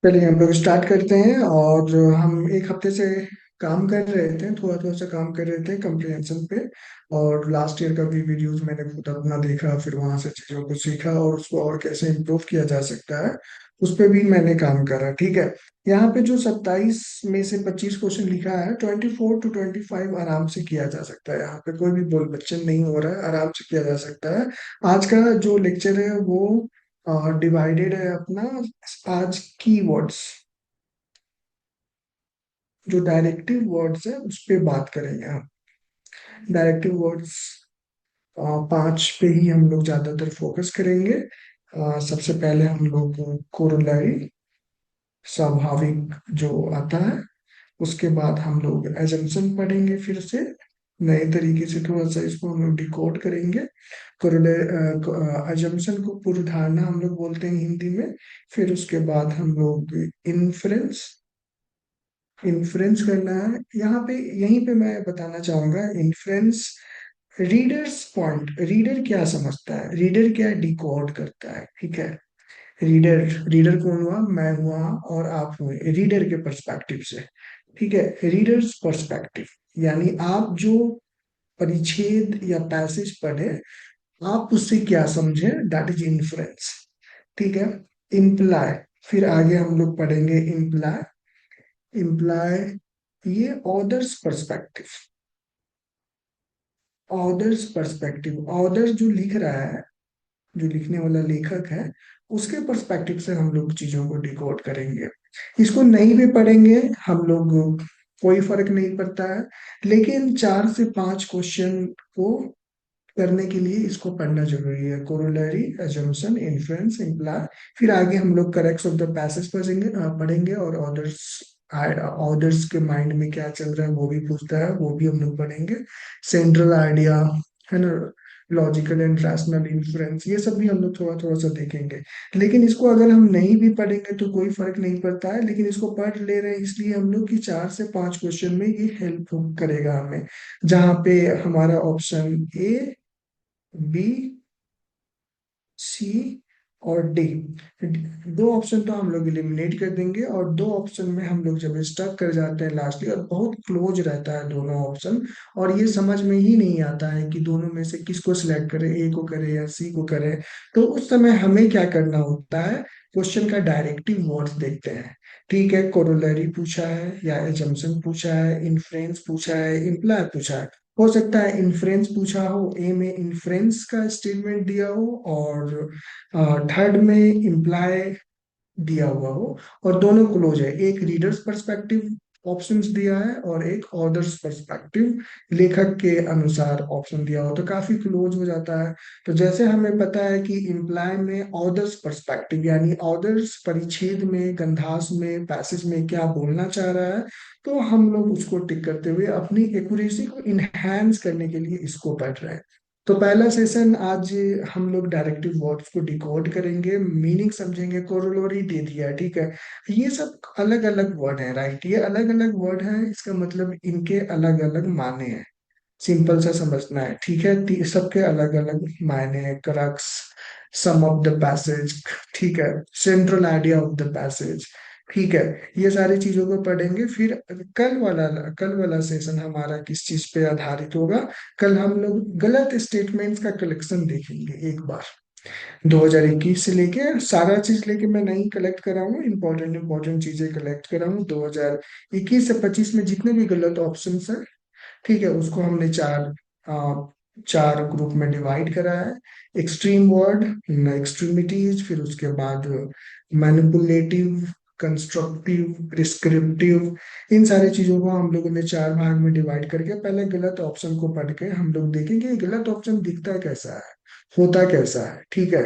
चलिए हम लोग स्टार्ट करते हैं। और हम एक हफ्ते से काम कर रहे थे, थोड़ा थोड़ा सा काम कर रहे थे कम्प्रिहेंशन पे। और लास्ट ईयर का भी वीडियोस मैंने खुद अपना देखा, फिर वहां से चीजों को सीखा और उसको और कैसे इम्प्रूव किया जा सकता है उस पे भी मैंने काम करा। ठीक है। यहाँ पे जो 27 में से 25 क्वेश्चन लिखा है, 24 to 25 आराम से किया जा सकता है। यहाँ पे कोई भी बोल बच्चन नहीं हो रहा है, आराम से किया जा सकता है। आज का जो लेक्चर है वो डिवाइडेड है अपना आज कीवर्ड्स, जो डायरेक्टिव वर्ड्स है उस पे बात करेंगे हम। डायरेक्टिव वर्ड्स पांच पे ही हम लोग ज्यादातर फोकस करेंगे। सबसे पहले हम लोग कोरोलरी, स्वाभाविक जो आता है। उसके बाद हम लोग एजम्पशन पढ़ेंगे, फिर से नए तरीके से थोड़ा सा इसको हम लोग डिकोड करेंगे। एजम्पशन को पूर्व धारणा हम लोग बोलते हैं हिंदी में। फिर उसके बाद हम लोग इन्फ्रेंस, इन्फ्रेंस करना है यहाँ पे। यहीं पे मैं बताना चाहूंगा इन्फ्रेंस रीडर्स पॉइंट, रीडर क्या समझता है, रीडर क्या डिकोड करता है। ठीक है। रीडर, रीडर कौन हुआ, मैं हुआ और आप हुए, रीडर के पर्सपेक्टिव से। ठीक है। रीडर्स पर्सपेक्टिव यानी आप जो परिच्छेद या पैसेज पढ़े, आप उससे क्या समझे, दैट इज इन्फ्रेंस। ठीक है। इम्प्लाई, फिर आगे हम लोग पढ़ेंगे इम्प्लाई। इम्प्लाई ये others perspective, others perspective, other जो लिख रहा है, जो लिखने वाला लेखक है, उसके पर्सपेक्टिव से हम लोग चीजों को डिकोड करेंगे। इसको नहीं भी पढ़ेंगे हम लोग, कोई फर्क नहीं पड़ता है। लेकिन 4 से 5 क्वेश्चन को करने के लिए इसको पढ़ना जरूरी है। Corollary, assumption, inference, imply. फिर आगे हम लोग करेक्ट्स ऑफ द पैसेज पढ़ेंगे पढ़ेंगे और ऑर्डर्स, ऑर्डर्स के माइंड में क्या चल रहा है वो भी पूछता है, वो भी हम लोग पढ़ेंगे। सेंट्रल आइडिया, है ना, लॉजिकल एंड रैशनल इन्फ्रेंस, ये सब भी हम लोग थोड़ा थोड़ा सा देखेंगे। लेकिन इसको अगर हम नहीं भी पढ़ेंगे तो कोई फर्क नहीं पड़ता है, लेकिन इसको पढ़ ले रहे हैं इसलिए हम लोग की 4 से 5 क्वेश्चन में ये हेल्प करेगा हमें। जहाँ पे हमारा ऑप्शन ए, बी, सी और डी, दो ऑप्शन तो हम लोग एलिमिनेट कर देंगे। और दो ऑप्शन में हम लोग जब स्टक कर जाते हैं लास्टली, और बहुत क्लोज रहता है दोनों ऑप्शन, और ये समझ में ही नहीं आता है कि दोनों में से किसको सिलेक्ट करें, ए को करें या सी को करें, तो उस समय हमें क्या करना होता है, क्वेश्चन का डायरेक्टिव वर्ड्स देखते हैं। ठीक है। कोरोलरी पूछा है या एजम्पशन पूछा है, इन्फ्रेंस पूछा है, इम्प्लाई पूछा है। हो सकता है इन्फ्रेंस पूछा हो, ए में इन्फ्रेंस का स्टेटमेंट दिया हो और थर्ड में इम्प्लाई दिया हुआ हो, और दोनों क्लोज है। एक रीडर्स पर्सपेक्टिव ऑप्शंस दिया है और एक ऑथर्स पर्सपेक्टिव, लेखक के अनुसार ऑप्शन दिया हो, तो काफी क्लोज हो जाता है। तो जैसे हमें पता है कि इम्प्लाई में ऑथर्स पर्सपेक्टिव यानी ऑथर्स परिच्छेद में, गंधास में, पैसेज में क्या बोलना चाह रहा है, तो हम लोग उसको टिक करते हुए अपनी एक्यूरेसी को इनहेंस करने के लिए इसको पढ़ रहे हैं। तो पहला सेशन आज हम लोग डायरेक्टिव वर्ड्स को डिकोड करेंगे, मीनिंग समझेंगे, कोरोलरी दे दिया। ठीक है। ये सब अलग अलग वर्ड है, राइट, ये अलग अलग वर्ड है, इसका मतलब इनके अलग अलग माने हैं। सिंपल सा समझना है। ठीक है। सबके अलग अलग मायने हैं। Crux, sum of the passage, ठीक है, central idea of the passage. ठीक है। ये सारी चीजों को पढ़ेंगे। फिर कल वाला सेशन हमारा किस चीज पे आधारित होगा, कल हम लोग गलत स्टेटमेंट्स का कलेक्शन देखेंगे एक बार। 2021 से लेके सारा चीज लेके मैं नहीं कलेक्ट कर रहा हूँ, इंपॉर्टेंट इंपॉर्टेंट चीजें कलेक्ट कर रहा हूँ। 2021 से 25 में जितने भी गलत ऑप्शन है, ठीक है, उसको हमने चार ग्रुप में डिवाइड करा है। एक्सट्रीम वर्ड, एक्सट्रीमिटीज, फिर उसके बाद मैनिपुलेटिव, कंस्ट्रक्टिव, प्रिस्क्रिप्टिव, इन सारी चीजों को हम लोगों ने 4 भाग में डिवाइड करके पहले गलत ऑप्शन को पढ़ के हम लोग देखेंगे ये गलत ऑप्शन दिखता कैसा है, होता कैसा है। ठीक है।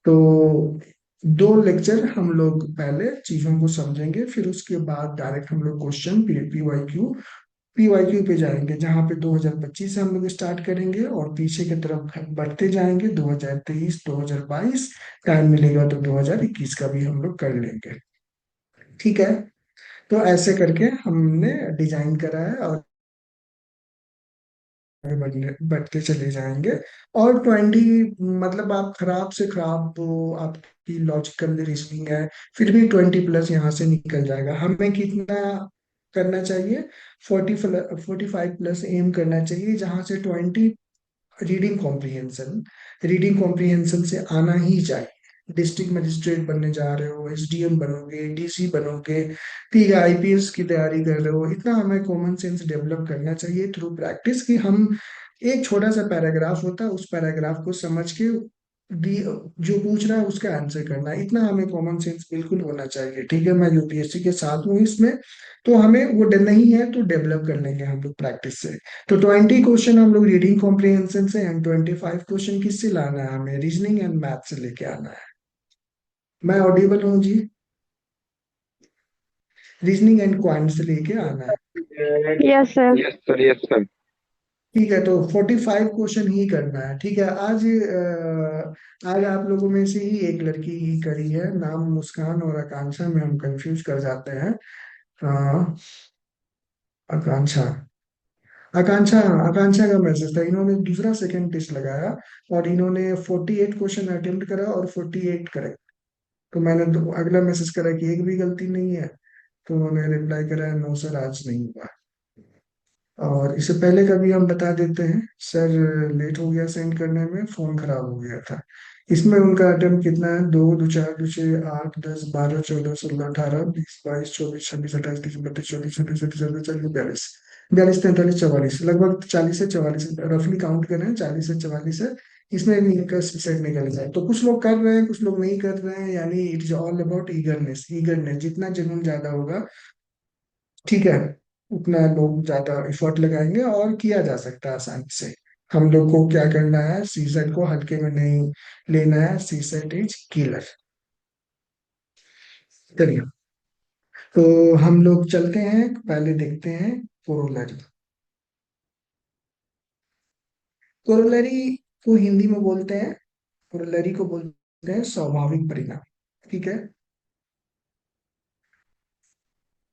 तो 2 लेक्चर हम लोग पहले चीजों को समझेंगे, फिर उसके बाद डायरेक्ट हम लोग क्वेश्चन पीवाईक्यू, पीवाईक्यू पे जाएंगे, जहाँ पे 2025 से हम लोग स्टार्ट करेंगे और पीछे की तरफ बढ़ते जाएंगे। 2023, 2022, टाइम मिलेगा तो 2021 का भी हम लोग कर लेंगे। ठीक है। तो ऐसे करके हमने डिजाइन करा है। और बढ़ते चले जाएंगे। और 20, मतलब आप खराब से खराब वो आपकी लॉजिकल रीजनिंग है, फिर भी 20+ यहाँ से निकल जाएगा। हमें कितना करना चाहिए? 45+ एम करना चाहिए, जहां से 20 रीडिंग कॉम्प्रिहेंशन से आना ही चाहिए। डिस्ट्रिक्ट मजिस्ट्रेट बनने जा रहे हो, एसडीएम बनोगे, डीसी बनोगे, ठीक है, आईपीएस की तैयारी कर रहे हो, इतना हमें कॉमन सेंस डेवलप करना चाहिए थ्रू प्रैक्टिस, कि हम एक छोटा सा पैराग्राफ होता है, उस पैराग्राफ को समझ के जो पूछ रहा है उसका आंसर करना है, इतना हमें कॉमन सेंस बिल्कुल होना चाहिए। ठीक है, मैं यूपीएससी के साथ हूँ इसमें, तो हमें वो नहीं है तो डेवलप कर लेंगे हम लोग प्रैक्टिस से। तो 20 क्वेश्चन हम लोग रीडिंग कॉम्प्रिहेंशन से, एंड 25 क्वेश्चन किससे लाना है? हमें रीजनिंग एंड मैथ से लेके आना है। मैं ऑडिबल हूँ जी? रीजनिंग एंड क्वांट से लेके आना है। Yes sir. Yes sir, yes sir. ठीक है, तो 45 क्वेश्चन ही करना है। ठीक है, आज आप लोगों में से ही एक लड़की ही करी है, नाम मुस्कान और आकांक्षा में हम कंफ्यूज कर जाते हैं। अ, आकांक्षा, आकांक्षा आकांक्षा का मैसेज था, इन्होंने दूसरा सेकंड टेस्ट लगाया, और इन्होंने 48 क्वेश्चन अटेम्प्ट करा और 48 करेक्ट। तो मैंने तो अगला मैसेज करा कि एक भी गलती नहीं है, तो उन्होंने रिप्लाई करा, नो सर आज नहीं हुआ। और इससे पहले का भी हम बता देते हैं, सर लेट हो गया सेंड करने में, फोन खराब हो गया था। इसमें उनका अटेम्प्ट कितना है? दो दो चार दो छः आठ 10 12 14 16 18 19 20 21 22 23 24 25 26 27 28 29 30 31 32 33 34 35 42 43 लगभग 40 से 44, रफली काउंट करें, 40 से 44 है। इसमें भी इनका सेट निकल जाए, तो कुछ लोग कर रहे हैं, कुछ लोग नहीं कर रहे हैं, यानी it is all about eagerness. Eagerness जितना जुनून ज्यादा होगा, ठीक है, उतना लोग ज्यादा एफर्ट लगाएंगे और किया जा सकता है आसानी से। हम लोग को क्या करना है? सीसेट को हल्के में नहीं लेना है, सीसेट इज किलर। चलिए, तो हम लोग चलते हैं, पहले देखते हैं कोरोलरी। कोरोलरी को हिंदी में बोलते हैं, कोरोलरी को बोलते हैं स्वाभाविक परिणाम। ठीक है,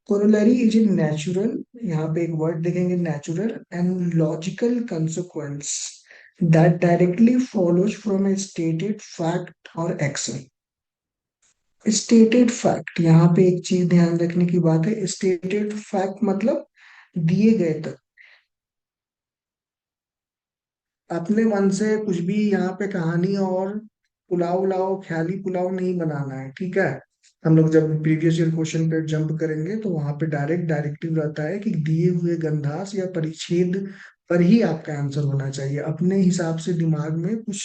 कोरोलरी इज ए नेचुरल, यहाँ पे एक वर्ड देखेंगे, natural and logical consequence that directly follows from A stated fact और एक्शन। स्टेटेड फैक्ट, यहाँ पे एक चीज ध्यान रखने की बात है, स्टेटेड फैक्ट मतलब दिए गए तक, अपने मन से कुछ भी यहाँ पे कहानी और पुलाव उलाव, ख्याली पुलाव नहीं बनाना है। ठीक है, हम लोग जब प्रीवियस ईयर क्वेश्चन पे जंप करेंगे तो वहां पे डायरेक्टिव रहता है कि दिए हुए गंधास या परिच्छेद पर ही आपका आंसर होना चाहिए, अपने हिसाब से दिमाग में कुछ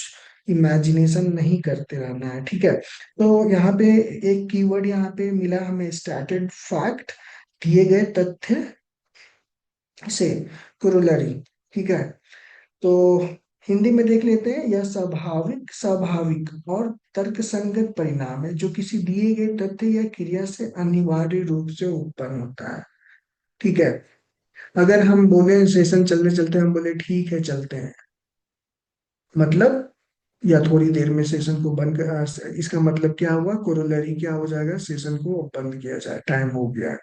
इमेजिनेशन नहीं करते रहना है। ठीक है, तो यहाँ पे एक कीवर्ड यहाँ पे मिला हमें, स्टैटेड फैक्ट, दिए गए तथ्य से कोरोलरी। ठीक है, तो हिंदी में देख लेते हैं, यह स्वाभाविक स्वाभाविक और तर्कसंगत परिणाम है जो किसी दिए गए तथ्य या क्रिया से अनिवार्य रूप से उत्पन्न होता है। ठीक है, अगर हम बोले सेशन चलते चलते हम बोले ठीक है चलते हैं, मतलब या थोड़ी देर में सेशन को बंद कर, इसका मतलब क्या हुआ? कोरोलरी क्या हो जाएगा? सेशन को बंद किया जाए, टाइम हो गया।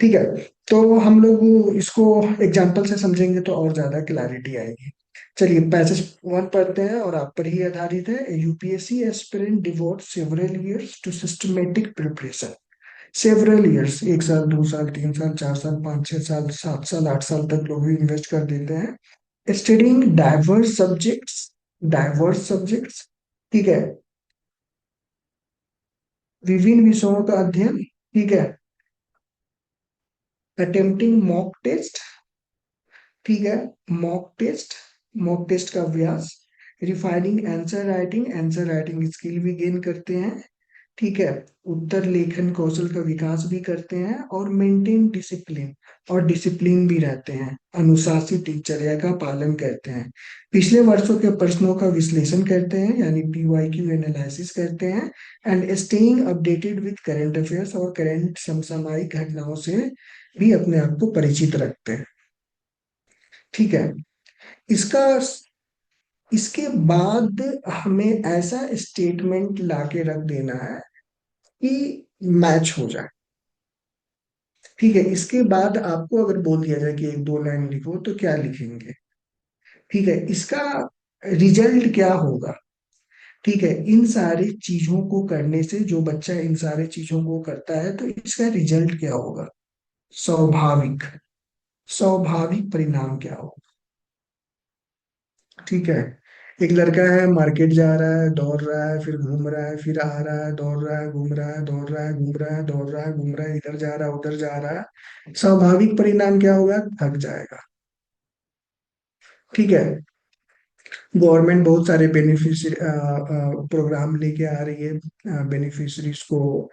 ठीक है, तो हम लोग इसको एग्जाम्पल से समझेंगे तो और ज्यादा क्लैरिटी आएगी। चलिए, पैसेज वन पढ़ते हैं और आप पर ही आधारित है। UPSC aspirant devote several years to systematic preparation. Several years, 1 साल, 2 साल, 3 साल, 4 साल, 5 6 साल, 7 साल, 8 साल तक लोग भी इन्वेस्ट कर देते हैं स्टडिंग डाइवर्स सब्जेक्ट्स। ठीक है, विभिन्न विषयों का अध्ययन। ठीक है, अटेम्प्टिंग मॉक टेस्ट। ठीक है, मॉक टेस्ट, मॉक टेस्ट का अभ्यास, रिफाइनिंग आंसर राइटिंग स्किल भी गेन करते हैं। ठीक है, उत्तर लेखन कौशल का विकास भी करते हैं, और मेंटेन डिसिप्लिन, और डिसिप्लिन भी रहते हैं, अनुशासित दिनचर्या का पालन करते हैं। पिछले वर्षों के प्रश्नों का विश्लेषण करते हैं, यानी पीवाईक्यू एनालिसिस करते हैं, and staying updated with current affairs, और करंट समसामयिक घटनाओं से भी अपने आप को परिचित रखते हैं। ठीक है, इसका इसके बाद हमें ऐसा स्टेटमेंट लाके रख देना है कि मैच हो जाए। ठीक है, इसके बाद आपको अगर बोल दिया जाए कि एक दो लाइन लिखो, तो क्या लिखेंगे? ठीक है, इसका रिजल्ट क्या होगा? ठीक है, इन सारी चीजों को करने से, जो बच्चा इन सारी चीजों को करता है तो इसका रिजल्ट क्या होगा? स्वाभाविक स्वाभाविक परिणाम क्या होगा? ठीक है, एक लड़का है, मार्केट जा रहा है, दौड़ रहा है, फिर घूम रहा है, फिर आ रहा है, दौड़ रहा है, घूम रहा है, दौड़ रहा है, घूम रहा है, दौड़ रहा है, घूम रहा है, इधर जा रहा है, उधर जा रहा है। स्वाभाविक परिणाम क्या होगा? थक जाएगा। ठीक है, गवर्नमेंट बहुत सारे बेनिफिशियरी प्रोग्राम लेके आ रही है बेनिफिशरीज को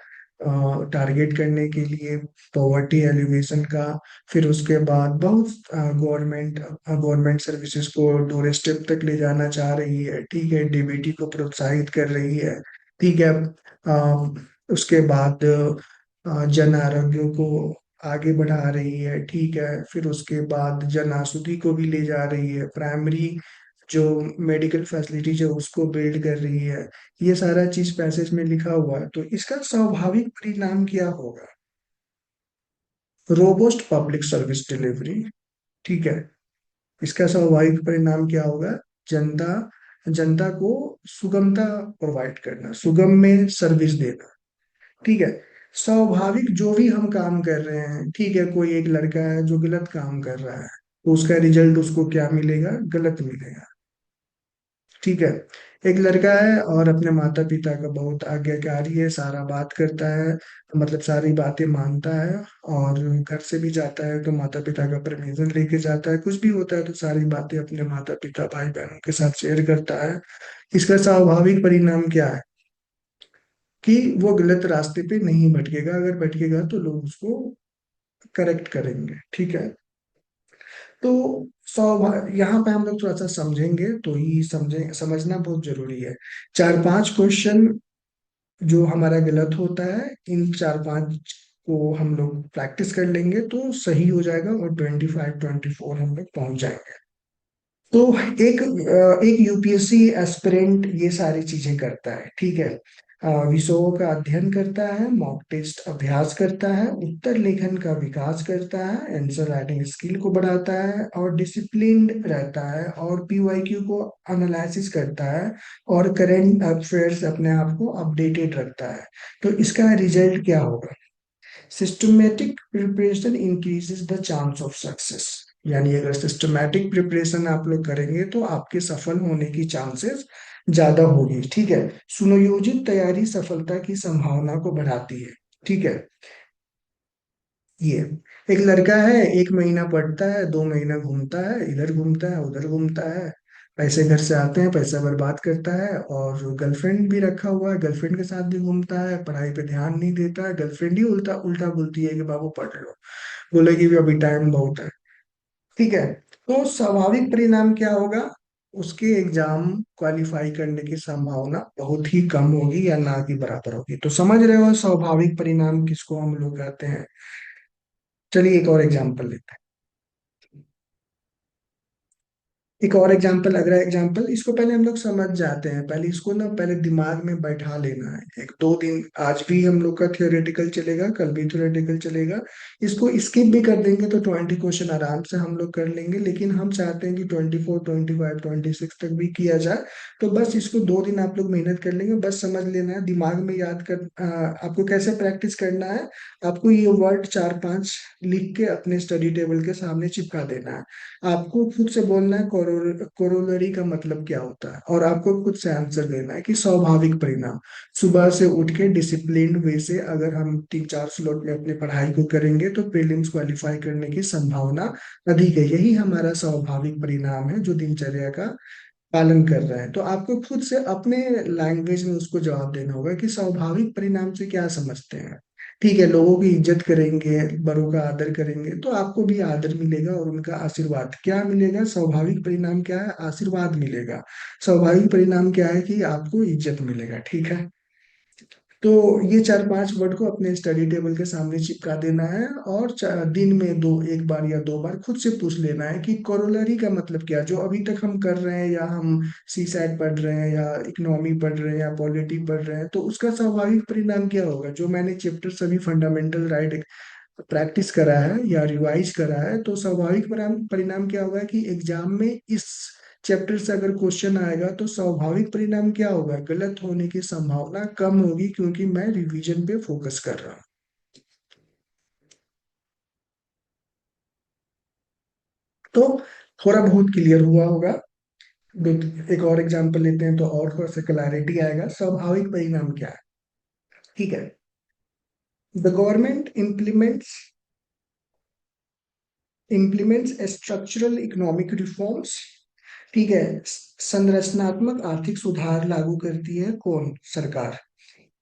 टारगेट करने के लिए, पॉवर्टी एलिवेशन का। फिर उसके बाद बहुत गवर्नमेंट गवर्नमेंट सर्विसेज को डोर स्टेप तक ले जाना चाह रही है। ठीक है, डीबीटी को प्रोत्साहित कर रही है। ठीक है, उसके बाद जन आरोग्य को आगे बढ़ा रही है। ठीक है, फिर उसके बाद जन औषधि को भी ले जा रही है, प्राइमरी जो मेडिकल फैसिलिटीज है उसको बिल्ड कर रही है। ये सारा चीज पैसेज में लिखा हुआ है, तो इसका स्वाभाविक परिणाम क्या होगा? Robust public service delivery. ठीक है, इसका स्वाभाविक परिणाम क्या होगा? जनता जनता को सुगमता प्रोवाइड करना, सुगम में सर्विस देना। ठीक है, स्वाभाविक जो भी हम काम कर रहे हैं, ठीक है, कोई एक लड़का है जो गलत काम कर रहा है, तो उसका रिजल्ट उसको क्या मिलेगा? गलत मिलेगा। ठीक है, एक लड़का है और अपने माता पिता का बहुत आज्ञाकारी है, सारा बात करता है, मतलब सारी बातें मानता है, और घर से भी जाता है तो माता पिता का परमिशन लेके जाता है, कुछ भी होता है तो सारी बातें अपने माता पिता भाई बहनों के साथ शेयर करता है। इसका स्वाभाविक परिणाम क्या है? कि वो गलत रास्ते पे नहीं भटकेगा, अगर भटकेगा तो लोग उसको करेक्ट करेंगे। ठीक है, तो यहाँ पे हम लोग थोड़ा सा समझेंगे, तो ही समझना बहुत जरूरी है। चार पांच क्वेश्चन जो हमारा गलत होता है, इन चार पांच को हम लोग प्रैक्टिस कर लेंगे तो सही हो जाएगा, और 25 24 हम लोग पहुंच जाएंगे। तो एक यूपीएससी एस्पिरेंट ये सारी चीजें करता है। ठीक है, विषयों का अध्ययन करता है, मॉक टेस्ट अभ्यास करता है, उत्तर लेखन का विकास करता है, आंसर राइटिंग स्किल को बढ़ाता है, और डिसिप्लिन्ड रहता है, और पीवाईक्यू को एनालिसिस करता है, और करंट अफेयर्स अपने आप को अपडेटेड रखता है। तो इसका रिजल्ट क्या होगा? Systematic preparation increases the chance of success. यानी अगर सिस्टमेटिक प्रिपरेशन आप लोग करेंगे तो आपके सफल होने की चांसेस ज्यादा होगी। ठीक है, सुनियोजित तैयारी सफलता की संभावना को बढ़ाती है। ठीक है, ये एक लड़का है, एक महीना पढ़ता है, 2 महीना घूमता है, इधर घूमता है, उधर घूमता है, पैसे घर से आते हैं, पैसा बर्बाद करता है, और गर्लफ्रेंड भी रखा हुआ है, गर्लफ्रेंड के साथ भी घूमता है, पढ़ाई पे ध्यान नहीं देता है, गर्लफ्रेंड ही उल्टा उल्टा बोलती है कि बाबू पढ़ लो, बोलेगी भी अभी टाइम बहुत है। ठीक है, तो स्वाभाविक परिणाम क्या होगा? उसके एग्जाम क्वालिफाई करने की संभावना बहुत ही कम होगी, या ना की बराबर होगी। तो समझ रहे हो स्वाभाविक परिणाम किसको हम लोग कहते हैं? चलिए एक और एग्जांपल लेते हैं। एक और एग्जांपल, अगला एग्जांपल, इसको पहले हम लोग समझ जाते हैं, पहले इसको ना पहले दिमाग में बैठा लेना है। 1 2 दिन आज भी हम लोग का थियोरेटिकल चलेगा, कल भी थियोरेटिकल चलेगा। इसको स्किप भी कर देंगे तो 20 क्वेश्चन आराम से हम लोग कर लेंगे, लेकिन हम चाहते हैं कि 24 25 26 तक भी किया जाए। तो बस इसको 2 दिन आप लोग मेहनत कर लेंगे, बस समझ लेना है, दिमाग में याद कर आपको कैसे प्रैक्टिस करना है। आपको ये वर्ड 4 5 लिख के अपने स्टडी टेबल के सामने चिपका देना है। आपको खुद से बोलना है कोरोलरी का मतलब क्या होता है, और आपको खुद से आंसर देना है कि स्वाभाविक परिणाम। सुबह से उठ के डिसिप्लिन्ड वे से अगर हम 3 4 स्लॉट में अपनी पढ़ाई को करेंगे तो प्रीलिम्स क्वालिफाई करने की संभावना अधिक है। यही हमारा स्वाभाविक परिणाम है जो दिनचर्या का पालन कर रहा है। तो आपको खुद से अपने लैंग्वेज में उसको जवाब देना होगा कि स्वाभाविक परिणाम से क्या समझते हैं। ठीक है, लोगों की इज्जत करेंगे, बड़ों का आदर करेंगे तो आपको भी आदर मिलेगा, और उनका आशीर्वाद क्या मिलेगा? स्वाभाविक परिणाम क्या है? आशीर्वाद मिलेगा। स्वाभाविक परिणाम क्या है? कि आपको इज्जत मिलेगा। ठीक है, तो ये 4 5 वर्ड को अपने स्टडी टेबल के सामने चिपका देना है, और दिन में दो, 1 बार या 2 बार खुद से पूछ लेना है कि कोरोलरी का मतलब क्या, जो अभी तक हम कर रहे हैं, या हम सी सैट पढ़ रहे हैं, या इकोनॉमी पढ़ रहे हैं, या पॉलिटी पढ़ रहे हैं, तो उसका स्वाभाविक परिणाम क्या होगा? जो मैंने चैप्टर सभी फंडामेंटल राइट प्रैक्टिस करा है या रिवाइज करा है, तो स्वाभाविक परिणाम क्या होगा कि एग्जाम में इस चैप्टर से अगर क्वेश्चन आएगा तो स्वाभाविक परिणाम क्या होगा, गलत होने की संभावना कम होगी क्योंकि मैं रिवीजन पे फोकस कर रहा हूँ। तो थोड़ा बहुत क्लियर हुआ होगा। एक और एग्जांपल लेते हैं तो और थोड़ा सा क्लैरिटी आएगा। स्वाभाविक परिणाम क्या है, ठीक है। The government implements structural economic reforms, ठीक है। संरचनात्मक आर्थिक सुधार लागू करती है कौन, सरकार।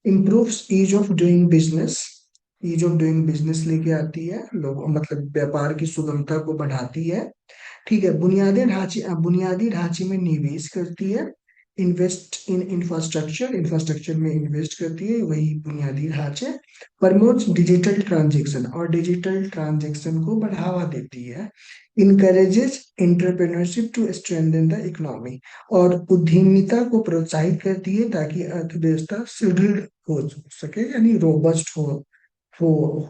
Improves ease of doing business, ease of doing business लेके आती है, लोग मतलब व्यापार की सुगमता को बढ़ाती है, ठीक है। बुनियादी ढांचे में निवेश करती है, इन्वेस्ट इन इंफ्रास्ट्रक्चर, इंफ्रास्ट्रक्चर में इन्वेस्ट करती है, वही बुनियादी ढांचे। प्रमोट्स डिजिटल ट्रांजेक्शन, और डिजिटल ट्रांजेक्शन को बढ़ावा देती है। Encourages entrepreneurship to strengthen the economy, और उद्यमिता को प्रोत्साहित करती है ताकि अर्थव्यवस्था सुदृढ़ हो सके, यानी रोबस्ट हो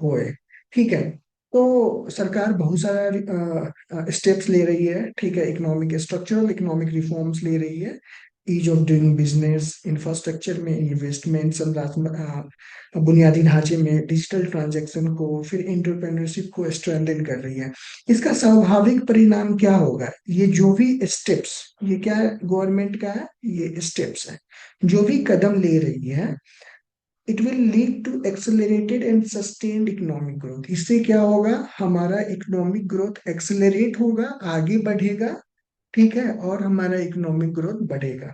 होए, ठीक है। तो सरकार बहुत सारा स्टेप्स ले रही है, ठीक है। इकोनॉमिक स्ट्रक्चरल इकोनॉमिक रिफॉर्म्स ले रही है, ease of doing business, infrastructure में इन्वेस्टमेंट, बुनियादी ढांचे में डिजिटल ट्रांजैक्शन को, फिर एंटरप्रेन्योरशिप को स्ट्रेंथन कर रही है। इसका स्वाभाविक परिणाम क्या होगा, ये जो भी स्टेप्स, ये क्या है, गवर्नमेंट का है, ये स्टेप्स है, जो भी कदम ले रही है, it will lead to accelerated and sustained economic growth. इससे क्या होगा, हमारा इकोनॉमिक ग्रोथ एक्सेलरेट होगा, आगे बढ़ेगा, ठीक है, और हमारा इकोनॉमिक ग्रोथ बढ़ेगा।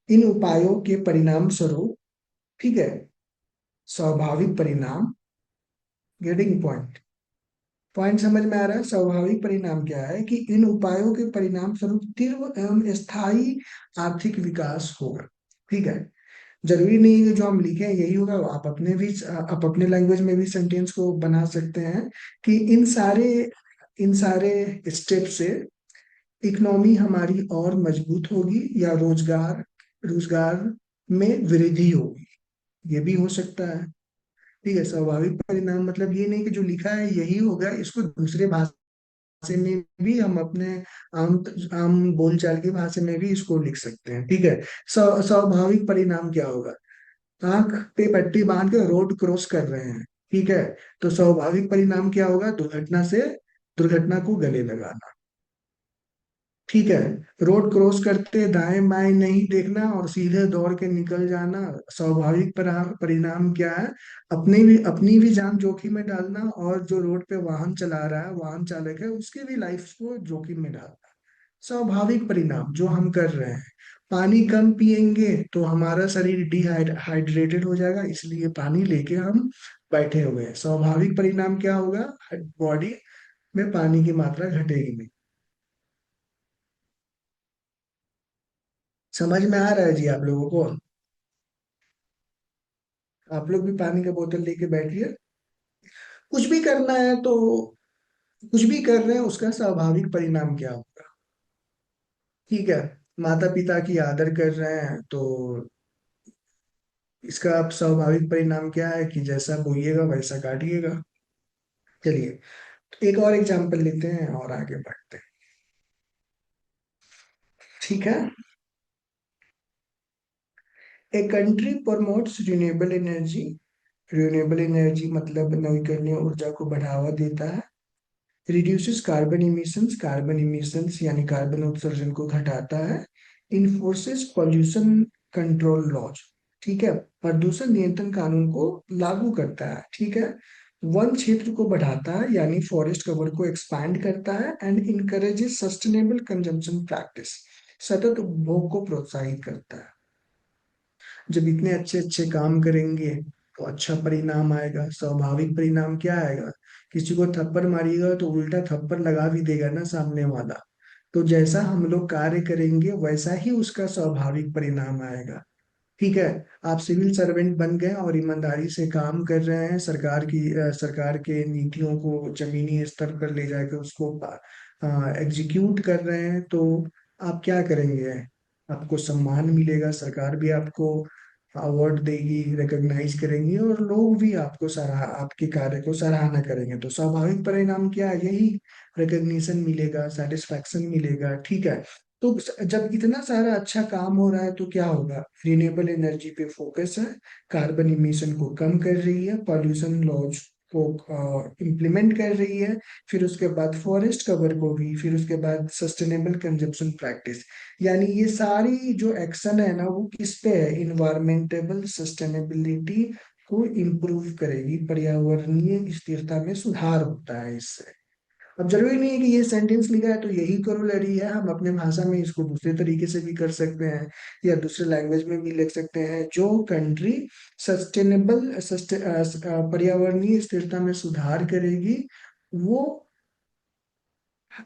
इन उपायों के परिणाम स्वरूप, ठीक है, स्वाभाविक परिणाम, गेटिंग पॉइंट, पॉइंट समझ में आ रहा है। स्वाभाविक परिणाम क्या है कि इन उपायों के परिणाम स्वरूप तीव्र एवं स्थायी आर्थिक विकास होगा, ठीक है। जरूरी नहीं है कि जो हम लिखे हैं यही होगा, आप अपने लैंग्वेज में भी सेंटेंस को बना सकते हैं कि इन सारे स्टेप से इकोनॉमी हमारी और मजबूत होगी, या रोजगार रोजगार में वृद्धि होगी, ये भी हो सकता है, ठीक है। स्वाभाविक परिणाम मतलब ये नहीं कि जो लिखा है यही होगा, इसको दूसरे भाषा में भी हम अपने आम आम बोलचाल की भाषा में भी इसको लिख सकते हैं, ठीक है। स्वाभाविक परिणाम क्या होगा, आंख पे पट्टी बांध के रोड क्रॉस कर रहे हैं, ठीक है। तो स्वाभाविक परिणाम क्या होगा, दुर्घटना को गले लगाना, ठीक है। रोड क्रॉस करते दाएं बाएं नहीं देखना और सीधे दौड़ के निकल जाना, स्वाभाविक परिणाम क्या है, अपनी भी जान जोखिम में डालना, और जो रोड पे वाहन चला रहा है, वाहन चालक है, उसकी भी लाइफ को जोखिम में डालना। स्वाभाविक परिणाम जो हम कर रहे हैं, पानी कम पिएंगे तो हमारा शरीर डिहाइड्रेटेड हो जाएगा, इसलिए पानी लेके हम बैठे हुए हैं। स्वाभाविक परिणाम क्या होगा, बॉडी में पानी की मात्रा घटेगी नहीं। समझ में आ रहा है जी आप लोगों को, आप लोग भी पानी का बोतल लेके बैठिए। कुछ भी करना है तो, कुछ भी कर रहे हैं उसका स्वाभाविक परिणाम क्या होगा, ठीक है। माता पिता की आदर कर रहे हैं तो इसका आप स्वाभाविक परिणाम क्या है कि जैसा बोइएगा वैसा काटिएगा। चलिए एक और एग्जांपल लेते हैं और आगे बढ़ते हैं, ठीक है। A country promotes renewable energy मतलब नवीकरणीय ऊर्जा को बढ़ावा देता है। रिड्यूसेस कार्बन इमिशंस यानी कार्बन उत्सर्जन को घटाता है। इन्फोर्सेस पॉल्यूशन कंट्रोल लॉज, ठीक है, प्रदूषण नियंत्रण कानून को लागू करता है, ठीक है। वन क्षेत्र को बढ़ाता है यानी फॉरेस्ट कवर को एक्सपैंड करता है। And encourages sustainable consumption practice, सतत उपभोग को प्रोत्साहित करता है। जब इतने अच्छे अच्छे काम करेंगे तो अच्छा परिणाम आएगा। स्वाभाविक परिणाम क्या आएगा, किसी को थप्पड़ मारिएगा तो उल्टा थप्पड़ लगा भी देगा ना सामने वाला। तो जैसा हम लोग कार्य करेंगे वैसा ही उसका स्वाभाविक परिणाम आएगा, ठीक है। आप सिविल सर्वेंट बन गए और ईमानदारी से काम कर रहे हैं, सरकार के नीतियों को जमीनी स्तर पर ले जाकर उसको एग्जीक्यूट कर रहे हैं, तो आप क्या करेंगे, आपको सम्मान मिलेगा, सरकार भी आपको अवार्ड देगी, रिकॉग्नाइज करेंगी, और लोग भी आपके कार्य को सराहना करेंगे। तो स्वाभाविक परिणाम क्या है, यही रिकॉग्निशन मिलेगा, सेटिस्फैक्शन मिलेगा, ठीक है। तो जब इतना सारा अच्छा काम हो रहा है तो क्या होगा, रिन्यूएबल एनर्जी पे फोकस है, कार्बन इमिशन को कम कर रही है, पॉल्यूशन लॉज को इम्प्लीमेंट कर रही है, फिर उसके बाद फॉरेस्ट कवर को भी, फिर उसके बाद सस्टेनेबल कंजप्शन प्रैक्टिस। यानी ये सारी जो एक्शन है ना वो किस पे है, इन्वायरमेंटेबल सस्टेनेबिलिटी को इम्प्रूव करेगी, पर्यावरणीय स्थिरता में सुधार होता है इससे। अब जरूरी नहीं है कि ये सेंटेंस लिखा है तो यही करोलरी है, हम अपने भाषा में इसको दूसरे तरीके से भी कर सकते हैं, या दूसरे लैंग्वेज में भी लिख सकते हैं। जो कंट्री सस्टेनेबल पर्यावरणीय स्थिरता में सुधार करेगी, वो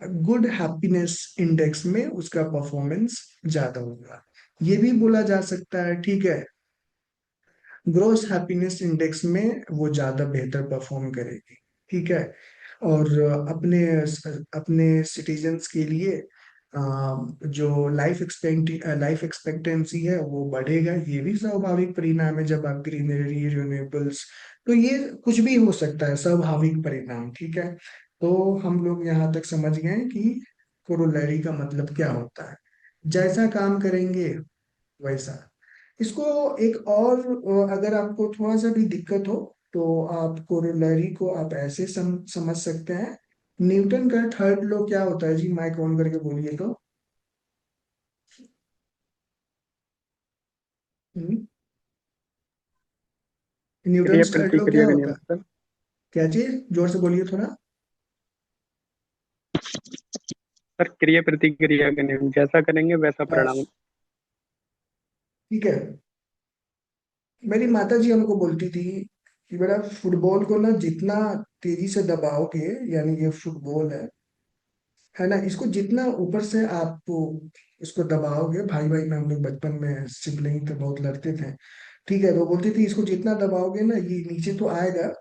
गुड हैप्पीनेस इंडेक्स में उसका परफॉर्मेंस ज्यादा होगा। ये भी बोला जा सकता है, ठीक है, ग्रोस हैप्पीनेस इंडेक्स में वो ज्यादा बेहतर परफॉर्म करेगी, ठीक है। और अपने अपने सिटीजन्स के लिए अ, जो लाइफ एक्सपेक्टेंसी है वो बढ़ेगा, ये भी स्वाभाविक परिणाम है जब आप ग्रीनरी, रिन्यूएबल्स, तो ये कुछ भी हो सकता है, स्वाभाविक परिणाम, ठीक है। तो हम लोग यहाँ तक समझ गए कि कोरोलरी का मतलब क्या होता है, जैसा काम करेंगे वैसा। इसको एक और अगर आपको थोड़ा सा भी दिक्कत हो तो आप कोरोलरी को आप ऐसे समझ सकते हैं। न्यूटन का थर्ड लॉ क्या होता है जी, माइक ऑन करके बोलिए तो। हम्म, न्यूटन क्रिया थर्ड लॉ क्या प्रतिक्रिया का होता नियम है? सर। क्या चीज, जोर से बोलिए थोड़ा। सर क्रिया प्रतिक्रिया का नियम, जैसा करेंगे वैसा परिणाम। बस, ठीक है। मेरी माता जी हमको बोलती थी कि बेटा फुटबॉल को ना जितना तेजी से दबाओगे, यानी ये फुटबॉल है ना, इसको जितना ऊपर से आप इसको दबाओगे, भाई भाई में हम लोग बचपन में सिबलिंग तो बहुत लड़ते थे, ठीक है, तो बोलती थी इसको जितना दबाओगे ना ये नीचे तो आएगा,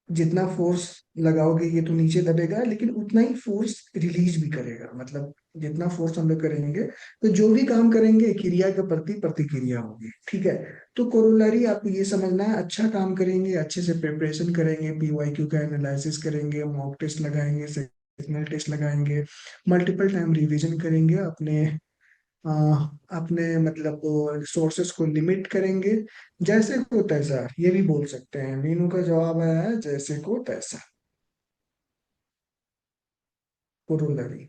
जितना फोर्स लगाओगे ये तो नीचे दबेगा, लेकिन उतना ही फोर्स रिलीज भी करेगा, मतलब जितना फोर्स हम लोग करेंगे तो जो भी काम करेंगे क्रिया के प्रति प्रतिक्रिया होगी, ठीक है। तो कोरोलरी आपको ये समझना है, अच्छा काम करेंगे, अच्छे से प्रिपरेशन करेंगे, पीवाईक्यू का एनालिसिस करेंगे, मॉक टेस्ट लगाएंगे, सेक्शनल टेस्ट लगाएंगे, मल्टीपल टाइम रिवीजन करेंगे, अ, अपने मतलब रिसोर्सेस को लिमिट करेंगे, जैसे को तैसा, ये भी बोल सकते हैं। मीनू का जवाब आया है जैसे को तैसा, कोरोलरी।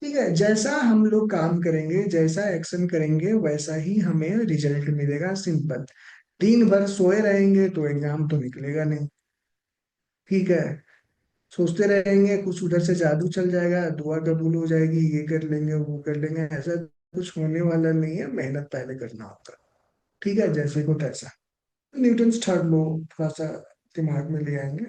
ठीक है, जैसा हम लोग काम करेंगे, जैसा एक्शन करेंगे वैसा ही हमें रिजल्ट मिलेगा, सिंपल। दिन भर सोए रहेंगे तो एग्जाम तो निकलेगा नहीं, ठीक है। सोचते रहेंगे कुछ उधर से जादू चल जाएगा, दुआ कबूल हो जाएगी, ये कर लेंगे वो कर लेंगे, ऐसा कुछ होने वाला नहीं है, मेहनत पहले करना होगा, ठीक है, जैसे को तैसा। न्यूटन थर्ड लॉ थोड़ा सा दिमाग में ले आएंगे,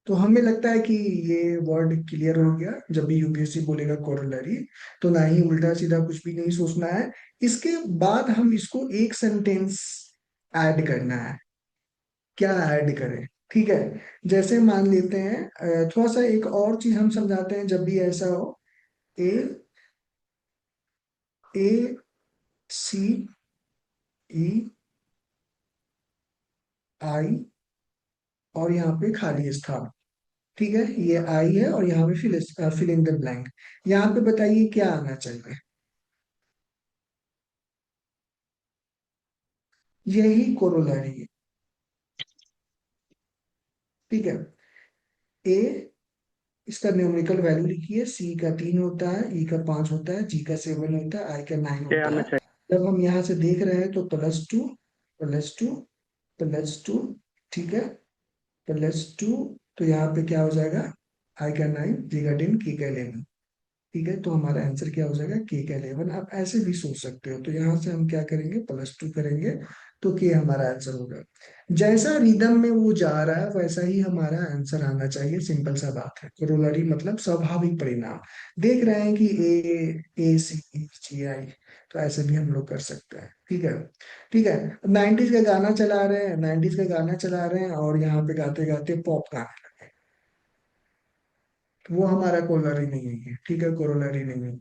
तो हमें लगता है कि ये वर्ड क्लियर हो गया। जब भी यूपीएससी बोलेगा कोरोलरी, तो ना ही उल्टा सीधा कुछ भी नहीं सोचना है, इसके बाद हम इसको एक सेंटेंस ऐड करना है। क्या ऐड करें, ठीक है। जैसे मान लेते हैं, थोड़ा सा एक और चीज हम समझाते हैं जब भी ऐसा हो। ए, ए, सी, ई, आई, और यहाँ पे खाली स्थान, ठीक है, ये आई है और यहाँ पे फिल इन द ब्लैंक। यहाँ पे बताइए क्या आना चाहिए, यही कोरोलरी है, ठीक है। ए, इसका न्यूमेरिकल वैल्यू लिखिए, सी का 3 होता है, ई का 5 होता है, जी का 7 होता है, आई का 9 क्या होता आना है। चाहिए? जब हम यहाँ से देख रहे हैं तो +2, +2, +2, ठीक है, +2, तो यहाँ पे क्या हो जाएगा, आई का 9, जी का 10, की का 11, ठीक है। तो हमारा आंसर क्या हो जाएगा, के का 11। आप ऐसे भी सोच सकते हो, तो यहाँ से हम क्या करेंगे, +2 करेंगे, तो के हमारा आंसर होगा। जैसा रिदम में वो जा रहा है वैसा ही हमारा आंसर आना चाहिए, सिंपल सा बात है। कोरोलरी मतलब स्वाभाविक परिणाम। देख रहे हैं कि ए सी जी आई, तो ऐसे भी हम लोग कर सकते हैं, ठीक है। ठीक है, 90s का गाना चला रहे हैं, 90s का गाना चला रहे हैं और यहाँ पे गाते गाते पॉप गाने लगे, वो हमारा कोरोलरी नहीं है, ठीक है, कोरोलरी नहीं है।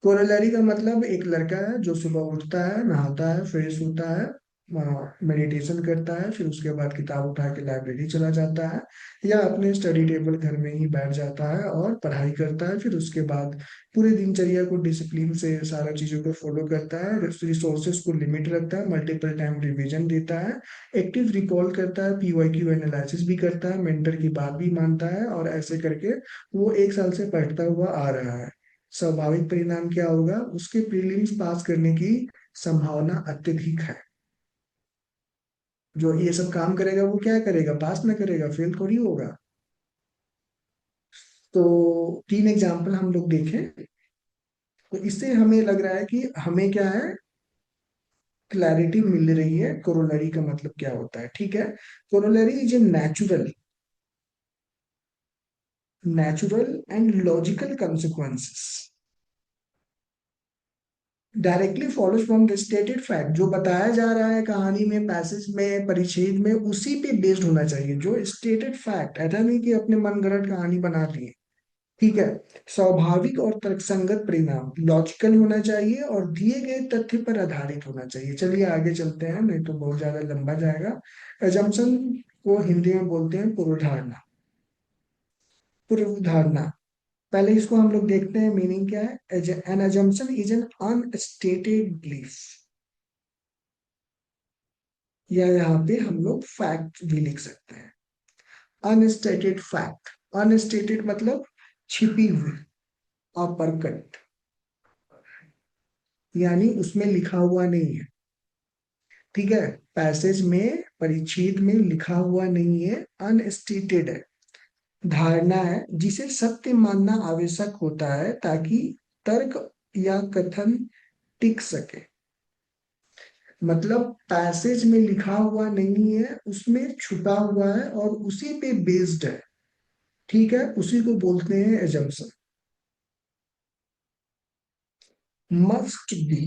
कोरोलरी का मतलब एक लड़का है जो सुबह उठता है, नहाता है, फ्रेश होता है, मेडिटेशन करता है, फिर उसके बाद किताब उठा के लाइब्रेरी चला जाता है, या अपने स्टडी टेबल घर में ही बैठ जाता है और पढ़ाई करता है। फिर उसके बाद पूरे दिनचर्या को डिसिप्लिन से सारा चीजों को फॉलो करता है, रिसोर्सेज को लिमिट रखता है, मल्टीपल टाइम रिवीजन देता है, एक्टिव रिकॉल करता है, पीवाईक्यू एनालिसिस भी करता है, मेंटर की बात भी मानता है, और ऐसे करके वो 1 साल से पढ़ता हुआ आ रहा है। स्वाभाविक परिणाम क्या होगा, उसके प्रीलिम्स पास करने की संभावना अत्यधिक है। जो ये सब काम करेगा वो क्या करेगा, पास ना करेगा, फेल थोड़ी होगा। तो 3 एग्जाम्पल हम लोग देखें, तो इससे हमें लग रहा है कि हमें क्या है, क्लैरिटी मिल रही है कोरोलरी का मतलब क्या होता है। ठीक है, corollary is a natural and logical consequences directly follows from the stated fact. जो बताया जा रहा है कहानी में, पैसेज में, परिच्छेद में, उसी पे बेस्ड होना चाहिए, जो स्टेटेड फैक्ट। ऐसा नहीं कि अपने मनगढ़ंत कहानी बना दी है। ठीक है, स्वाभाविक और तर्कसंगत परिणाम, लॉजिकल होना चाहिए और दिए गए तथ्य पर आधारित होना चाहिए। चलिए आगे चलते हैं, नहीं तो बहुत ज्यादा लंबा जाएगा। एजम्पशन को हिंदी में बोलते हैं पूर्वधारणा। पूर्वधारणा, पहले इसको हम लोग देखते हैं मीनिंग क्या है। An assumption is an unstated belief, या यहाँ पे हम लोग फैक्ट भी लिख सकते हैं। अनस्टेटेड फैक्ट, अनस्टेटेड मतलब छिपी हुई, अप्रकट, यानी उसमें लिखा हुआ नहीं है। ठीक है, पैसेज में, परिच्छेद में लिखा हुआ नहीं है, अनस्टेटेड है। धारणा है जिसे सत्य मानना आवश्यक होता है ताकि तर्क या कथन टिक सके। मतलब पैसेज में लिखा हुआ नहीं है, उसमें छुपा हुआ है और उसी पे बेस्ड है। ठीक है, उसी को बोलते हैं assumption. Must be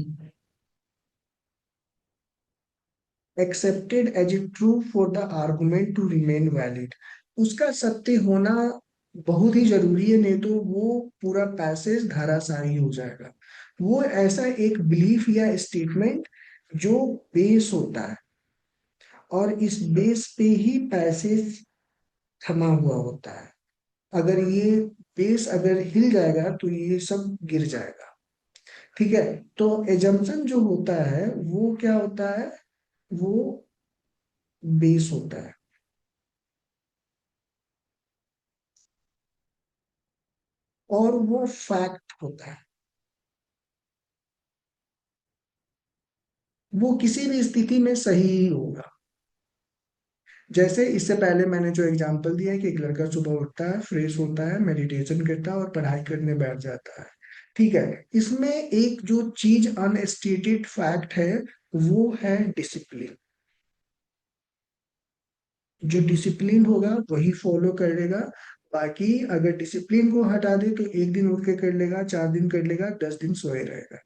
accepted as a true for the argument to remain valid. उसका सत्य होना बहुत ही जरूरी है, नहीं तो वो पूरा पैसेज धराशायी हो जाएगा। वो ऐसा एक बिलीफ या स्टेटमेंट जो बेस होता है, और इस बेस पे ही पैसेज थमा हुआ होता है। अगर ये बेस अगर हिल जाएगा तो ये सब गिर जाएगा। ठीक है, तो एजम्पशन जो होता है वो क्या होता है, वो बेस होता है, और वो फैक्ट होता है। वो किसी भी स्थिति में सही ही होगा। जैसे इससे पहले मैंने जो एग्जांपल दिया है कि एक लड़का सुबह उठता है, फ्रेश होता है, मेडिटेशन करता है और पढ़ाई करने बैठ जाता है। ठीक है, इसमें एक जो चीज अनस्टेटेड फैक्ट है वो है डिसिप्लिन। जो डिसिप्लिन होगा वही फॉलो करेगा। बाकी अगर डिसिप्लिन को हटा दे तो एक दिन उठ के कर लेगा, 4 दिन कर लेगा, 10 दिन सोए रहेगा।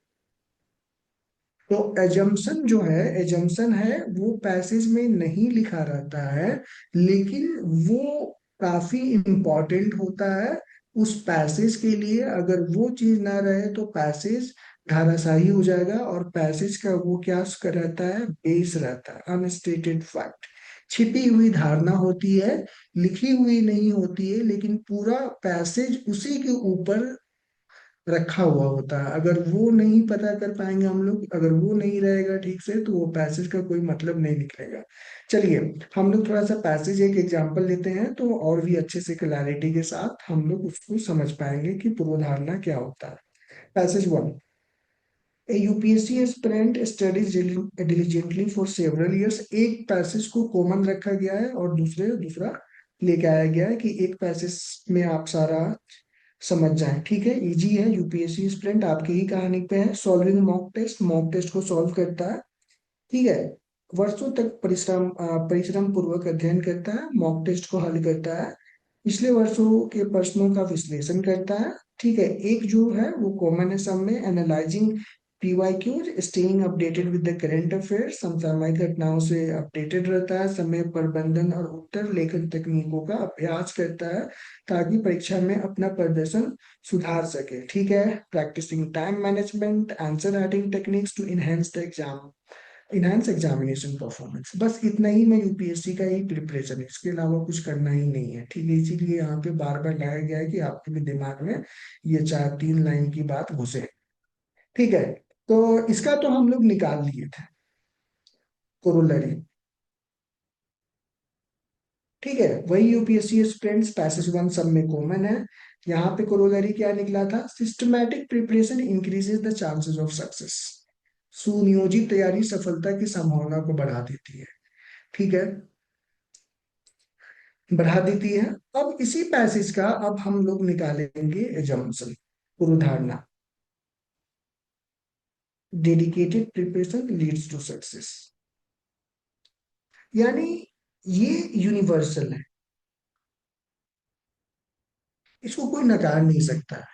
तो एजम्पशन जो है, एजम्पशन है वो पैसेज में नहीं लिखा रहता है, लेकिन वो काफी इंपॉर्टेंट होता है उस पैसेज के लिए। अगर वो चीज ना रहे तो पैसेज धाराशाही हो जाएगा, और पैसेज का वो क्या रहता है, बेस रहता है, अनस्टेटेड फैक्ट। छिपी हुई धारणा होती है, लिखी हुई नहीं होती है, लेकिन पूरा पैसेज उसी के ऊपर रखा हुआ होता है। अगर वो नहीं पता कर पाएंगे हम लोग, अगर वो नहीं रहेगा ठीक से, तो वो पैसेज का कोई मतलब नहीं निकलेगा। चलिए, हम लोग थोड़ा सा पैसेज एक एग्जांपल लेते हैं, तो और भी अच्छे से क्लैरिटी के साथ हम लोग उसको समझ पाएंगे कि पूर्वधारणा क्या होता है। Passage 1, A UPSC aspirant studies diligently for several years. एक पैसेज को कॉमन रखा गया है और दूसरा लेके आया गया है कि एक पैसेज में आप सारा समझ जाएं। ठीक है, इजी है, यूपीएससी स्टूडेंट आपकी ही कहानी पे है। Solving mock test, mock test को सॉल्व करता है। ठीक है, वर्षों तक परिश्रम पूर्वक अध्ययन करता है, मॉक टेस्ट को हल करता है, पिछले वर्षों के प्रश्नों का विश्लेषण करता है। ठीक है, एक जो है वो कॉमन है सब में, analysing PYQs, staying updated with the current affairs, समसामयिक घटनाओं से अपडेटेड रहता है, समय प्रबंधन और उत्तर लेखन तकनीकों का अभ्यास करता है ताकि परीक्षा में अपना प्रदर्शन सुधार सके। ठीक है, practising time management, answer writing techniques to enhance the exam enhance examination performance, बस इतना ही मैं यूपीएससी का ही प्रिपरेशन है, इसके अलावा कुछ करना ही नहीं है। ठीक है, इसीलिए यहाँ पे बार बार लाया गया है कि आपके भी दिमाग में ये 4-3 लाइन की बात घुसे। ठीक है, तो इसका तो हम लोग निकाल लिए थे, कोरोलरी। ठीक है, वही यूपीएससी स्टूडेंट्स पैसेज वन सब में कॉमन है। यहाँ पे कोरोलरी क्या निकला था, systematic preparation increases the chances of success. सुनियोजित तैयारी सफलता की संभावना को बढ़ा देती है। ठीक है, बढ़ा देती है। अब इसी पैसेज का अब हम लोग निकालेंगे एजम्पशन, पूर्वधारणा। Dedicated preparation leads to success, यानी ये यूनिवर्सल है, इसको कोई नकार नहीं सकता है।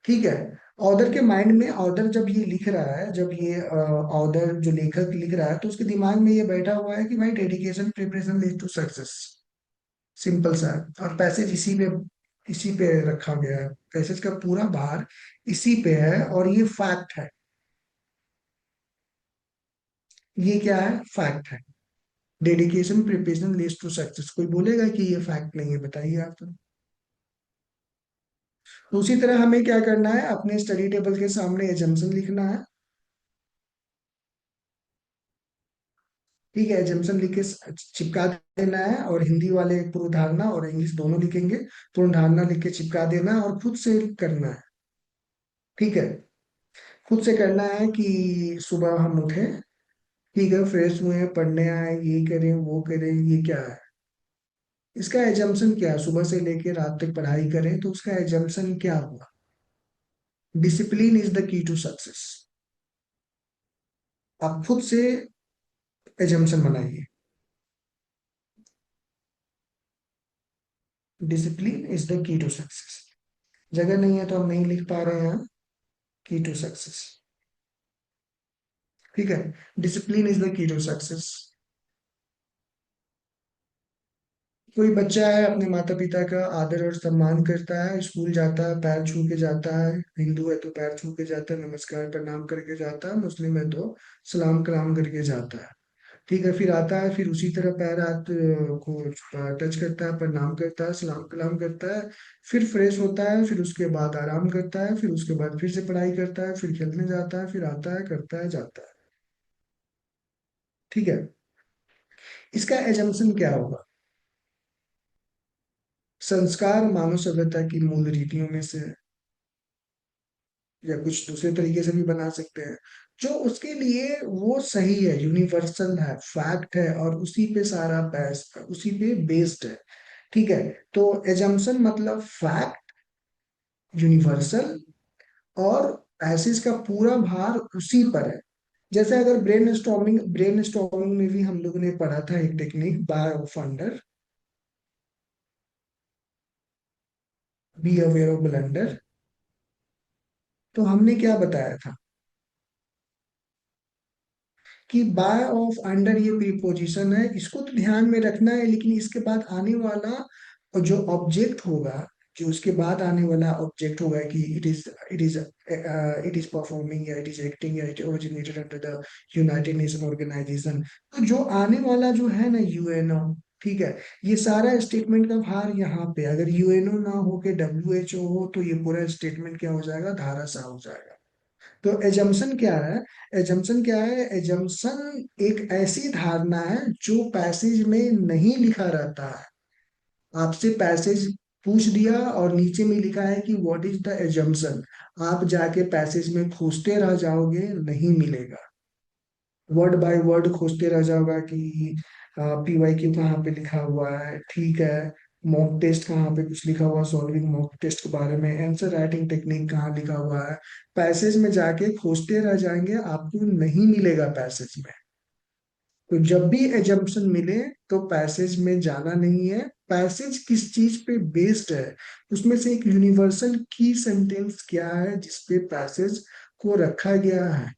ठीक है, ऑथर के माइंड में, ऑथर जब ये लिख रहा है, जब ये ऑथर जो लेखक लिख रहा है, तो उसके दिमाग में ये बैठा हुआ है कि भाई dedication preparation lead to success, simple सा है। और पैसेज इसी पे रखा गया है, पैसेज का पूरा भार इसी पे है, और ये फैक्ट है। ये क्या है, फैक्ट है। Dedication preparation leads to success, कोई बोलेगा कि ये फैक्ट नहीं है, बताइए आप तो उसी तरह हमें क्या करना है, अपने स्टडी टेबल के सामने एजम्पशन लिखना है। ठीक है, एजम्पशन लिख के चिपका देना है, और हिंदी वाले पूर्वधारणा और इंग्लिश दोनों लिखेंगे। पूर्वधारणा लिख के चिपका देना है और खुद से करना है। ठीक है, खुद से करना है कि सुबह हम उठे, ठीक है, फ्रेश हुए, पढ़ने आए, ये करें वो करें, ये क्या है, इसका एजम्पशन क्या है, सुबह से लेके रात तक पढ़ाई करें, तो उसका एजम्पशन क्या हुआ, discipline is the key to success. आप खुद से एजम्पशन बनाइए, discipline is the key to success. जगह नहीं है तो हम नहीं लिख पा रहे हैं, की टू सक्सेस। ठीक है, discipline is the key to success. कोई बच्चा है, अपने माता पिता का आदर और सम्मान करता है, स्कूल जाता है, पैर छू के जाता है, हिंदू है तो पैर छू के जाता है, नमस्कार प्रणाम करके जाता है, मुस्लिम है तो सलाम कलाम करके जाता है। ठीक है, फिर आता है, फिर उसी तरह पैर हाथ को टच करता है, प्रणाम करता है, सलाम कलाम करता है, फिर फ्रेश होता है, फिर उसके बाद आराम करता है, फिर उसके बाद फिर से पढ़ाई करता है, फिर खेलने जाता है, फिर आता है, करता है, जाता है। ठीक है, इसका एजम्पशन क्या होगा, संस्कार मानव सभ्यता की मूल रीतियों में से है, या कुछ दूसरे तरीके से भी बना सकते हैं, जो उसके लिए वो सही है, यूनिवर्सल है, फैक्ट है, और उसी पे सारा बेस, उसी पे बेस्ड है। ठीक है, तो एजम्पशन मतलब फैक्ट, यूनिवर्सल, और एसिस का पूरा भार उसी पर है। जैसे अगर ब्रेन स्टॉर्मिंग में भी हम लोगों ने पढ़ा था एक technique, by of under, be aware of blunder. तो हमने क्या बताया था कि बाय ऑफ अंडर ये प्रीपोजिशन है, इसको तो ध्यान में रखना है, लेकिन इसके बाद आने वाला जो ऑब्जेक्ट होगा, जो उसके बाद आने वाला ऑब्जेक्ट होगा कि इट इज परफॉर्मिंग, या इट इज एक्टिंग, या it originated under the United Nation Organisation. तो जो आने वाला जो है ना, यूएनओ, ठीक है, ये सारा स्टेटमेंट का भार यहाँ पे, अगर यूएनओ ना हो के डब्ल्यूएचओ हो, तो ये पूरा स्टेटमेंट क्या हो जाएगा, धाराशाह हो जाएगा। तो एजम्पशन क्या है, एजम्पशन क्या है, एजम्पशन एक ऐसी धारणा है जो पैसेज में नहीं लिखा रहता है। आपसे पैसेज पूछ दिया और नीचे में लिखा है कि व्हाट इज द एजम्पशन, आप जाके पैसेज में खोजते रह जाओगे, नहीं मिलेगा। वर्ड बाय वर्ड खोजते रह जाओगा कि पीवाईक्यू कहाँ पे लिखा हुआ है, ठीक है, मॉक टेस्ट कहाँ पे कुछ लिखा हुआ, सॉल्विंग मॉक टेस्ट के बारे में, आंसर राइटिंग टेक्निक कहाँ लिखा हुआ है, पैसेज में जाके खोजते रह जाएंगे, आपको नहीं मिलेगा पैसेज में। तो जब भी एजम्पशन मिले, तो पैसेज में जाना नहीं है। पैसेज किस चीज पे बेस्ड है, उसमें से एक यूनिवर्सल की सेंटेंस क्या है जिसपे पैसेज को रखा गया है,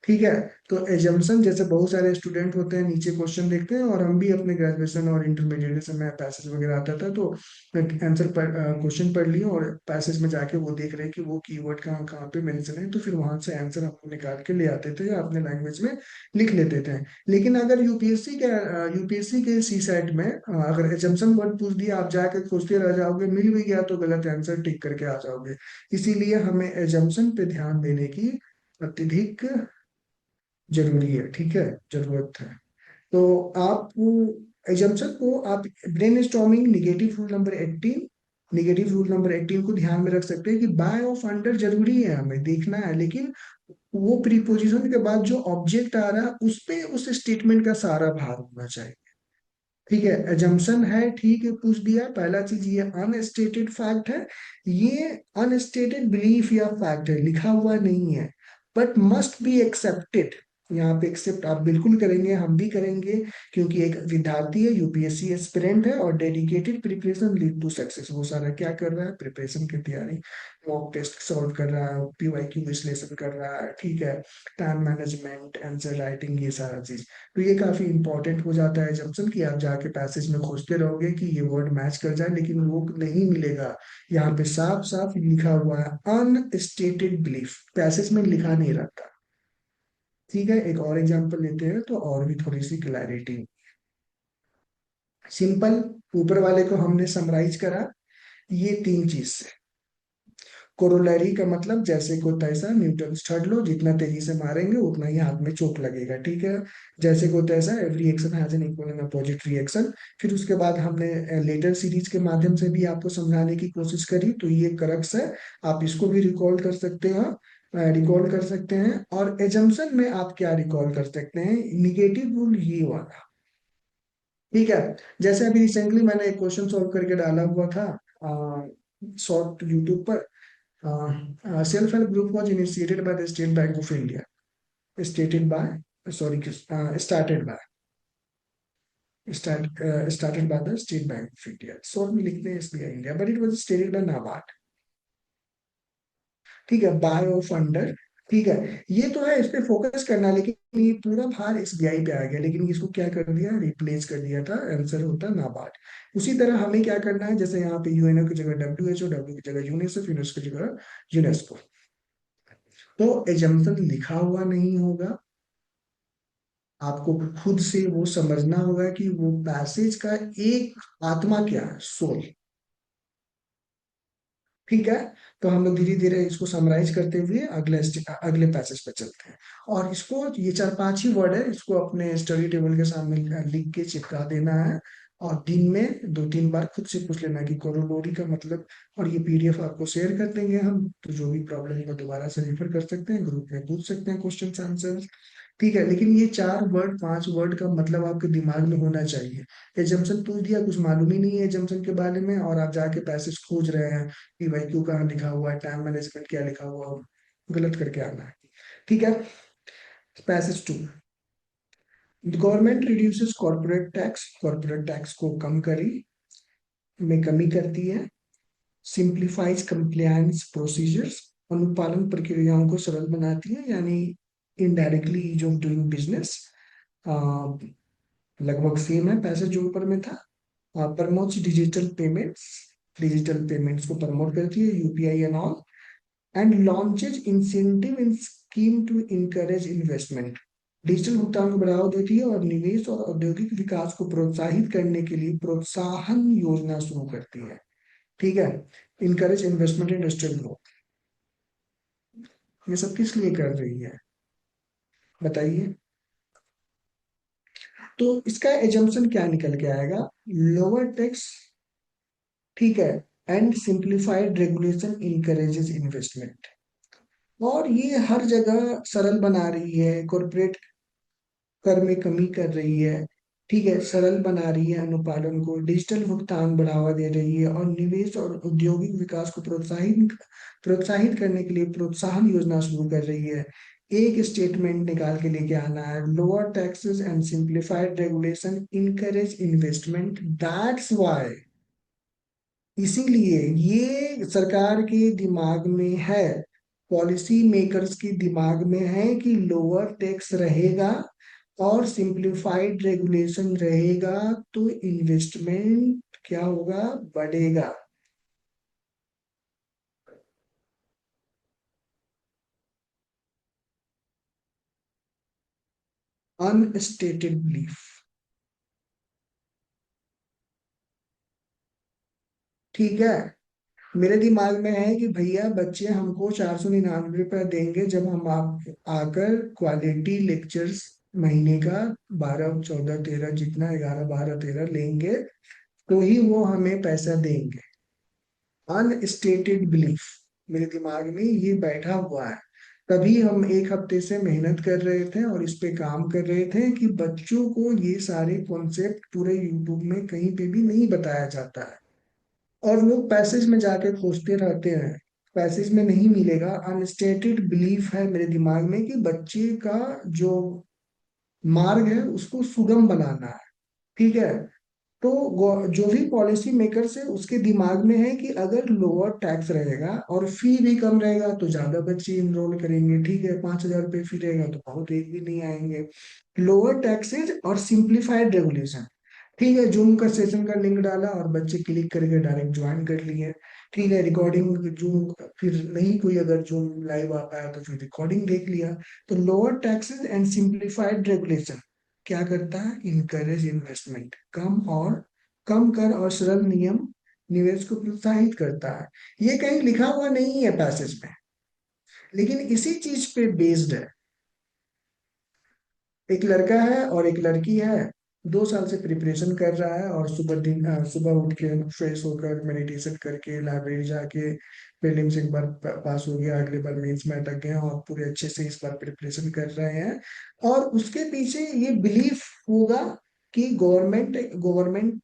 ठीक है। तो एजम्पशन, जैसे बहुत सारे स्टूडेंट होते हैं नीचे क्वेश्चन देखते हैं, और हम भी अपने ग्रेजुएशन और इंटरमीडिएट से, मैं पैसेज वगैरह आता था तो आंसर क्वेश्चन पढ़ लिए और पैसेज में जाके वो देख रहे हैं कि वो कीवर्ड कहाँ कहाँ पे मेंशन है, तो फिर वहां से आंसर हम निकाल के ले आते थे या अपने लैंग्वेज में लिख लेते थे। लेकिन अगर यूपीएससी के सी सेट में अगर एजम्पशन वर्ड पूछ दिया, आप जाके खोजते रह जाओगे, मिल भी गया तो गलत आंसर टिक करके आ जाओगे। इसीलिए हमें एजम्पशन पे ध्यान देने की अत्यधिक जरूरी है, ठीक है, जरूरत है। तो आप एजम्पशन को आप brain storming negative rule number 18 को ध्यान में रख सकते हैं कि बाय ऑफ अंडर जरूरी है, हमें देखना है, लेकिन वो प्रीपोजिशन के बाद जो ऑब्जेक्ट आ रहा है उस पे उस स्टेटमेंट का सारा भार होना चाहिए। ठीक है, एजम्पशन है, ठीक है, पूछ दिया, पहला चीज ये अनस्टेटेड फैक्ट है। ये अनस्टेटेड बिलीफ या फैक्ट है, लिखा हुआ नहीं है, बट मस्ट बी एक्सेप्टेड। यहाँ पे एक्सेप्ट आप बिल्कुल करेंगे, हम भी करेंगे, क्योंकि एक विद्यार्थी है, यूपीएससी एस्पिरेंट है, और dedicated preparation lead to success. वो सारा क्या कर रहा है, प्रिपरेशन की तैयारी, मॉक टेस्ट सॉल्व कर रहा है, पीवाईक्यू विश्लेषण कर रहा है, ठीक है, टाइम मैनेजमेंट, आंसर राइटिंग, ये सारा चीज। तो ये काफी इंपॉर्टेंट हो जाता है जंक्शन, कि आप जाके पैसेज में खोजते रहोगे कि ये वर्ड मैच कर जाए, लेकिन वो नहीं मिलेगा। यहाँ पे साफ साफ लिखा हुआ है अनस्टेटेड बिलीफ, पैसेज में लिखा नहीं रहता। ठीक है, एक और एग्जांपल लेते हैं तो और भी थोड़ी सी क्लैरिटी। सिंपल, ऊपर वाले को हमने समराइज करा, ये तीन चीज से। कोरोलरी का मतलब जैसे को तैसा, न्यूटन थर्ड लॉ, जितना तेजी से मारेंगे उतना ही हाथ में चोट लगेगा, ठीक है। जैसे को तैसा, every action has an equal and opposite reaction. फिर उसके बाद हमने लेटर सीरीज के माध्यम से भी आपको समझाने की कोशिश करी, तो ये क्रक्स है, आप इसको भी रिकॉल कर सकते हैं, और एजम्पशन में आप क्या रिकॉल कर सकते हैं, निगेटिव रूल ये वाला। ठीक है, जैसे अभी रिसेंटली मैंने एक क्वेश्चन सॉल्व करके डाला हुआ था शॉर्ट यूट्यूब पर। Self help group was initiated by the State Bank of India. Stated by, sorry, started by, started by the State Bank of India. Short में लिखते हैं SBI India, but it was stated by NABARD. ठीक है, bye of under. ठीक है, ये तो है, इस पे फोकस करना, लेकिन ये पूरा भार एसबीआई पे आ गया, लेकिन इसको क्या कर दिया, रिप्लेस कर दिया था, आंसर होता नाबार्ड। उसी तरह हमें क्या करना है, जैसे यहाँ पे यूएनओ की जगह डब्ल्यूएचओ, डब्ल्यू की जगह यूनिसेफ, यूनेस्को की जगह यूनेस्को। तो एजम्पशन लिखा हुआ नहीं होगा, आपको खुद से वो समझना होगा कि वो पैसेज का एक आत्मा क्या है, सोल। ठीक है, तो हम लोग धीरे धीरे इसको समराइज करते हुए अगले पैसेज पे चलते हैं। और इसको, ये चार पांच ही वर्ड है, इसको अपने स्टडी टेबल के सामने लिख के चिपका देना है, और दिन में दो तीन बार खुद से पूछ लेना कि कोरोलोरी का मतलब। और ये पीडीएफ आपको शेयर कर देंगे हम, तो जो भी प्रॉब्लम है दोबारा से रेफर कर सकते हैं, ग्रुप में पूछ सकते हैं क्वेश्चन आंसर। ठीक है, लेकिन ये चार वर्ड, पांच वर्ड का मतलब आपके दिमाग में होना चाहिए। एजम्पशन पूछ दिया, कुछ मालूम ही नहीं है एजम्पशन के बारे में, और आप जाके पैसेज खोज रहे हैं कि भाई क्यों, कहाँ लिखा हुआ है, टाइम मैनेजमेंट क्या लिखा हुआ हो, गलत करके आना है। ठीक है, passage two, government reduces corporate tax को कम करी, में कमी करती है, सिंप्लीफाइज कंप्लायंस प्रोसीजर्स, अनुपालन प्रक्रियाओं को सरल बनाती है, यानी indirectly ease of doing business, लगभग सेम है पैसे जो ऊपर में था। प्रमोट्स डिजिटल पेमेंट्स को प्रमोट करती है, UPI and all, and launches incentive in scheme to encourage investment, डिजिटल भुगतान को बढ़ावा देती है, और निवेश और औद्योगिक विकास को प्रोत्साहित करने के लिए प्रोत्साहन योजना शुरू करती है। ठीक है, इनकरेज इन्वेस्टमेंट इंडस्ट्रियल ग्रोथ, ये सब किस लिए कर रही है, बताइए। तो इसका एजम्पशन क्या निकल के आएगा, लोअर टैक्स, ठीक है, and simplified regulation encourages investment. और ये हर जगह सरल बना रही है, कॉर्पोरेट कर में कमी कर रही है, ठीक है, सरल बना रही है अनुपालन को, डिजिटल भुगतान बढ़ावा दे रही है, और निवेश और औद्योगिक विकास को प्रोत्साहित प्रोत्साहित करने के लिए प्रोत्साहन योजना शुरू कर रही है। एक स्टेटमेंट निकाल के लेके आना है, lower taxes and simplified regulation encourage investment, that's why. इसीलिए ये सरकार के दिमाग में है, पॉलिसी मेकर्स की दिमाग में है कि लोअर टैक्स रहेगा और सिंप्लीफाइड रेगुलेशन रहेगा तो इन्वेस्टमेंट क्या होगा, बढ़ेगा। अनस्टेटेड बिलीफ। ठीक है, मेरे दिमाग में है कि भैया बच्चे हमको 499 रुपया देंगे जब हम आप आकर क्वालिटी लेक्चर्स महीने का 12 14 13 जितना 11 12 13 लेंगे तो ही वो हमें पैसा देंगे। अनस्टेटेड बिलीफ मेरे दिमाग में ये बैठा हुआ है। तभी हम एक हफ्ते से मेहनत कर रहे थे और इस पे काम कर रहे थे कि बच्चों को ये सारे कॉन्सेप्ट पूरे यूट्यूब में कहीं पे भी नहीं बताया जाता है, और लोग पैसेज में जाके खोजते रहते हैं, पैसेज में नहीं मिलेगा। अनस्टेटेड बिलीफ है मेरे दिमाग में कि बच्चे का जो मार्ग है उसको सुगम बनाना है। ठीक है, तो जो भी पॉलिसी मेकर्स है उसके दिमाग में है कि अगर लोअर टैक्स रहेगा और फी भी कम रहेगा तो ज्यादा बच्चे इनरोल करेंगे। ठीक है, 5,000 रुपये फी रहेगा तो बहुत एक भी नहीं आएंगे। लोअर टैक्सेज और सिंप्लीफाइड रेगुलेशन। ठीक है, जूम का सेशन का लिंक डाला और बच्चे क्लिक करके डायरेक्ट ज्वाइन कर लिए। ठीक है, रिकॉर्डिंग जूम, फिर नहीं कोई अगर जूम लाइव आ पाया तो फिर रिकॉर्डिंग देख लिया। तो lower taxes and simplified regulation क्या करता है, इनकरेज इन्वेस्टमेंट। कम कर और सरल नियम निवेश को प्रोत्साहित करता है। ये कहीं लिखा हुआ नहीं है पैसेज में, लेकिन इसी चीज पे बेस्ड है। एक लड़का है और एक लड़की है, 2 साल से प्रिपरेशन कर रहा है और सुबह उठ के फ्रेश होकर मेडिटेशन करके लाइब्रेरी जाके प्रीलिम्स एक बार पास हो गया, अगले बार मेंस में अटक गया और पूरे अच्छे से इस बार प्रिपरेशन कर रहे हैं। और उसके पीछे ये बिलीफ होगा कि गवर्नमेंट गवर्नमेंट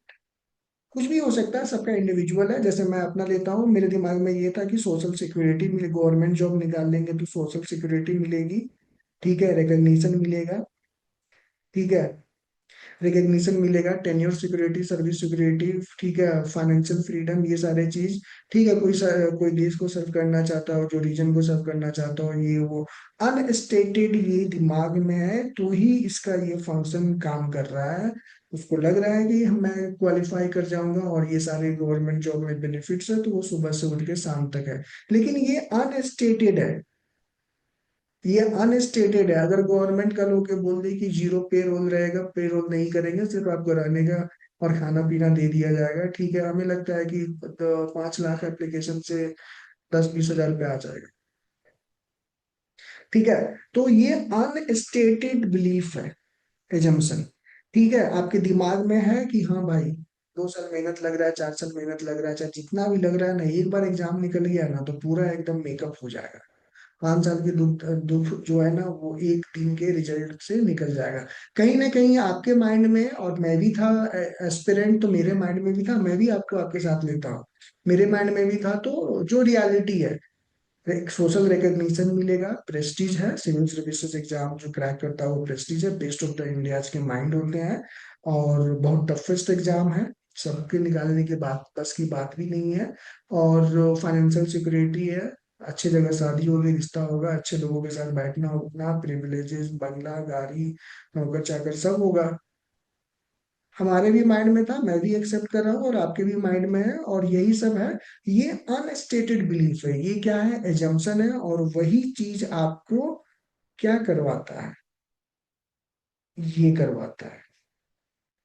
कुछ भी हो सकता है, सबका इंडिविजुअल है। जैसे मैं अपना लेता हूँ, मेरे दिमाग में ये था कि सोशल सिक्योरिटी मिले, गवर्नमेंट जॉब निकाल लेंगे तो सोशल सिक्योरिटी मिलेगी। ठीक है, रिकग्निशन मिलेगा। ठीक है, रिकग्निशन मिलेगा, टेन्योर सिक्योरिटी, सर्विस सिक्योरिटी। ठीक है, फाइनेंशियल फ्रीडम, ये सारे चीज। ठीक है, कोई देश को सर्व करना चाहता हो, जो रीजन को सर्व करना चाहता हो, ये वो अनस्टेटेड ये दिमाग में है तो ही इसका ये फंक्शन काम कर रहा है। उसको लग रहा है कि मैं क्वालिफाई कर जाऊंगा और ये सारे गवर्नमेंट जॉब में बेनिफिट्स है तो वो सुबह से उठ के शाम तक है। लेकिन ये अनस्टेटेड है, ये अनस्टेटेड है। अगर गवर्नमेंट कल होके बोल दे कि जीरो पे रोल रहेगा, पे रोल नहीं करेंगे, सिर्फ आपको रहने का और खाना पीना दे दिया जाएगा। ठीक है, हमें लगता है कि 5 लाख एप्लीकेशन से 10 20 हजार रुपये आ जाएगा। ठीक है, तो ये अनस्टेटेड बिलीफ है, एजम्पशन। ठीक है, आपके दिमाग में है कि हाँ भाई 2 साल मेहनत लग रहा है, 4 साल मेहनत लग रहा है, चाहे जितना भी लग रहा है ना, एक बार एग्जाम निकल गया ना तो पूरा एकदम मेकअप हो जाएगा। 5 साल की दुख दुख जो है ना वो एक दिन के रिजल्ट से निकल जाएगा। कहीं ना कहीं आपके माइंड में, और मैं भी था एस्पिरेंट तो मेरे माइंड में भी था, मैं भी आपको आपके साथ लेता हूँ, मेरे माइंड में भी था। तो जो रियलिटी है, एक सोशल रिकग्निशन मिलेगा, प्रेस्टीज है, सिविल सर्विसेज एग्जाम जो क्रैक करता है वो प्रेस्टीज है, बेस्ट ऑफ द इंडियाज के माइंड होते हैं। और बहुत टफेस्ट एग्जाम है, सबके निकालने के बाद बस की बात भी नहीं है। और फाइनेंशियल सिक्योरिटी है, अच्छी जगह शादी होगी, रिश्ता होगा, अच्छे लोगों के साथ बैठना उठना, प्रिविलेजेस, बंगला गाड़ी, नौकर चाकर सब होगा। हमारे भी माइंड में था, मैं भी एक्सेप्ट कर रहा हूँ और आपके भी माइंड में है, और यही सब है। ये अनस्टेटेड बिलीफ है, ये क्या है, एजम्पशन है। और वही चीज आपको क्या करवाता है, ये करवाता है।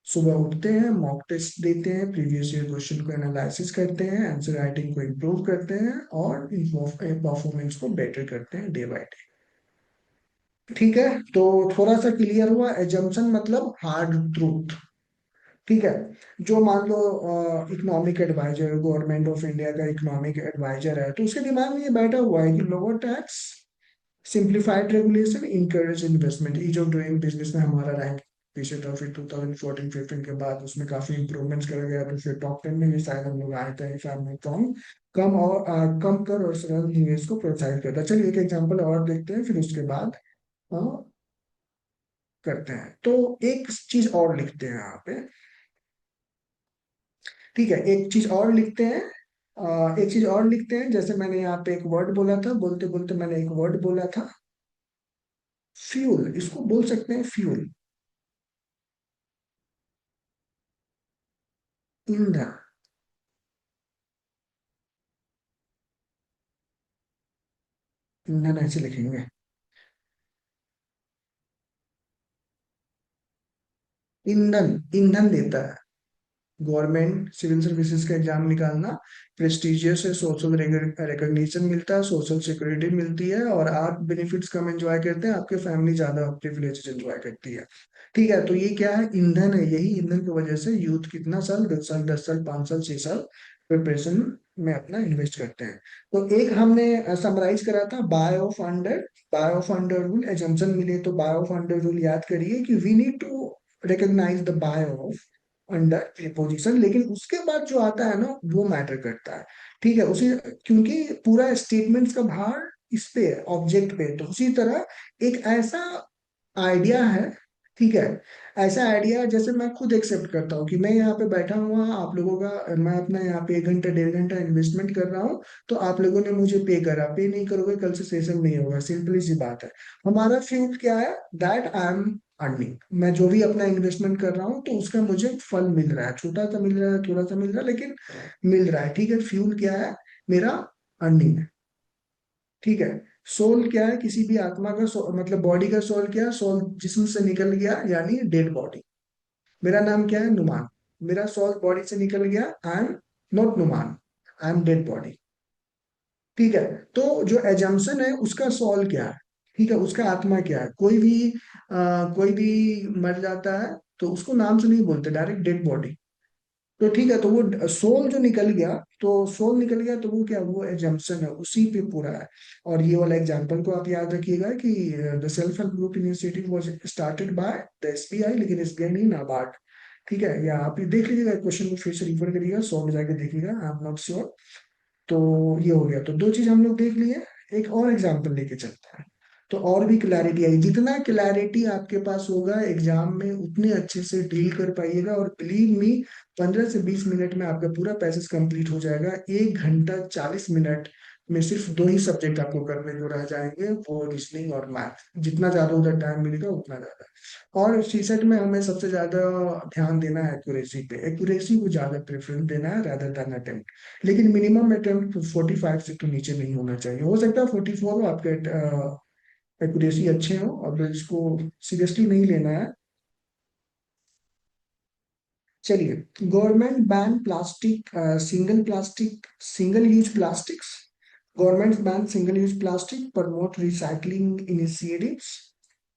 सुबह उठते हैं, मॉक टेस्ट देते हैं, प्रीवियस ईयर क्वेश्चन को एनालिसिस करते हैं, आंसर राइटिंग को इम्प्रूव करते हैं और परफॉर्मेंस को बेटर करते हैं डे बाय डे। ठीक है, तो थोड़ा सा क्लियर हुआ, एजम्पशन मतलब हार्ड ट्रूथ। ठीक है, जो मान लो economic advisor, government of India का इकोनॉमिक एडवाइजर है, तो उसके दिमाग में ये बैठा हुआ है कि lower tax, simplified regulation, encourage investment, ease of doing business में हमारा रैंक पीछे था, फिर 2014 15 के बाद उसमें काफी इंप्रूवमेंट्स करा गया तो फिर टॉप 10 में भी शायद हम लोग आए थे, if I am not wrong. कम कर और सरल निवेश को प्रोत्साहित करता है। चलिए एक एग्जांपल और देखते हैं, फिर उसके बाद अ, करते हैं। तो एक चीज और लिखते हैं यहाँ पे। ठीक है, एक चीज और लिखते हैं एक चीज और लिखते हैं, जैसे मैंने यहाँ पे एक वर्ड बोला था, बोलते बोलते मैंने एक वर्ड बोला था, फ्यूल, इसको बोल सकते हैं फ्यूल, ईंधन। ईंधन ऐसे लिखेंगे। ईंधन, ईंधन देता है। गवर्नमेंट सिविल सर्विसेज का एग्जाम निकालना प्रेस्टिजियस है, सोशल रिकग्निशन मिलता है, सोशल सिक्योरिटी मिलती है, और आप बेनिफिट्स कम एंजॉय करते हैं, आपके फैमिली ज्यादा प्रिविलेजेस एंजॉय करती है। ठीक है, तो ये क्या है, ईंधन है। यही ईंधन की वजह से यूथ कितना साल, 10 साल, 10 साल, 5 साल, 6 साल प्रिपरेशन में अपना इन्वेस्ट करते हैं। तो एक हमने समराइज करा था, by of under, by of under rule, assumption मिले तो बाय ऑफ अंडर रूल याद करिए कि we need to recognise the by of under preposition, लेकिन उसके बाद जो आता है ना वो मैटर करता है। ठीक है, उसी, क्योंकि पूरा स्टेटमेंट्स का भार इस पे है, ऑब्जेक्ट पे, तो उसी तरह एक ऐसा आइडिया है। ठीक है, ऐसा आइडिया जैसे मैं खुद एक्सेप्ट करता हूँ कि मैं यहाँ पे बैठा हुआ, आप लोगों का, मैं अपना यहाँ पे 1 घंटा 1.5 घंटा इन्वेस्टमेंट कर रहा हूँ, तो आप लोगों ने मुझे पे करा, पे नहीं करोगे कल से सेशन नहीं होगा, सिंपली सी बात है। हमारा फ्यूल क्या है, दैट आई एम अर्निंग, मैं जो भी अपना इन्वेस्टमेंट कर रहा हूँ तो उसका मुझे फल मिल रहा है, छोटा सा मिल रहा है, थोड़ा सा मिल रहा है, लेकिन मिल रहा है। ठीक है, फ्यूल क्या है, मेरा अर्निंग है। ठीक है, सोल क्या है, किसी भी आत्मा का मतलब बॉडी का सोल क्या है, सोल जिस्म से निकल गया यानी डेड बॉडी। मेरा नाम क्या है, नुमान, मेरा सोल बॉडी से निकल गया, I am not human, I am dead body. ठीक है, तो जो एजम्पशन है उसका सोल क्या है, ठीक है, उसका आत्मा क्या है, कोई भी मर जाता है तो उसको नाम से नहीं बोलते, डायरेक्ट डेड बॉडी। तो ठीक है, तो वो सोल जो निकल गया, तो सोल निकल गया तो वो क्या, वो एजम्पशन है, उसी पे पूरा है। और ये वाला एग्जांपल को आप याद रखिएगा कि the self help group initiative was started by the SBI, लेकिन एसबीआई नहीं, नाबार्ड। ठीक है, या आप ये देख लीजिएगा, क्वेश्चन को फिर से रिफर करिएगा, 100 में जाके देखिएगा, आई एम नॉट श्योर। तो ये हो गया, तो दो चीज हम लोग देख लिए। एक और एग्जांपल लेके चलते हैं, तो और भी क्लैरिटी आई। जितना क्लैरिटी आपके पास होगा एग्जाम में, उतने अच्छे से डील कर पाइएगा, और बिलीव मी, 15 से 20 मिनट में आपका पूरा पैसेज कंप्लीट हो जाएगा। 1 घंटा 40 मिनट में सिर्फ दो ही सब्जेक्ट आपको करने जो रह जाएंगे, वो रीजनिंग और मैथ। जितना ज्यादा उधर टाइम मिलेगा उतना ज्यादा। और सीसेट में हमें सबसे ज्यादा ध्यान देना है एक्यूरेसी पे, एक्यूरेसी को ज्यादा प्रेफरेंस देना है rather than अटेम्प्ट। लेकिन मिनिमम अटेम्प्ट 45 से तो नीचे नहीं होना चाहिए, हो सकता है 44 हो, आपके एक्यूरेसी अच्छे हो, अब इसको सीरियसली नहीं लेना है। चलिए, government ban plastic, single use plastics, government ban single use plastic, promote recycling initiatives.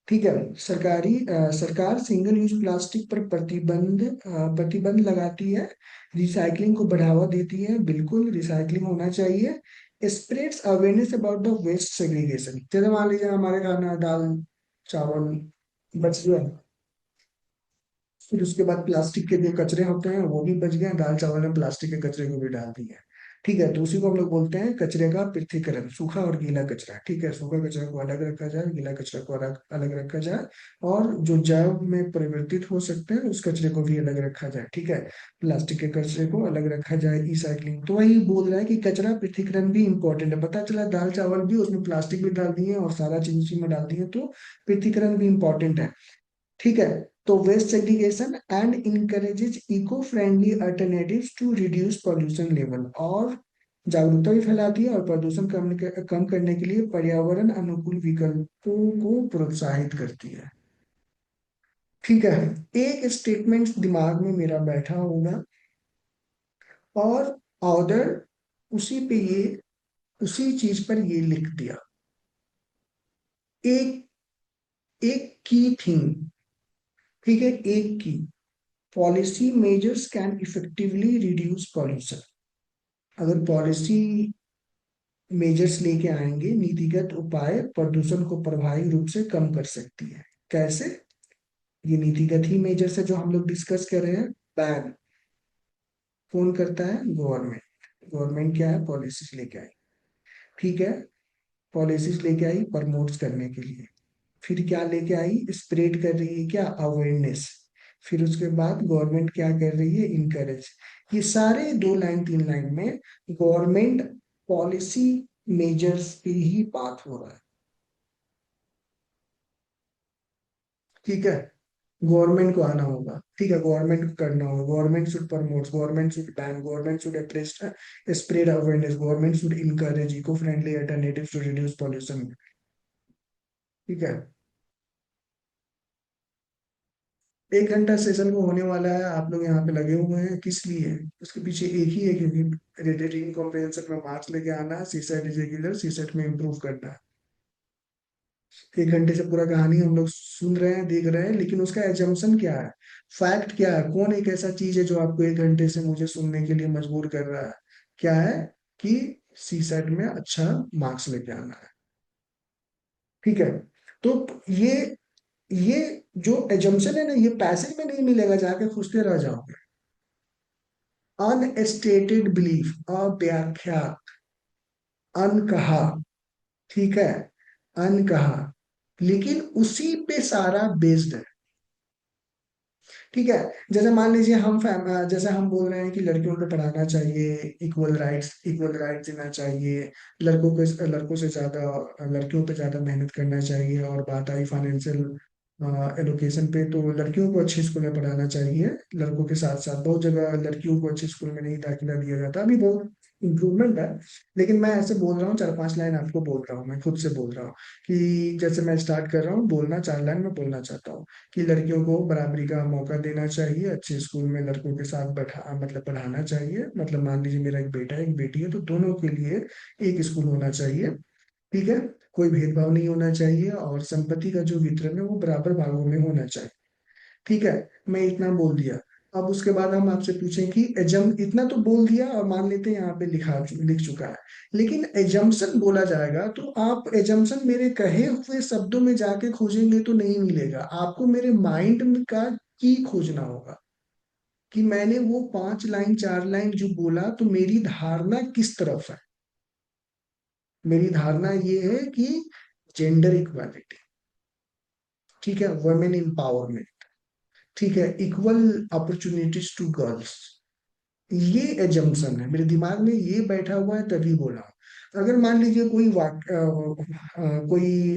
ठीक है, सरकार सिंगल यूज प्लास्टिक पर प्रतिबंध लगाती है, रिसाइकलिंग को बढ़ावा देती है, बिल्कुल रिसाइकलिंग होना चाहिए। Spreads awareness about the waste segregation, जैसे मान लीजिए हमारे खाना दाल चावल बच गया, फिर उसके बाद प्लास्टिक के जो कचरे होते हैं वो भी बच गए, दाल चावल में प्लास्टिक के कचरे को भी डाल दिए। ठीक है, तो उसी को हम लोग बोलते हैं कचरे का पृथक्करण, सूखा और गीला कचरा। ठीक है, सूखा कचरा को अलग रखा जाए, गीला कचरा को अलग अलग रखा जाए, और जो जैव में परिवर्तित हो सकते हैं उस कचरे को भी अलग रखा जाए। ठीक है, प्लास्टिक के कचरे को अलग रखा जाए, रिसाइकलिंग। तो वही बोल रहा है कि कचरा पृथक्करण भी इंपॉर्टेंट है। पता चला दाल चावल भी, उसमें प्लास्टिक भी डाल दिए और सारा चीज उसी में डाल दिए, तो पृथक्करण भी इंपॉर्टेंट है। ठीक है, तो waste segregation and encourages eco friendly alternatives to reduce pollution level, और जागरूकता भी फैलाती है, और प्रदूषण कम करने के लिए पर्यावरण अनुकूल विकल्पों को प्रोत्साहित करती है। ठीक है, एक स्टेटमेंट दिमाग में मेरा बैठा होगा, और ऑर्डर उसी पे ये, उसी चीज पर ये लिख दिया, एक एक की थिंग। ठीक है, एक की, policy measures can effectively reduce pollution. अगर पॉलिसी मेजर्स लेके आएंगे, नीतिगत उपाय प्रदूषण को प्रभावी रूप से कम कर सकती है। कैसे, ये नीतिगत ही मेजर्स है जो हम लोग डिस्कस कर रहे हैं। बैन कौन करता है, गवर्नमेंट। गवर्नमेंट क्या है, पॉलिसीज लेके आई। ठीक है, पॉलिसीज लेके आई प्रमोट करने के लिए, फिर क्या लेके आई, स्प्रेड कर रही है क्या, अवेयरनेस। फिर उसके बाद गवर्नमेंट क्या कर रही है, इनकरेज। ये सारे 2 लाइन 3 लाइन में गवर्नमेंट पॉलिसी मेजर्स पे ही बात हो रहा है। ठीक है, गवर्नमेंट को आना होगा, ठीक है, गवर्नमेंट को करना होगा, government should promote, government should ban, government should spread awareness, government should encourage eco friendly alternatives to reduce pollution. ठीक है, 1 घंटा सेशन को होने वाला है, आप लोग यहाँ पे लगे हुए हैं किस लिए? उसके पीछे एक ही है, क्योंकि रीडिंग कॉम्प्रिहेंशन में मार्क्स लेके आना है, सीसेट इज रेगुलर, सीसेट में इम्प्रूव करना है। 1 घंटे से पूरा कहानी हम लोग सुन रहे हैं, देख रहे हैं, लेकिन उसका एजम्पशन क्या है, फैक्ट क्या है, कौन एक ऐसा चीज है जो आपको 1 घंटे से मुझे सुनने के लिए मजबूर कर रहा है? क्या है कि सीसेट में अच्छा मार्क्स लेके आना है। ठीक है, तो ये ये जो एजम्पशन है ना, ये पैसेज में नहीं मिलेगा, जाके खोजते रह जाओगे। अनस्टेटेड बिलीफ, अव्याख्या, अनकहा, ठीक है, अनकहा, लेकिन उसी पे सारा बेस्ड है। ठीक है, जैसे मान लीजिए जैसे हम बोल रहे हैं कि लड़कियों को पढ़ाना चाहिए, इक्वल राइट्स देना चाहिए, लड़कों से ज्यादा लड़कियों पे ज्यादा मेहनत करना चाहिए, और बात आई फाइनेंशियल एलोकेशन पे, तो लड़कियों को अच्छे स्कूल में पढ़ाना चाहिए, लड़कों के साथ साथ बहुत जगह लड़कियों को अच्छे स्कूल में नहीं दाखिला दिया जाता, अभी बहुत इम्प्रूवमेंट है। लेकिन मैं ऐसे बोल रहा हूँ, 4 5 लाइन आपको बोल रहा हूँ, मैं खुद से बोल रहा हूँ कि जैसे मैं स्टार्ट कर रहा हूँ बोलना, 4 लाइन में बोलना चाहता हूँ कि लड़कियों को बराबरी का मौका देना चाहिए, अच्छे स्कूल में लड़कों के साथ मतलब पढ़ाना चाहिए, मतलब मान लीजिए मेरा एक बेटा है एक बेटी है, तो दोनों के लिए एक स्कूल होना चाहिए। ठीक है, कोई भेदभाव नहीं होना चाहिए, और संपत्ति का जो वितरण है वो बराबर भागों में होना चाहिए। ठीक है, मैं इतना बोल दिया। अब उसके बाद हम आपसे पूछें कि एजम इतना तो बोल दिया, और मान लेते हैं यहाँ पे लिख चुका है, लेकिन एजम्पशन बोला जाएगा, तो आप एजम्पशन मेरे कहे हुए शब्दों में जाके खोजेंगे तो नहीं मिलेगा, आपको मेरे माइंड में का की खोजना होगा, कि मैंने वो 5 लाइन 4 लाइन जो बोला, तो मेरी धारणा किस तरफ है। मेरी धारणा ये है कि जेंडर इक्वालिटी, ठीक है, वुमेन एम्पावरमेंट, ठीक है, इक्वल अपॉर्चुनिटीज टू गर्ल्स, ये एजम्पशन है मेरे दिमाग में, ये बैठा हुआ है तभी बोला हूं। अगर मान लीजिए कोई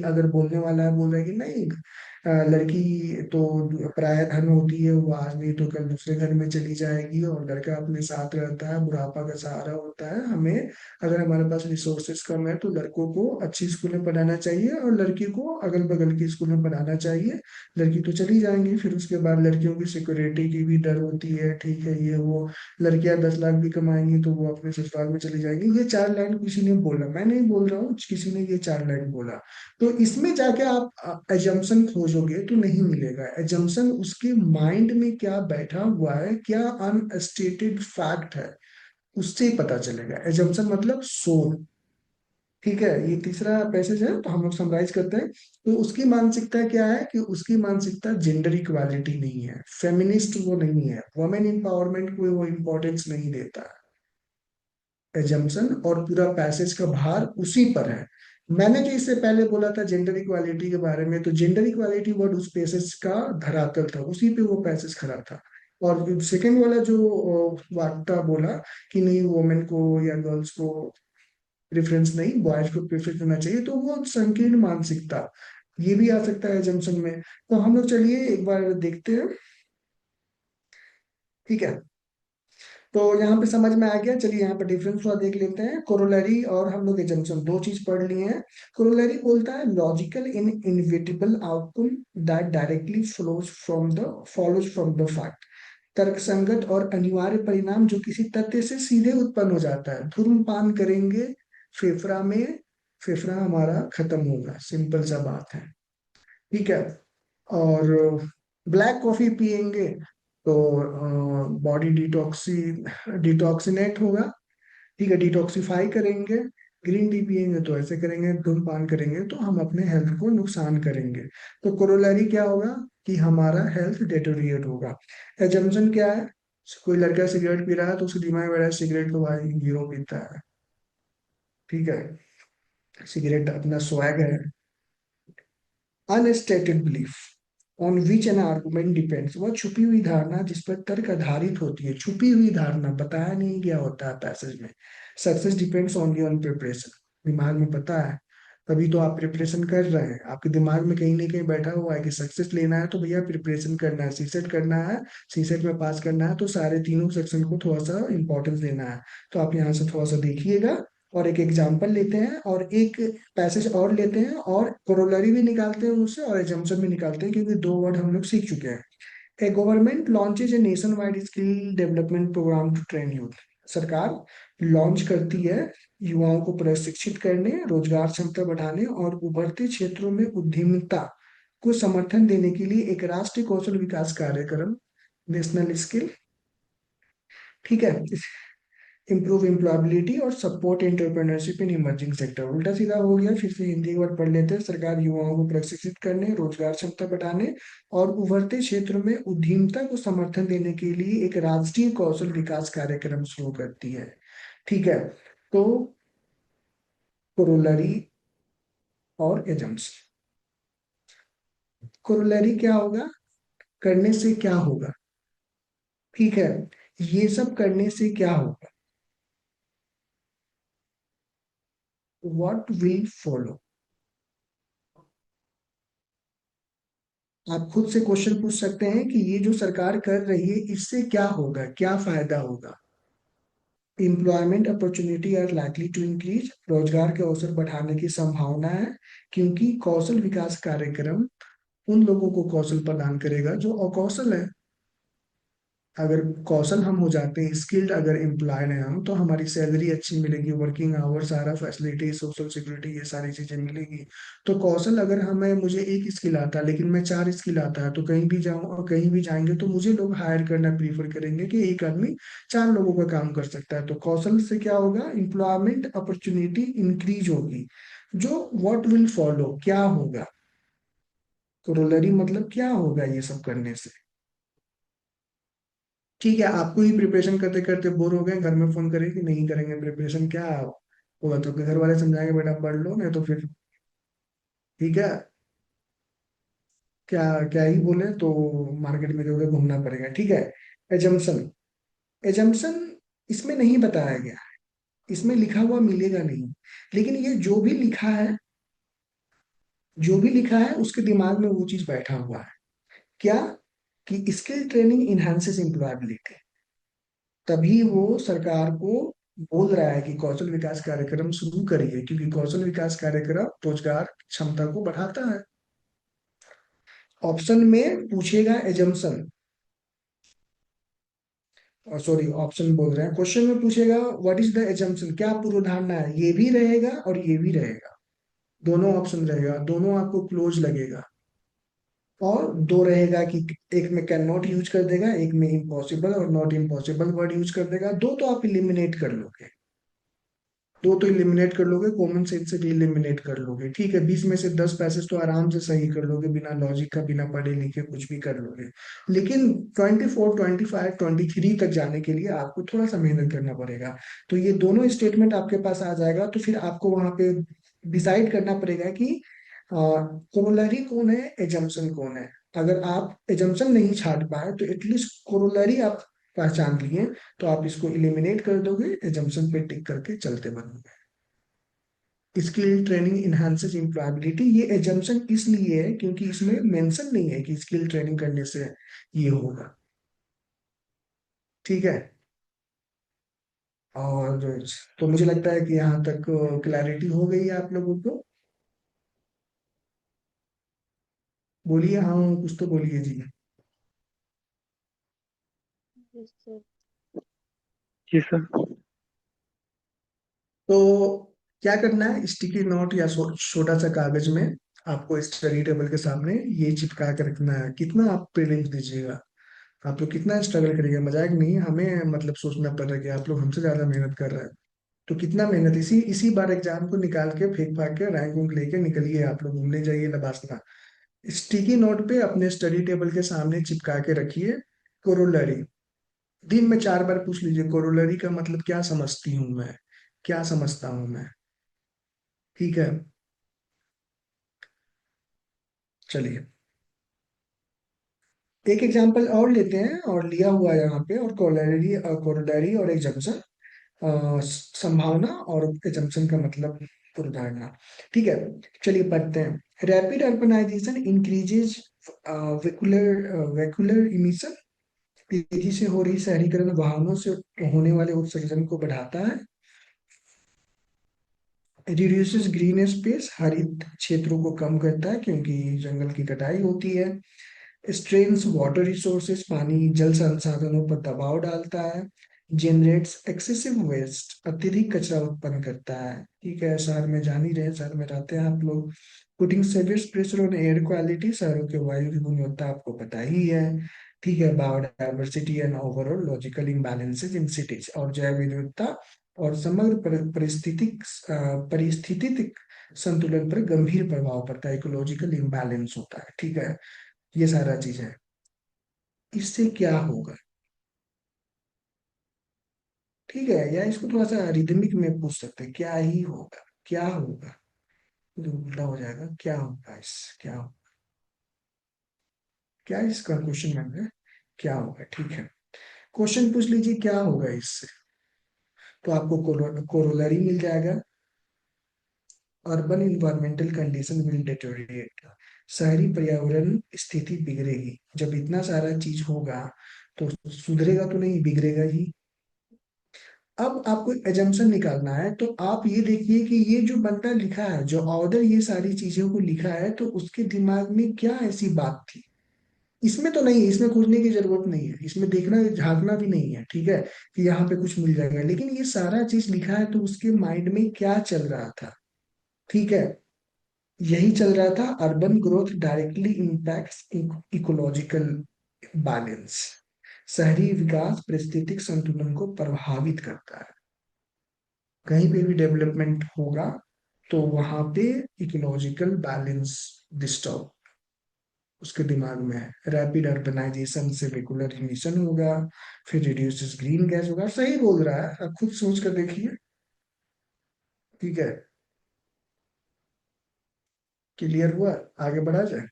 अगर बोलने वाला है, बोल रहा है कि नहीं, लड़की तो पराया धन होती है, वो आज नहीं तो कल दूसरे घर में चली जाएगी, और लड़का अपने साथ रहता है, बुढ़ापा का सहारा होता है हमें, अगर हमारे पास रिसोर्सेज कम है तो लड़कों को अच्छी स्कूल में पढ़ाना चाहिए, और लड़की को अगल बगल की स्कूल में पढ़ाना चाहिए। लड़की तो चली जाएंगी, फिर उसके बाद लड़कियों की सिक्योरिटी की भी डर होती है, ठीक है, ये वो, लड़कियां 10 लाख भी कमाएंगी तो वो अपने ससुराल में चली जाएंगी। ये 4 लाइन किसी ने बोला, मैं नहीं बोल रहा हूँ, किसी ने ये 4 लाइन बोला। तो इसमें जाके आप एजम्पशन खोजोगे तो नहीं मिलेगा, एजम्पशन उसके माइंड में क्या बैठा हुआ है, क्या अनस्टेटेड फैक्ट है, उससे ही पता चलेगा। एजम्पशन मतलब सोच। ठीक है, ये तीसरा पैसेज है, तो हम लोग समराइज करते हैं। तो उसकी मानसिकता क्या है, कि उसकी मानसिकता जेंडर इक्वालिटी नहीं है, फेमिनिस्ट वो नहीं है, वुमेन एम्पावरमेंट को वो इम्पोर्टेंस नहीं देता। एजम्पशन और पूरा पैसेज का भार उसी पर है। मैंने जो इससे पहले बोला था जेंडर इक्वालिटी के बारे में, तो जेंडर इक्वालिटी वर्ड उस पैसेज का धरातल था, उसी पे वो पैसेज खड़ा था। और सेकंड वाला जो वार्ता बोला कि नहीं, वुमेन को या गर्ल्स को प्रेफरेंस नहीं, बॉयज को प्रेफरेंस देना चाहिए, तो वो संकीर्ण मानसिकता, ये भी आ सकता है जंक्शन में। तो हम लोग चलिए एक बार देखते हैं। ठीक है, तो यहाँ पे समझ में आ गया, चलिए यहाँ पे डिफरेंस थोड़ा देख लेते हैं। कोरोलरी और हम लोग जंक्शन दो चीज पढ़ लिए हैं। कोरोलरी बोलता है logical in inevitable outcome that directly follows from the fact, तर्कसंगत और अनिवार्य परिणाम जो किसी तथ्य से सीधे उत्पन्न हो जाता है। धूम्रपान करेंगे, फेफड़ा में फेफड़ा हमारा खत्म होगा, सिंपल सा बात है। ठीक है, और ब्लैक कॉफी पियेंगे तो बॉडी डिटॉक्सिनेट होगा, ठीक है, डिटॉक्सिफाई करेंगे। ग्रीन टी पियेंगे तो ऐसे करेंगे, धूम्रपान करेंगे तो हम अपने हेल्थ को नुकसान करेंगे। तो कोरोलरी क्या होगा, कि हमारा हेल्थ डेटोरिएट होगा। एजम्पशन क्या है, कोई लड़का सिगरेट पी रहा है तो उसके दिमाग में आ रहा है सिगरेट तो भाई हीरो पीता है, ठीक है, सिगरेट अपना स्वैग है। Unstated belief, on which an argument depends, वह छुपी हुई धारणा जिस पर तर्क आधारित होती है, छुपी हुई धारणा, बताया नहीं गया होता है पैसेज में। Success depends only on preparation, दिमाग में पता है, तभी तो आप प्रिपरेशन कर रहे हैं। आपके दिमाग में कहीं ना कहीं बैठा हुआ है कि सक्सेस लेना है तो भैया प्रिपरेशन करना है, सीसेट करना है, सीसेट में पास करना है, तो सारे तीनों सेक्शन को थोड़ा सा इंपॉर्टेंस देना है। तो आप यहाँ से थोड़ा सा देखिएगा, और एक एग्जाम्पल लेते हैं और एक पैसेज और लेते हैं, और कोरोलरी भी निकालते हैं उससे और एजम्पशन भी निकालते हैं, क्योंकि दो वर्ड हम लोग सीख चुके हैं। A government launches a nation wide skill development programme to train youth, सरकार लॉन्च करती है युवाओं को प्रशिक्षित करने, रोजगार क्षमता बढ़ाने और उभरते क्षेत्रों में उद्यमिता को समर्थन देने के लिए एक राष्ट्रीय कौशल विकास कार्यक्रम, नेशनल स्किल, ठीक है, इम्प्रूव एम्प्लॉयबिलिटी और support entrepreneurship in emerging sector. उल्टा सीधा हो गया, फिर से हिंदी एक बार पढ़ लेते हैं। सरकार युवाओं को प्रशिक्षित करने, रोजगार क्षमता बढ़ाने और उभरते क्षेत्रों में उद्यमिता को समर्थन देने के लिए एक राष्ट्रीय कौशल विकास कार्यक्रम शुरू करती है। ठीक है, तो कोरोलरी और एजम्स, कोरोलरी क्या होगा, करने से क्या होगा, ठीक है, ये सब करने से क्या होगा, व्हाट विल फॉलो। आप खुद से क्वेश्चन पूछ सकते हैं कि ये जो सरकार कर रही है इससे क्या होगा, क्या फायदा होगा। Employment opportunity are likely to increase, रोजगार के अवसर बढ़ाने की संभावना है, क्योंकि कौशल विकास कार्यक्रम उन लोगों को कौशल प्रदान करेगा जो अकौशल है। अगर कौशल हम हो जाते हैं, स्किल्ड अगर एम्प्लॉयड हैं हम, तो हमारी सैलरी अच्छी मिलेगी, वर्किंग आवर, सारा फैसिलिटी, सोशल सिक्योरिटी, ये सारी चीजें मिलेगी। तो कौशल अगर हमें, मुझे एक स्किल आता है लेकिन मैं चार स्किल आता है, तो कहीं भी जाऊं और कहीं भी जाएंगे तो मुझे लोग हायर करना प्रीफर करेंगे कि एक आदमी चार लोगों का काम कर सकता है। तो कौशल से क्या होगा, एम्प्लॉयमेंट अपॉर्चुनिटी इंक्रीज होगी। जो व्हाट विल फॉलो, क्या होगा, कोरोलरी मतलब क्या होगा ये सब करने से। ठीक है, आपको ही प्रिपरेशन करते करते बोर हो गए, घर में फोन करें कि नहीं करेंगे प्रिपरेशन, क्या होगा, तो घर वाले समझाएंगे बेटा पढ़ लो, नहीं तो फिर ठीक है, क्या क्या ही बोले, तो मार्केट में इधर घूमना पड़ेगा। ठीक है, एजम्पशन, एजम्पशन इसमें नहीं बताया गया है, इसमें लिखा हुआ मिलेगा नहीं, लेकिन ये जो भी लिखा है, जो भी लिखा है उसके दिमाग में वो चीज बैठा हुआ है। क्या, कि स्किल ट्रेनिंग इनहांसेस एम्प्लॉयबिलिटी, तभी वो सरकार को बोल रहा है कि कौशल विकास कार्यक्रम शुरू करिए, क्योंकि कौशल विकास कार्यक्रम रोजगार क्षमता को बढ़ाता है। ऑप्शन में पूछेगा एजम्पशन, और सॉरी ऑप्शन बोल रहे हैं, क्वेश्चन में पूछेगा व्हाट इज द एजम्पशन, क्या पूर्व धारणा है, ये भी रहेगा और ये भी रहेगा, दोनों ऑप्शन रहेगा, दोनों आपको क्लोज लगेगा। और दो रहेगा कि एक में कैन नॉट यूज कर देगा, एक में इम्पॉसिबल और नॉट इम्पॉसिबल वर्ड यूज कर देगा, दो तो आप इलिमिनेट कर लोगे, दो तो इलिमिनेट कर लोगे, कॉमन सेंस से भी इलिमिनेट कर लोगे। ठीक है, 20 में से 10 पैसेज तो आराम से सही कर लोगे, बिना लॉजिक का, बिना पढ़े लिखे कुछ भी कर लोगे। लेकिन 24, 25, 23 तक जाने के लिए आपको थोड़ा सा मेहनत करना पड़ेगा। तो ये दोनों स्टेटमेंट आपके पास आ जाएगा, तो फिर आपको वहां पे डिसाइड करना पड़ेगा कि कोरोलरी कौन है, एजम्पशन कौन है। अगर आप एजम्पशन नहीं छाट पाए तो एटलीस्ट कोरोलरी आप पहचान लिए, तो आप इसको इलिमिनेट कर दोगे, एजम्पशन पे टिक करके चलते बनोगे। स्किल ट्रेनिंग इनहांसेस एम्प्लॉयबिलिटी, ये एजम्पशन इसलिए है क्योंकि इसमें मेंशन नहीं है कि स्किल ट्रेनिंग करने से ये होगा। ठीक है, और तो मुझे लगता है कि यहाँ तक क्लैरिटी हो गई है आप लोगों को। बोलिए, हाँ कुछ तो बोलिए जी। Yes, sir. जी सर। तो क्या करना है, स्टिकी नोट या छोटा सा कागज में आपको स्टडी टेबल के सामने ये चिपका के रखना है। कितना आप प्रीलिम्स दीजिएगा, आप लोग कितना स्ट्रगल करिएगा, मजाक नहीं, हमें मतलब सोचना पड़ रहा है कि आप लोग हमसे ज्यादा मेहनत कर रहे हैं। तो कितना मेहनत, इसी इसी बार एग्जाम को निकाल के फेंक फाक के रैंक वैंक लेके निकलिए, आप लोग घूमने जाइए लबासना। स्टिकी नोट पे अपने स्टडी टेबल के सामने चिपका के रखिए कोरोलरी। दिन में 4 बार पूछ लीजिए कोरोलरी का मतलब क्या समझती हूँ मैं, क्या समझता हूँ मैं। ठीक है, चलिए। एक एग्जांपल और लेते हैं और लिया हुआ है यहाँ पे, और कोरोलरी और एग्जम्पशन, संभावना और एजम्पशन का मतलब पूर्वधारणा। ठीक है, चलिए पढ़ते हैं। रैपिड अर्बनाइजेशन इंक्रीजेज वेकुलर इमिशन, तेजी से हो रही शहरीकरण वाहनों से होने वाले उत्सर्जन को बढ़ाता है। रिड्यूसेस ग्रीन स्पेस, हरित क्षेत्रों को कम करता है क्योंकि जंगल की कटाई होती है। स्ट्रेन्स वाटर रिसोर्सेज, पानी जल संसाधनों पर दबाव डालता है। जनरेट्स एक्सेसिव वेस्ट, अत्यधिक कचरा उत्पन्न करता है। ठीक है, शहर में जान ही रहे, शहर में रहते हैं आप लोग। Putting severe pressure on air quality, शहरों के वायु की गुणवत्ता आपको पता ही है। ठीक है, biodiversity and overall logical imbalances in cities, और जैव विविधता और समग्र परिस्थितिक संतुलन पर गंभीर प्रभाव पड़ता है, इकोलॉजिकल इम्बैलेंस होता है। ठीक है, ये सारा चीज है। इससे क्या होगा? ठीक है, या इसको थोड़ा सा रिदमिक में पूछ सकते हैं, क्या ही होगा, क्या होगा, जो उल्टा हो जाएगा, क्या होगा इस, क्या होगा, क्या इसका क्वेश्चन बन रहा है, क्या होगा। ठीक है, क्वेश्चन पूछ लीजिए क्या होगा इससे, तो आपको कोरोलरी मिल जाएगा। Urban environmental condition will deteriorate, शहरी पर्यावरण स्थिति बिगड़ेगी। जब इतना सारा चीज होगा तो सुधरेगा तो नहीं, बिगड़ेगा ही। अब आपको एजम्पशन निकालना है, तो आप ये देखिए कि ये जो बंदा लिखा है, जो ऑर्डर ये सारी चीजों को लिखा है, तो उसके दिमाग में क्या ऐसी बात थी। इसमें तो नहीं, इसमें खोजने की जरूरत नहीं है, इसमें देखना झांकना भी नहीं है। ठीक है, कि यहाँ पे कुछ मिल जाएगा, लेकिन ये सारा चीज लिखा है तो उसके माइंड में क्या चल रहा था। ठीक है, यही चल रहा था, urban growth directly impacts ecological balance, शहरी विकास पारिस्थितिक संतुलन को प्रभावित करता है। कहीं पे भी डेवलपमेंट होगा तो वहां पे इकोलॉजिकल बैलेंस डिस्टर्ब उसके दिमाग में है। रैपिड अर्बनाइजेशन से वेहिकुलर इमिशन होगा, फिर रिड्यूसेस ग्रीन गैस होगा। सही बोल रहा है, आप खुद सोच कर देखिए। ठीक है, क्लियर हुआ? आगे बढ़ा जाए।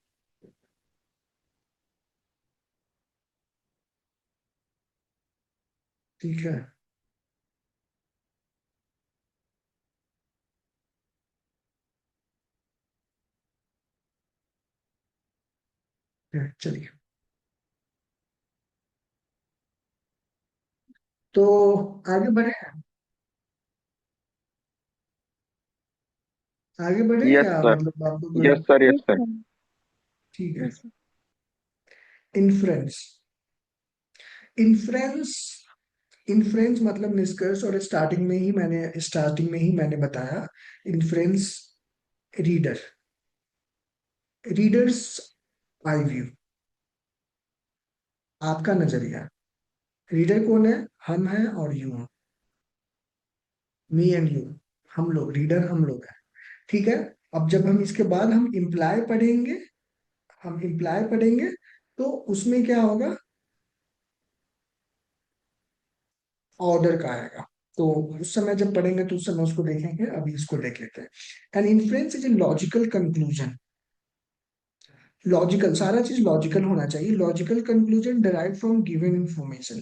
ठीक है, चलिए, तो आगे बढ़े, आगे बढ़े यस या सर। मतलब आपको कोई। Yes sir, yes sir. ठीक है, इन्फ्रेंस, इन्फ्रेंस, इन्फ्रेंस मतलब निष्कर्ष, और स्टार्टिंग में ही मैंने बताया। Inference, reader, readers eye view, आपका नजरिया। रीडर कौन है? हम हैं और यू हैं, मी एंड यू, हम लोग, रीडर हम लोग हैं। ठीक है, अब जब हम इसके बाद हम इम्प्लाई पढ़ेंगे, हम इम्प्लाई पढ़ेंगे, तो उसमें क्या होगा, ऑर्डर का आएगा। तो उस समय जब पढ़ेंगे तो उस समय उसको देखेंगे, अभी इसको देख लेते हैं। An inference is a logical conclusion, logical, सारा चीज लॉजिकल होना चाहिए। Logical conclusion derive from given information,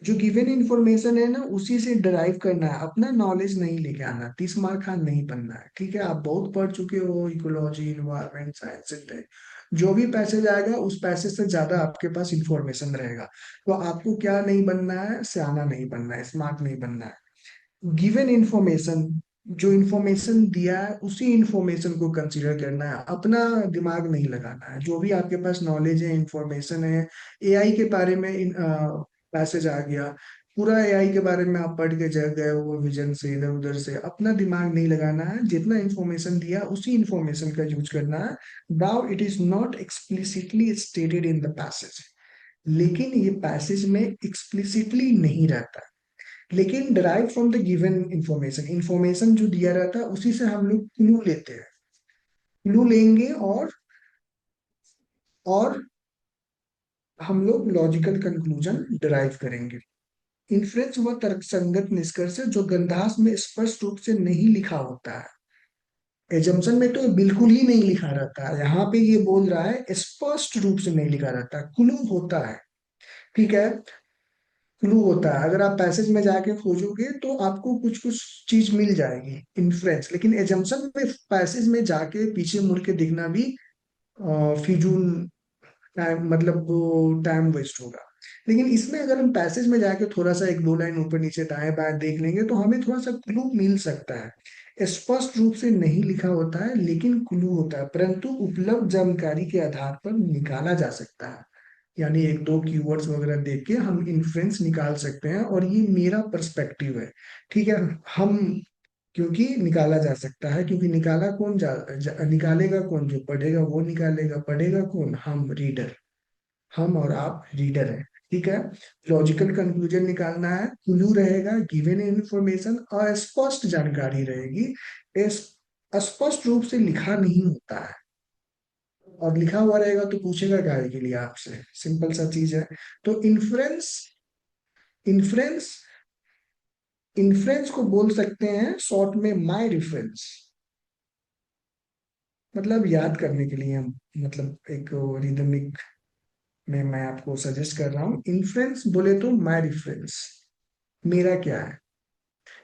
जो गिवन इंफॉर्मेशन है ना उसी से डिराइव करना है, अपना नॉलेज नहीं लेके आना, 30 मार खान नहीं बनना है। ठीक है, आप बहुत पढ़ चुके हो इकोलॉजी, इन्वायरमेंट साइंस, जो भी पैसेज आएगा उस पैसेज से ज्यादा आपके पास इंफॉर्मेशन रहेगा। तो आपको क्या नहीं बनना है, सियाना नहीं बनना है, स्मार्ट नहीं बनना है। गिवन इंफॉर्मेशन, जो इंफॉर्मेशन दिया है उसी इंफॉर्मेशन को कंसीडर करना है, अपना दिमाग नहीं लगाना है। जो भी आपके पास नॉलेज है, इंफॉर्मेशन है, एआई के बारे में पैसेज आ गया, पूरा एआई के बारे में आप पढ़ के जग गए वो विजन से इधर उधर से, अपना दिमाग नहीं लगाना है। जितना इंफॉर्मेशन दिया उसी इंफॉर्मेशन का यूज करना है। Now it is not explicitly stated in the passage, लेकिन ये पैसेज में एक्सप्लिसिटली नहीं रहता, लेकिन derive from the given information, information जो दिया रहता है उसी से हम लोग क्लू लेते हैं, क्लू लेंगे और हम लोग लॉजिकल कंक्लूजन डिराइव करेंगे। इन्फ्रेंस वह तर्कसंगत निष्कर्ष है जो गंधास में स्पष्ट रूप से नहीं लिखा होता है। एजम्पशन में तो बिल्कुल ही नहीं लिखा रहता है, यहाँ पे ये बोल रहा है स्पष्ट रूप से नहीं लिखा रहता, क्लू होता है। ठीक है, क्लू होता है, अगर आप पैसेज में जाके खोजोगे तो आपको कुछ कुछ चीज मिल जाएगी इन्फ्रेंस, लेकिन एजम्पशन में पैसेज में जाके पीछे मुड़ के देखना भी फिजूल टाइम, मतलब वो टाइम वेस्ट होगा। लेकिन इसमें अगर हम पैसेज में जाके थोड़ा सा एक दो लाइन ऊपर नीचे दाएं बाएं देख लेंगे तो हमें थोड़ा सा क्लू मिल सकता है। स्पष्ट रूप से नहीं लिखा होता है लेकिन क्लू होता है, परंतु उपलब्ध जानकारी के आधार पर निकाला जा सकता है। यानी एक दो कीवर्ड्स वगैरह देख के हम इन्फ्रेंस निकाल सकते हैं, और ये मेरा पर्सपेक्टिव है। ठीक है, हम, क्योंकि निकाला जा सकता है, क्योंकि निकाला कौन निकालेगा कौन, जो पढ़ेगा वो निकालेगा, पढ़ेगा कौन, हम रीडर, हम और आप रीडर हैं। ठीक है, लॉजिकल कंक्लूजन निकालना है, क्लू रहेगा, गिवन इंफॉर्मेशन, अस्पष्ट जानकारी रहेगी। इस अस्पष्ट रूप से लिखा नहीं होता है, और लिखा हुआ रहेगा तो पूछेगा काहे के लिए आपसे, सिंपल सा चीज है। तो इन्फ्रेंस, इन्फ्रेंस इन्फ्रेंस को बोल सकते हैं शॉर्ट में माई रिफरेंस, मतलब याद करने के लिए हम, मतलब एक रिदमिक में मैं आपको सजेस्ट कर रहा हूँ, इन्फ्रेंस बोले तो माई रिफरेंस, मेरा क्या है,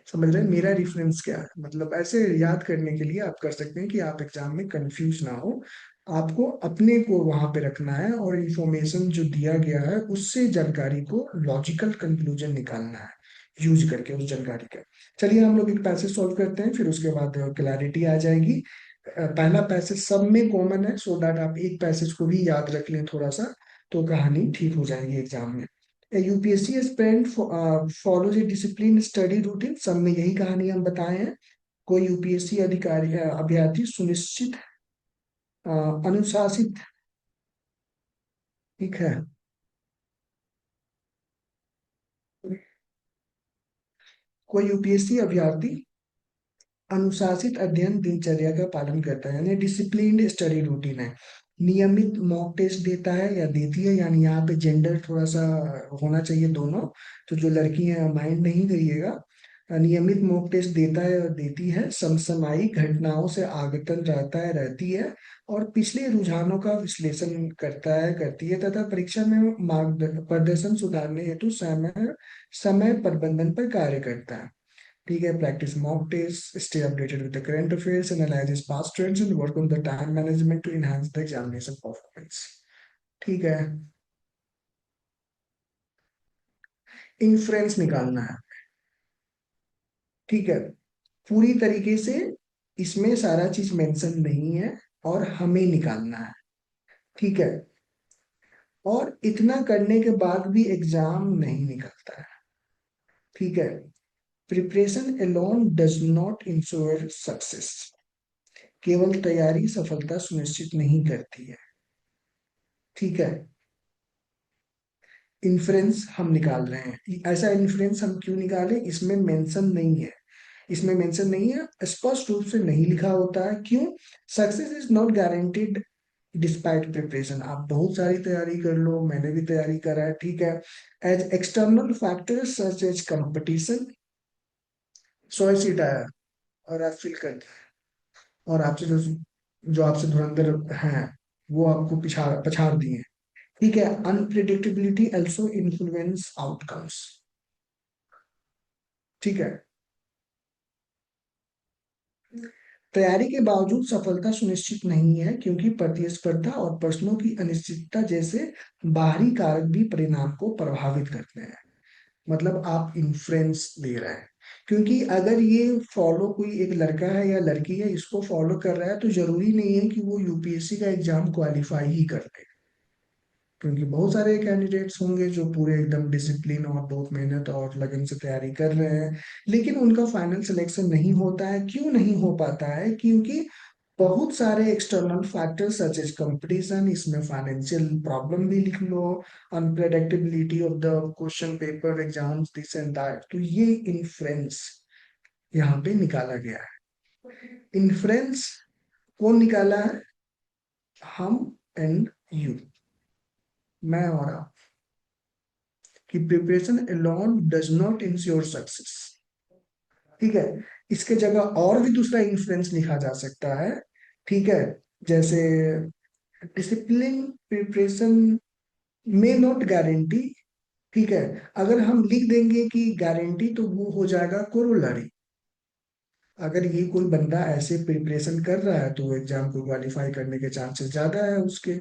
समझ रहे हैं, मेरा रेफरेंस क्या है, मतलब ऐसे याद करने के लिए आप कर सकते हैं कि आप एग्जाम में कंफ्यूज ना हो। आपको अपने को वहां पे रखना है और इंफॉर्मेशन जो दिया गया है उससे जानकारी को लॉजिकल कंक्लूजन निकालना है, यूज करके उस जानकारी का। चलिए हम लोग एक पैसेज सॉल्व करते हैं, फिर उसके बाद क्लैरिटी आ जाएगी। पहला पैसेज सब में कॉमन है, सो दैट आप एक पैसेज को भी याद रख लें थोड़ा सा, तो कहानी ठीक हो जाएगी एग्जाम में। यूपीएससी एस्पिरेंट फॉलोज ए डिसिप्लिन स्टडी रूटीन, सब में यही कहानी हम बताए हैं। कोई यूपीएससी अधिकारी अभ्यर्थी सुनिश्चित अनुशासित, ठीक है, कोई यूपीएससी अभ्यर्थी अनुशासित अध्ययन दिनचर्या का पालन करता है, यानी डिसिप्लिन्ड स्टडी रूटीन है, नियमित मॉक टेस्ट देता है या देती है, यानी यहाँ पे जेंडर थोड़ा सा होना चाहिए दोनों, तो जो लड़की हैं माइंड नहीं करिएगा। नियमित मॉक टेस्ट देता है और देती है, समसामयिक घटनाओं से आगतन रहता है, रहती है, और पिछले रुझानों का विश्लेषण करता है, करती है, तथा परीक्षा में मार्ग प्रदर्शन सुधारने हेतु समय समय प्रबंधन पर कार्य करता है। ठीक है, practise mock test, stay updated with the current affairs, analyse past trends and work on the time management to enhance the examination performance. ठीक है, इन्फ्रेंस निकालना है। ठीक है, पूरी तरीके से इसमें सारा चीज मेंशन नहीं है, और हमें निकालना है। ठीक है, और इतना करने के बाद भी एग्जाम नहीं निकलता है। ठीक है, preparation alone does not ensure success, केवल तैयारी सफलता सुनिश्चित नहीं करती है। ठीक है, इन्फ्रेंस हम निकाल रहे हैं, ऐसा इन्फ्रेंस हम क्यों निकालें, इसमें मेंशन नहीं है, इसमें मेंशन नहीं है, स्पष्ट रूप से नहीं लिखा होता है, क्यों, success is not guaranteed despite preparation, आप बहुत सारी तैयारी कर लो, मैंने भी तैयारी करा है, ठीक है, as external factors such as competition, 100 seat आया और आप फिल कर दिए, और आपसे जो जो आपसे धुरंधर हैं वो आपको पिछाड़ पछाड़ दिए। ठीक है, अनप्रिडिक्टेबिलिटी ऑल्सो इन्फ्लुएंस आउटकम्स। ठीक है, तैयारी के बावजूद सफलता सुनिश्चित नहीं है, क्योंकि प्रतिस्पर्धा और प्रश्नों की अनिश्चितता जैसे बाहरी कारक भी परिणाम को प्रभावित करते हैं। मतलब आप इन्फ्लुएंस ले रहे हैं, क्योंकि अगर ये फॉलो कोई एक लड़का है या लड़की है इसको फॉलो कर रहा है तो जरूरी नहीं है कि वो यूपीएससी का एग्जाम क्वालिफाई ही कर ले, क्योंकि बहुत सारे कैंडिडेट्स होंगे जो पूरे एकदम डिसिप्लिन और बहुत मेहनत और लगन से तैयारी कर रहे हैं, लेकिन उनका फाइनल सिलेक्शन नहीं होता है। क्यों नहीं हो पाता है, क्योंकि बहुत सारे external factors such as competition, इसमें फाइनेंशियल प्रॉब्लम भी लिख लो, unpredictability of the question paper exams, this and that, तो ये इन्फ्रेंस यहाँ पे निकाला गया है। इन्फ्रेंस कौन निकाला है, हम एंड यू, मैं और आप, कि preparation alone does not ensure success. ठीक है, इसके जगह और भी दूसरा इन्फ्रेंस लिखा जा सकता है, ठीक है। जैसे डिसिप्लिन प्रिपरेशन में नॉट गारंटी, ठीक है। अगर हम लिख देंगे कि गारंटी, तो वो हो जाएगा कोरोलरी। अगर ये कोई बंदा ऐसे प्रिपरेशन कर रहा है तो वो एग्जाम को क्वालिफाई करने के चांसेस ज्यादा है उसके,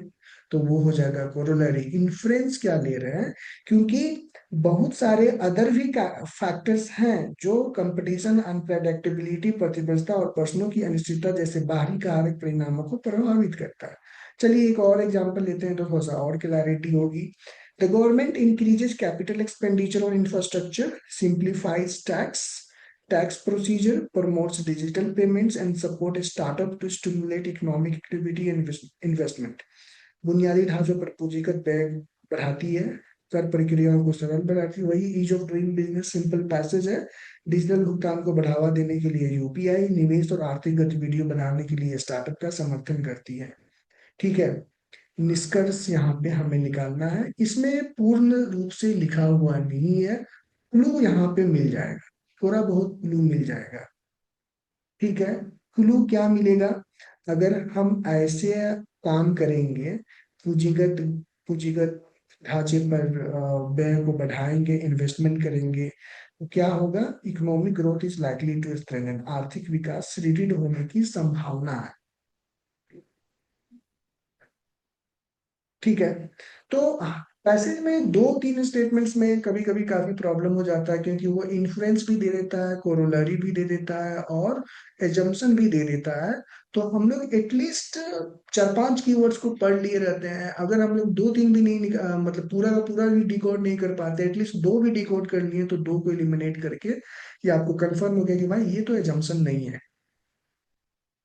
तो वो हो जाएगा कोरोलरी। इन्फ्रेंस क्या ले रहे हैं, क्योंकि बहुत सारे अदर भी फैक्टर्स हैं जो कंपटीशन, अनप्रेडिक्टेबिलिटी, प्रतिबद्धता और प्रश्नों की अनिश्चितता जैसे बाहरी कारक परिणामों को प्रभावित करता है। चलिए एक और एग्जांपल लेते हैं तो थोड़ा सा और क्लैरिटी होगी। The government increases capital expenditure on infrastructure, simplifies tax procedure, promotes digital payments and support a startup to stimulate economic activity and investment। बुनियादी ढांचों पर पूंजीगत व्यय बढ़ाती है, कर प्रक्रियाओं को सरल बनाती है, वही ease of doing business simple passage है। डिजिटल भुगतान को बढ़ावा देने के लिए यूपीआई, निवेश और आर्थिक गतिविधियों बनाने के लिए स्टार्टअप का समर्थन करती है, ठीक है। निष्कर्ष यहाँ पे हमें निकालना है, इसमें पूर्ण रूप से लिखा हुआ नहीं है, क्लू यहाँ पे मिल जाएगा, थोड़ा बहुत क्लू मिल जाएगा, ठीक है। क्लू क्या मिलेगा, अगर हम ऐसे काम करेंगे, पूंजीगत पूंजीगत ढांचे पर व्यय को बढ़ाएंगे, इन्वेस्टमेंट करेंगे, तो क्या होगा, economic growth is likely to strengthen, आर्थिक विकास सुदृढ़ होने की संभावना है, ठीक है। तो पैसेज में दो तीन स्टेटमेंट्स में कभी कभी काफी प्रॉब्लम हो जाता है, क्योंकि वो इन्फ्लुएंस भी दे देता है, कोरोलरी भी दे देता है और एजम्पशन भी दे देता है। तो हम लोग एटलीस्ट चार पांच कीवर्ड्स को पढ़ लिए रहते हैं, अगर हम लोग दो तीन भी नहीं मतलब पूरा का पूरा भी डिकोड नहीं कर पाते, एटलीस्ट दो भी डिकोड कर लिए, तो दो को एलिमिनेट करके ये आपको कंफर्म हो गया कि भाई ये तो एजम्पशन नहीं है।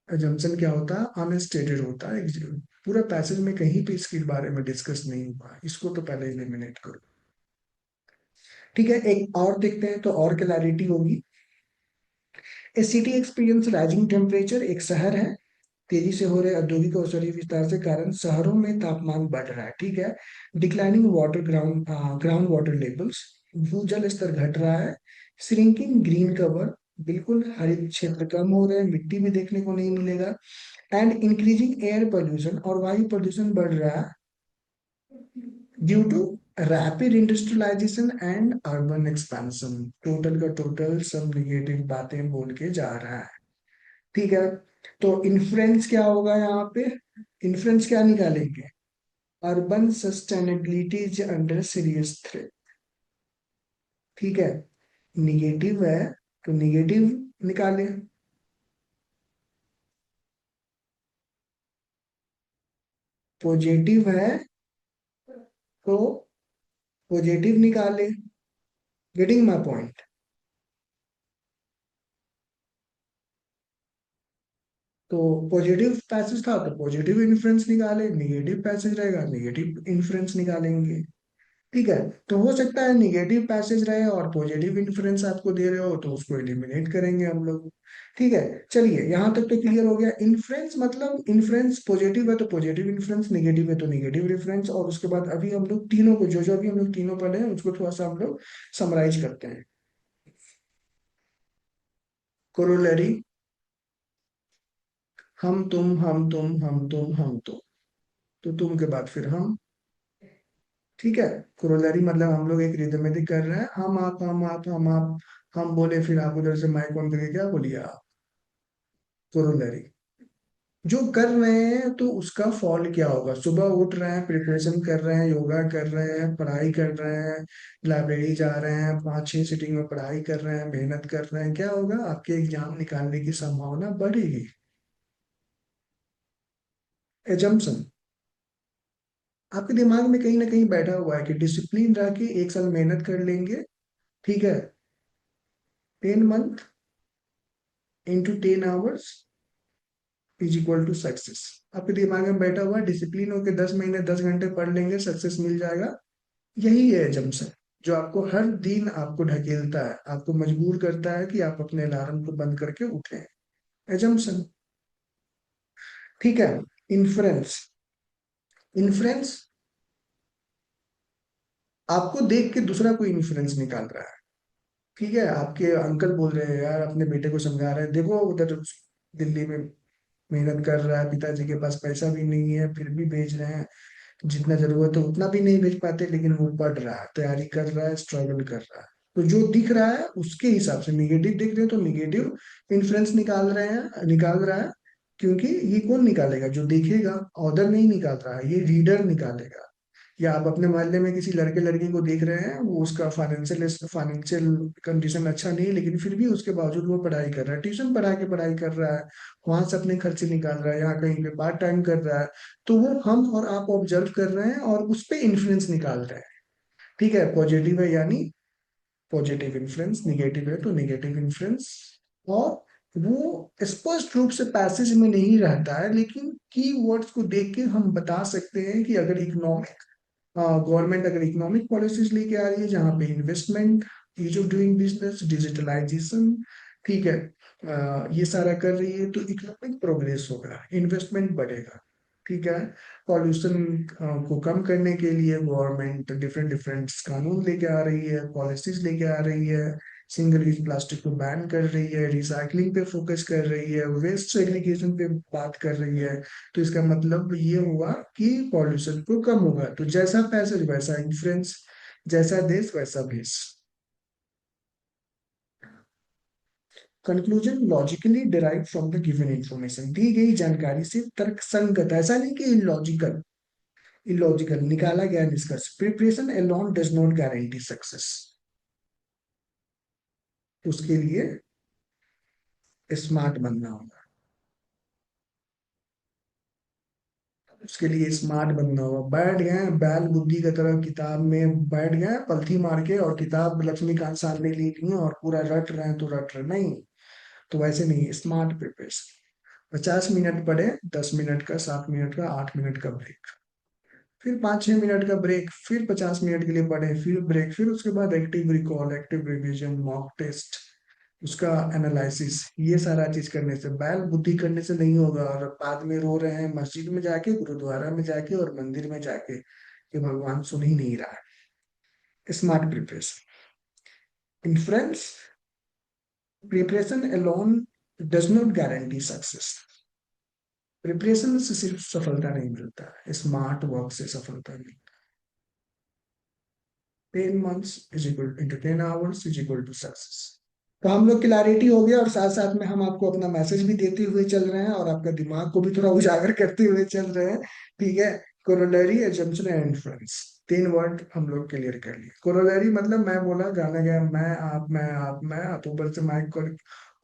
एजम्पशन क्या होता है, अनस्टेटेड होता है, पूरा पैसेज में कहीं पे इसके बारे में डिस्कस नहीं हुआ, इसको तो पहले एलिमिनेट करो, ठीक है। एक और देखते हैं तो और क्लैरिटी होगी। ए सिटी एक्सपीरियंस राइजिंग टेम्परेचर, एक शहर है, तेजी से हो रहे औद्योगिक और शहरी विस्तार से कारण शहरों में तापमान बढ़ रहा है, ठीक है। Declining water ground water levels, भूजल स्तर घट रहा है। श्रिंकिंग ग्रीन कवर, बिल्कुल हरित क्षेत्र कम हो रहे हैं, मिट्टी भी देखने को नहीं मिलेगा। एंड इंक्रीजिंग एयर पोल्यूशन, और वायु प्रदूषण बढ़ रहा है due to rapid industrialisation and urban expansion. Total का टोटल सब निगेटिव बातें बोल के जा रहा है, ठीक है। तो इन्फ्लुएंस क्या होगा यहाँ पे, इन्फ्लुएंस क्या निकालेंगे, urban sustainability is under serious threat, ठीक है। निगेटिव है तो निगेटिव निकालें, पॉजिटिव है तो पॉजिटिव निकालें, गेटिंग माय पॉइंट। तो पॉजिटिव पैसेज था तो पॉजिटिव इन्फ्लुएंस निकाले, निगेटिव पैसेज रहेगा निगेटिव इन्फ्लुएंस निकालेंगे, ठीक है। तो हो सकता है निगेटिव पैसेज रहे और पॉजिटिव इन्फ्लुएंस आपको दे रहे हो, तो उसको एलिमिनेट करेंगे हम लोग, ठीक है। चलिए यहाँ तक तो क्लियर हो गया। इन्फ्लुएंस मतलब इन्फ्लुएंस पॉजिटिव है तो पॉजिटिव इन्फ्लुएंस, निगेटिव है तो निगेटिव इन्फ्लुएंस, और उसके बाद अभी हम लोग तीनों को, जो जो अभी हम लोग तीनों पढ़े हैं उसको थोड़ा सा हम लोग समराइज करते हैं। कोरोलरी, हम तुम, तो तुम के बाद फिर हम, ठीक है। कोरोलरी मतलब हम लोग एक रिदमेटिक कर रहे हैं, हम आप, हम बोले फिर आप उधर से माइक ऑन करके क्या बोलिए आप, कोरोलरी। जो कर रहे हैं तो उसका फॉल क्या होगा, सुबह उठ रहे हैं, प्रिपरेशन कर रहे हैं, योगा कर रहे हैं, पढ़ाई कर रहे हैं, लाइब्रेरी जा रहे हैं, पांच छह सिटिंग में पढ़ाई कर रहे हैं, मेहनत कर रहे हैं, क्या होगा, आपके एग्जाम निकालने की संभावना बढ़ेगी। एजम्पशन आपके दिमाग में कहीं ना कहीं बैठा हुआ है कि डिसिप्लिन रह के एक साल मेहनत कर लेंगे, ठीक है, 10 month into 10 hours is equal to success. आपके दिमाग में बैठा हुआ है डिसिप्लिन होकर 10 महीने 10 घंटे पढ़ लेंगे, सक्सेस मिल जाएगा। यही है एजम्पशन, जो आपको हर दिन आपको ढकेलता है, आपको मजबूर करता है कि आप अपने अलार्म को बंद करके उठें। एजम्पशन, ठीक है। इन्फ्रेंस, इन्फ्रेंस आपको देख के दूसरा कोई इन्फ्रेंस निकाल रहा है, ठीक है, आपके अंकल बोल रहे हैं यार, अपने बेटे को समझा रहे हैं, देखो उधर दिल्ली में मेहनत कर रहा है, पिताजी के पास पैसा भी नहीं है फिर भी भेज रहे हैं, जितना जरूरत है उतना भी नहीं भेज पाते, लेकिन वो पढ़ रहा है, तैयारी कर रहा है, स्ट्रगल कर रहा है। तो जो दिख रहा है उसके हिसाब से निगेटिव देख रहे हैं तो निगेटिव इन्फ्लुएंस निकाल रहा है। क्योंकि ये कौन निकालेगा? जो देखेगा। ऑर्डर नहीं निकाल रहा है, ये रीडर निकालेगा। या आप अपने मोहल्ले में किसी लड़के लड़की को देख रहे हैं, वो उसका फाइनेंशियल कंडीशन अच्छा नहीं है, लेकिन फिर भी उसके बावजूद वो पढ़ाई कर रहा है, ट्यूशन पढ़ा के पढ़ाई कर रहा है, वहां से अपने खर्चे निकाल रहा है, यहाँ कहीं पे पार्ट टाइम कर रहा है। तो वो हम और आप ऑब्जर्व कर रहे हैं और उस पे इन्फ्लुएंस निकाल रहे हैं। ठीक है, पॉजिटिव है यानी पॉजिटिव इन्फ्लुएंस, निगेटिव है तो निगेटिव इन्फ्लुएंस। और वो स्पष्ट रूप से पैसेज में नहीं रहता है, लेकिन की वर्ड्स को देख के हम बता सकते हैं कि अगर इकोनॉमिक गवर्नमेंट अगर इकोनॉमिक पॉलिसीज लेके आ रही है जहां पे investment, ease of doing business, digitalisation, ठीक है, ये सारा कर रही है तो इकोनॉमिक प्रोग्रेस होगा, इन्वेस्टमेंट बढ़ेगा। ठीक है, पॉल्यूशन को कम करने के लिए गवर्नमेंट डिफरेंट डिफरेंट कानून लेके आ रही है, पॉलिसीज लेके आ रही है, सिंगल यूज प्लास्टिक को बैन कर रही है, रिसाइकलिंग पे फोकस कर रही है, वेस्ट सेग्रीगेशन पे बात कर रही है। तो इसका मतलब ये हुआ कि पॉल्यूशन को कम होगा, तो जैसा पैसेज वैसा इन्फ्लुएंस, जैसा देश वैसा भेष। Conclusion logically derive from the given information, दी गई जानकारी से तर्क संगत, ऐसा नहीं कि इलॉजिकल, इलॉजिकल निकाला गया निष्कर्ष। Preparation alone does not guarantee success. उसके लिए स्मार्ट बनना होगा, उसके लिए स्मार्ट बनना होगा। बैठ गए बैल बुद्धि की तरह किताब में बैठ गए पलथी मार के, और किताब लक्ष्मीकांत सामने ली ली और पूरा रट रहे हैं तो रट रहे नहीं। तो वैसे नहीं, स्मार्ट प्रिपरेशन। 50 मिनट पढ़े, 10 मिनट का, 7 मिनट का, 8 मिनट का ब्रेक, फिर 5-6 मिनट का ब्रेक, फिर 50 मिनट के लिए पढ़े, फिर ब्रेक, फिर उसके बाद active recall, active revision, mock test, उसका एनालिसिस, ये सारा चीज करने से, बैल बुद्धि करने से नहीं होगा। और बाद में रो रहे हैं मस्जिद में जाके, गुरुद्वारा में जाके और मंदिर में जाके कि भगवान सुन ही नहीं रहा है। Smart preparation. Influence preparation alone does not guarantee success. Preparation से सिर्फ सफलता नहीं मिलता, स्मार्ट वर्क से सफलता मिलती। 10 months is equal into 10 hours is equal to success. तो हम लोग क्लैरिटी हो गया, और साथ साथ में हम आपको अपना मैसेज भी देते हुए चल रहे हैं और आपका दिमाग को भी थोड़ा उजागर करते हुए चल रहे हैं। ठीक है, corollary, assumption and influence, 3 word हम लोग क्लियर कर लिए। कोरोलरी मतलब मैं बोला, गाना गया, मैं आप ऊपर से माइक को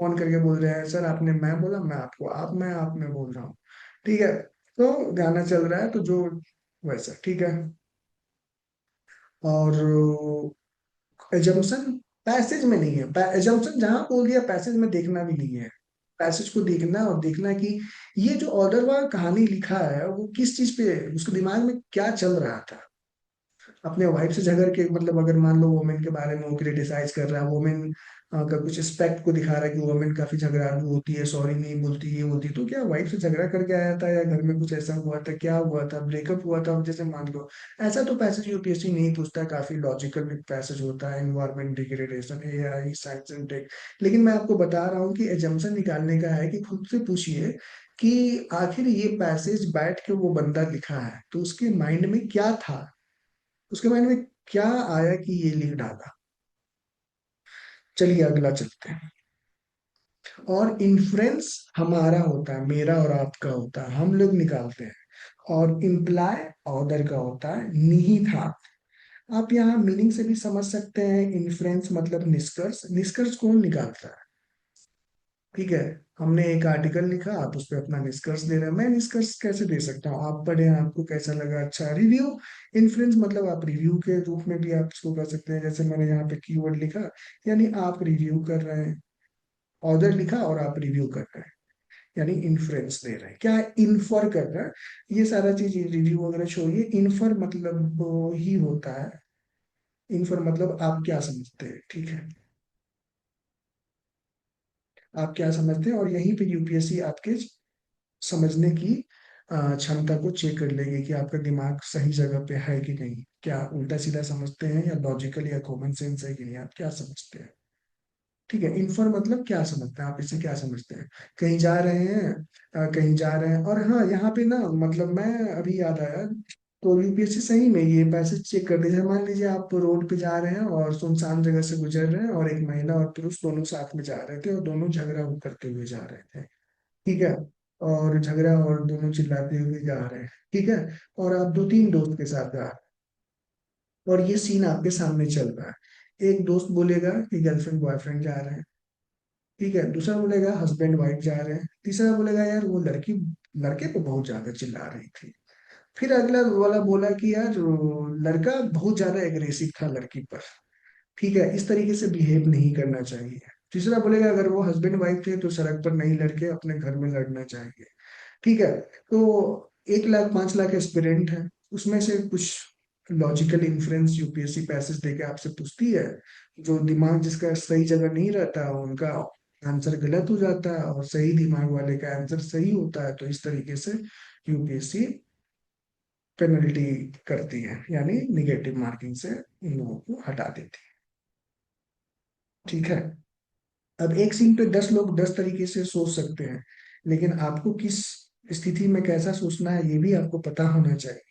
ऑन करके बोल रहे हैं, सर आपने मैं बोला, मैं आपको आप, मैं आप में बोल रहा हूँ। ठीक है, तो गाना चल रहा है तो जो वैसा, ठीक है। और एजम्पशन पैसेज में नहीं है, एजम्पशन जहां बोल दिया पैसेज में देखना भी नहीं है। पैसेज को देखना और देखना कि ये जो ऑर्डरवार कहानी लिखा है वो किस चीज पे, उसके दिमाग में क्या चल रहा था। अपने वाइफ से झगड़ के, मतलब अगर मान लो वुमेन के बारे में वो क्रिटिसाइज कर रहा है, वुमेन का कुछ एस्पेक्ट को दिखा रहा है कि वुमेन काफी झगड़ालू होती है, सॉरी नहीं बोलती, ये बोलती, तो क्या वाइफ से झगड़ा करके आया था या घर में कुछ ऐसा हुआ था, क्या हुआ था, ब्रेकअप हुआ था जैसे मान लो। ऐसा तो पैसेज यूपीएससी नहीं पूछता, काफी लॉजिकल पैसेज होता है, environment degradation, AI, science and tech. लेकिन मैं आपको बता रहा हूँ कि एजम्पशन निकालने का है कि खुद से पूछिए कि आखिर ये पैसेज बैठ के वो बंदा लिखा है तो उसके माइंड में क्या था, उसके माइंड में क्या आया कि ये लिख डाला। चलिए अगला चलते हैं। और इन्फ्लुएंस हमारा होता है, मेरा और आपका होता है, हम लोग निकालते हैं। और इम्प्लाय ऑर्डर का होता है, निहितार्थ। आप यहाँ मीनिंग से भी समझ सकते हैं, इन्फ्लुएंस मतलब निष्कर्ष, निष्कर्ष कौन निकालता है। ठीक है, हमने एक आर्टिकल लिखा, आप उस पर अपना निष्कर्ष दे रहे हैं, मैं निष्कर्ष कैसे दे सकता हूँ, आप पढ़े, आपको कैसा लगा, अच्छा रिव्यू। इन्फ्लुएंस मतलब आप रिव्यू के रूप में भी आप इसको कर सकते हैं, जैसे मैंने यहाँ पे कीवर्ड लिखा, यानी आप रिव्यू कर रहे हैं, ऑर्डर लिखा और आप रिव्यू कर रहे हैं, यानी इन्फ्लुएंस दे रहे हैं, क्या इन्फर कर रहा है। ये सारा चीज रिव्यू वगैरह छोड़िए, इन्फर मतलब वो ही होता है, इन्फर मतलब आप क्या समझते हैं। ठीक है, आप क्या समझते हैं, और यहीं पे यूपीएससी आपके समझने की क्षमता को चेक कर लेगी कि आपका दिमाग सही जगह पे है कि नहीं, क्या उल्टा सीधा समझते हैं या लॉजिकल या कॉमन सेंस है कि नहीं, आप क्या समझते हैं। ठीक है, इन्फर मतलब क्या समझते हैं आप, इसे क्या समझते हैं? कहीं जा रहे हैं, कहीं जा रहे हैं, और हाँ यहाँ पे ना, मतलब मैं अभी याद आया, तो यूपीएससी सही में ये पैसेज चेक कर दीजिए। मान लीजिए आप रोड पे जा रहे हैं और सुनसान जगह से गुजर रहे हैं, और एक महिला और पुरुष दोनों साथ में जा रहे थे, और दोनों झगड़ा करते हुए जा रहे थे, ठीक है, और झगड़ा और दोनों चिल्लाते हुए जा रहे हैं, ठीक है, और आप दो तीन दोस्त के साथ जा रहे हैं, और ये सीन आपके सामने चल रहा है। एक दोस्त बोलेगा कि गर्लफ्रेंड बॉयफ्रेंड जा रहे हैं, ठीक है, दूसरा बोलेगा हस्बैंड वाइफ जा रहे हैं, तीसरा बोलेगा यार वो लड़की लड़के पे बहुत ज्यादा चिल्ला रही थी, फिर अगला वाला बोला कि यार वो लड़का बहुत ज्यादा एग्रेसिव था लड़की पर, ठीक है, इस तरीके से बिहेव नहीं करना चाहिए। तीसरा बोलेगा अगर वो हस्बैंड वाइफ थे तो सड़क पर नहीं लड़के अपने घर में लड़ना चाहिए, ठीक है। तो 1 लाख 5 लाख एस्पिरेंट है, उसमें से कुछ लॉजिकल इंफरेंस यूपीएससी पैसेज देके आपसे पूछती है, जो दिमाग जिसका सही जगह नहीं रहता उनका आंसर गलत हो जाता है, और सही दिमाग वाले का आंसर सही होता है, तो इस तरीके से यूपीएससी पेनल्टी करती है, यानी निगेटिव मार्किंग से इन लोगों को हटा देती है, ठीक है। अब एक सीन पे 10 लोग 10 तरीके से सोच सकते हैं, लेकिन आपको किस स्थिति में कैसा सोचना है ये भी आपको पता होना चाहिए।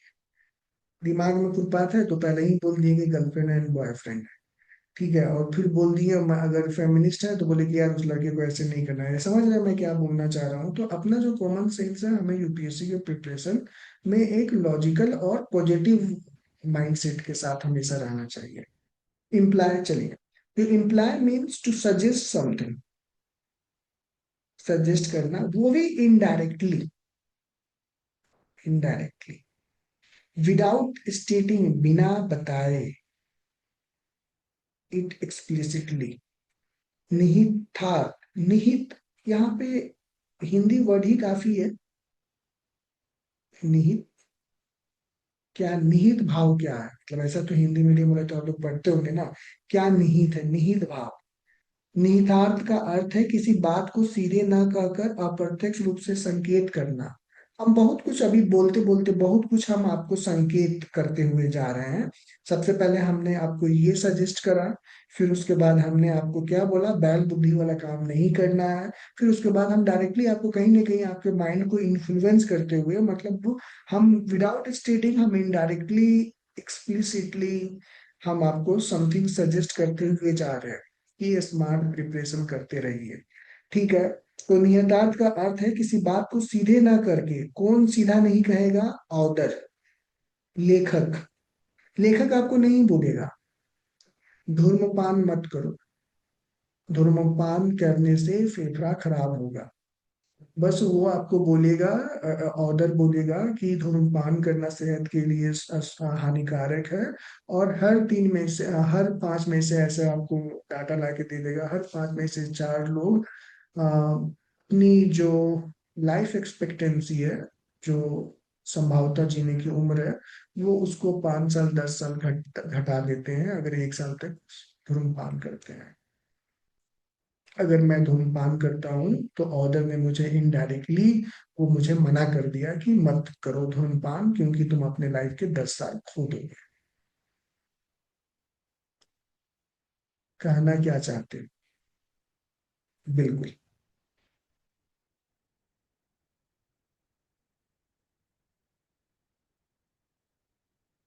दिमाग में खुरपात है तो पहले ही बोल दिए कि गर्लफ्रेंड एंड बॉयफ्रेंड है, ठीक है, और फिर बोल दिए अगर फेमिनिस्ट है तो बोले कि यार उस लड़के को ऐसे नहीं करना है। समझ रहे हैं मैं क्या बोलना चाह रहा हूँ? तो अपना जो कॉमन सेंस है हमें यूपीएससी के प्रिपरेशन में एक लॉजिकल और पॉजिटिव माइंडसेट के साथ हमेशा रहना चाहिए। इम्प्लाई, चलिए, तो imply means to suggest something, suggest करना, वो भी इनडायरेक्टली, इनडायरेक्टली, विदाउट स्टेटिंग, बिना बताए, इट एक्सप्लिसिटली, निहित था, निहित, यहाँ पे हिंदी वर्ड ही काफी है, निहित, क्या निहित भाव क्या है, मतलब ऐसा तो हिंदी मीडियम वाले तो आप लोग पढ़ते होंगे ना, क्या निहित है, निहित भाव। निहितार्थ का अर्थ है किसी बात को सीधे न कहकर अप्रत्यक्ष रूप से संकेत करना। हम बहुत कुछ अभी बोलते बोलते बहुत कुछ हम आपको संकेत करते हुए जा रहे हैं। सबसे पहले हमने आपको ये सजेस्ट करा, फिर उसके बाद हमने आपको क्या बोला, बैल बुद्धि वाला काम नहीं करना है, फिर उसके बाद हम डायरेक्टली आपको कहीं ना कहीं आपके माइंड को इन्फ्लुएंस करते हुए, मतलब वो हम विदाउट स्टेटिंग, हम इनडायरेक्टली, एक्सप्लिसिटली हम आपको समथिंग सजेस्ट करते हुए जा रहे हैं कि स्मार्ट प्रिपरेशन करते रहिए, ठीक है। तो नियतार्थ का अर्थ है किसी बात को सीधे ना करके, कौन सीधा नहीं कहेगा, ऑदर, लेखक, लेखक आपको नहीं बोलेगा धूम्रपान मत करो, धूम्रपान करने से फेफड़ा खराब होगा, बस वो आपको बोलेगा, ऑदर बोलेगा कि धूम्रपान करना सेहत के लिए हानिकारक है, और हर 5 में से ऐसे आपको डाटा ला के दे देगा, हर 5 में से 4 लोग अपनी जो लाइफ एक्सपेक्टेंसी है, जो संभावता जीने की उम्र है, वो उसको 5 साल 10 साल घटा देते हैं अगर 1 साल तक धूम्रपान करते हैं। अगर मैं धूम्रपान करता हूँ तो ऑर्डर ने मुझे इनडायरेक्टली वो मुझे मना कर दिया कि मत करो धूम्रपान, क्योंकि तुम अपने लाइफ के 10 साल खो दोगे। कहना क्या चाहते हो? बिल्कुल।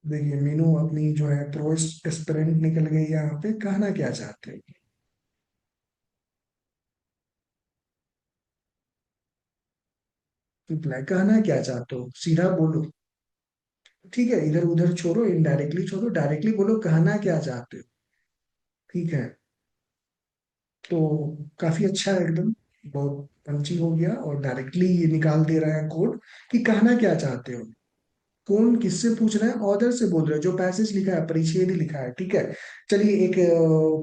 देखिए मीनू अपनी जो है प्रो एस्पिरेंट निकल गई यहाँ पे, कहना क्या चाहते हो? रिप्लाई, कहना क्या चाहते हो, सीधा बोलो, ठीक है, इधर उधर छोड़ो, इनडायरेक्टली छोड़ो, डायरेक्टली बोलो कहना क्या चाहते हो, ठीक है। तो काफी अच्छा है एकदम, बहुत पंची हो गया, और डायरेक्टली ये निकाल दे रहा है कोड कि कहना क्या चाहते हो। कौन किससे पूछ रहा है, ऑर्डर से बोल रहे हो, जो पैसेज लिखा है परिच्छेद ही लिखा है, ठीक है। चलिए एक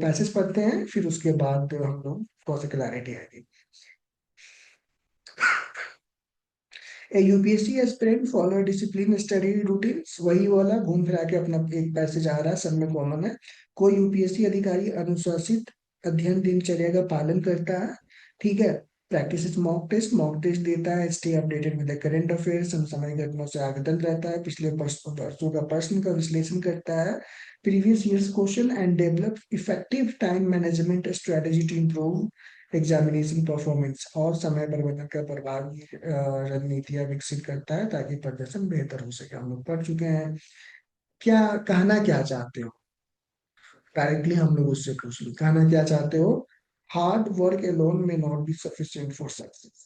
पैसेज पढ़ते हैं, फिर उसके बाद हम लोग थोड़ा सा क्लैरिटी आएगी। A UPSC aspirant follow discipline study routine, वही वाला घूम फिरा के अपना एक पैसेज आ रहा है, सब में कॉमन है। कोई यूपीएससी अधिकारी अनुशासित अध्ययन दिनचर्या का पालन करता है, ठीक है। प्रैक्टिस इज मॉक टेस्ट देता है, stay updated with the current affairs, समसामयिक घटनाओं से अद्यतन रहता है, पिछले वर्षों का प्रश्न का विश्लेषण करता है, previous years question and develop effective time management strategy to improve examination performance, और समय प्रबंधन का प्रभावी रणनीतियां विकसित करता है ताकि प्रदर्शन बेहतर हो सके। हम लोग पढ़ चुके हैं। क्या कहना क्या चाहते हो? डायरेक्टली हम लोग उससे पूछ लो, कहना क्या चाहते हो? Hard work alone may not be sufficient for success।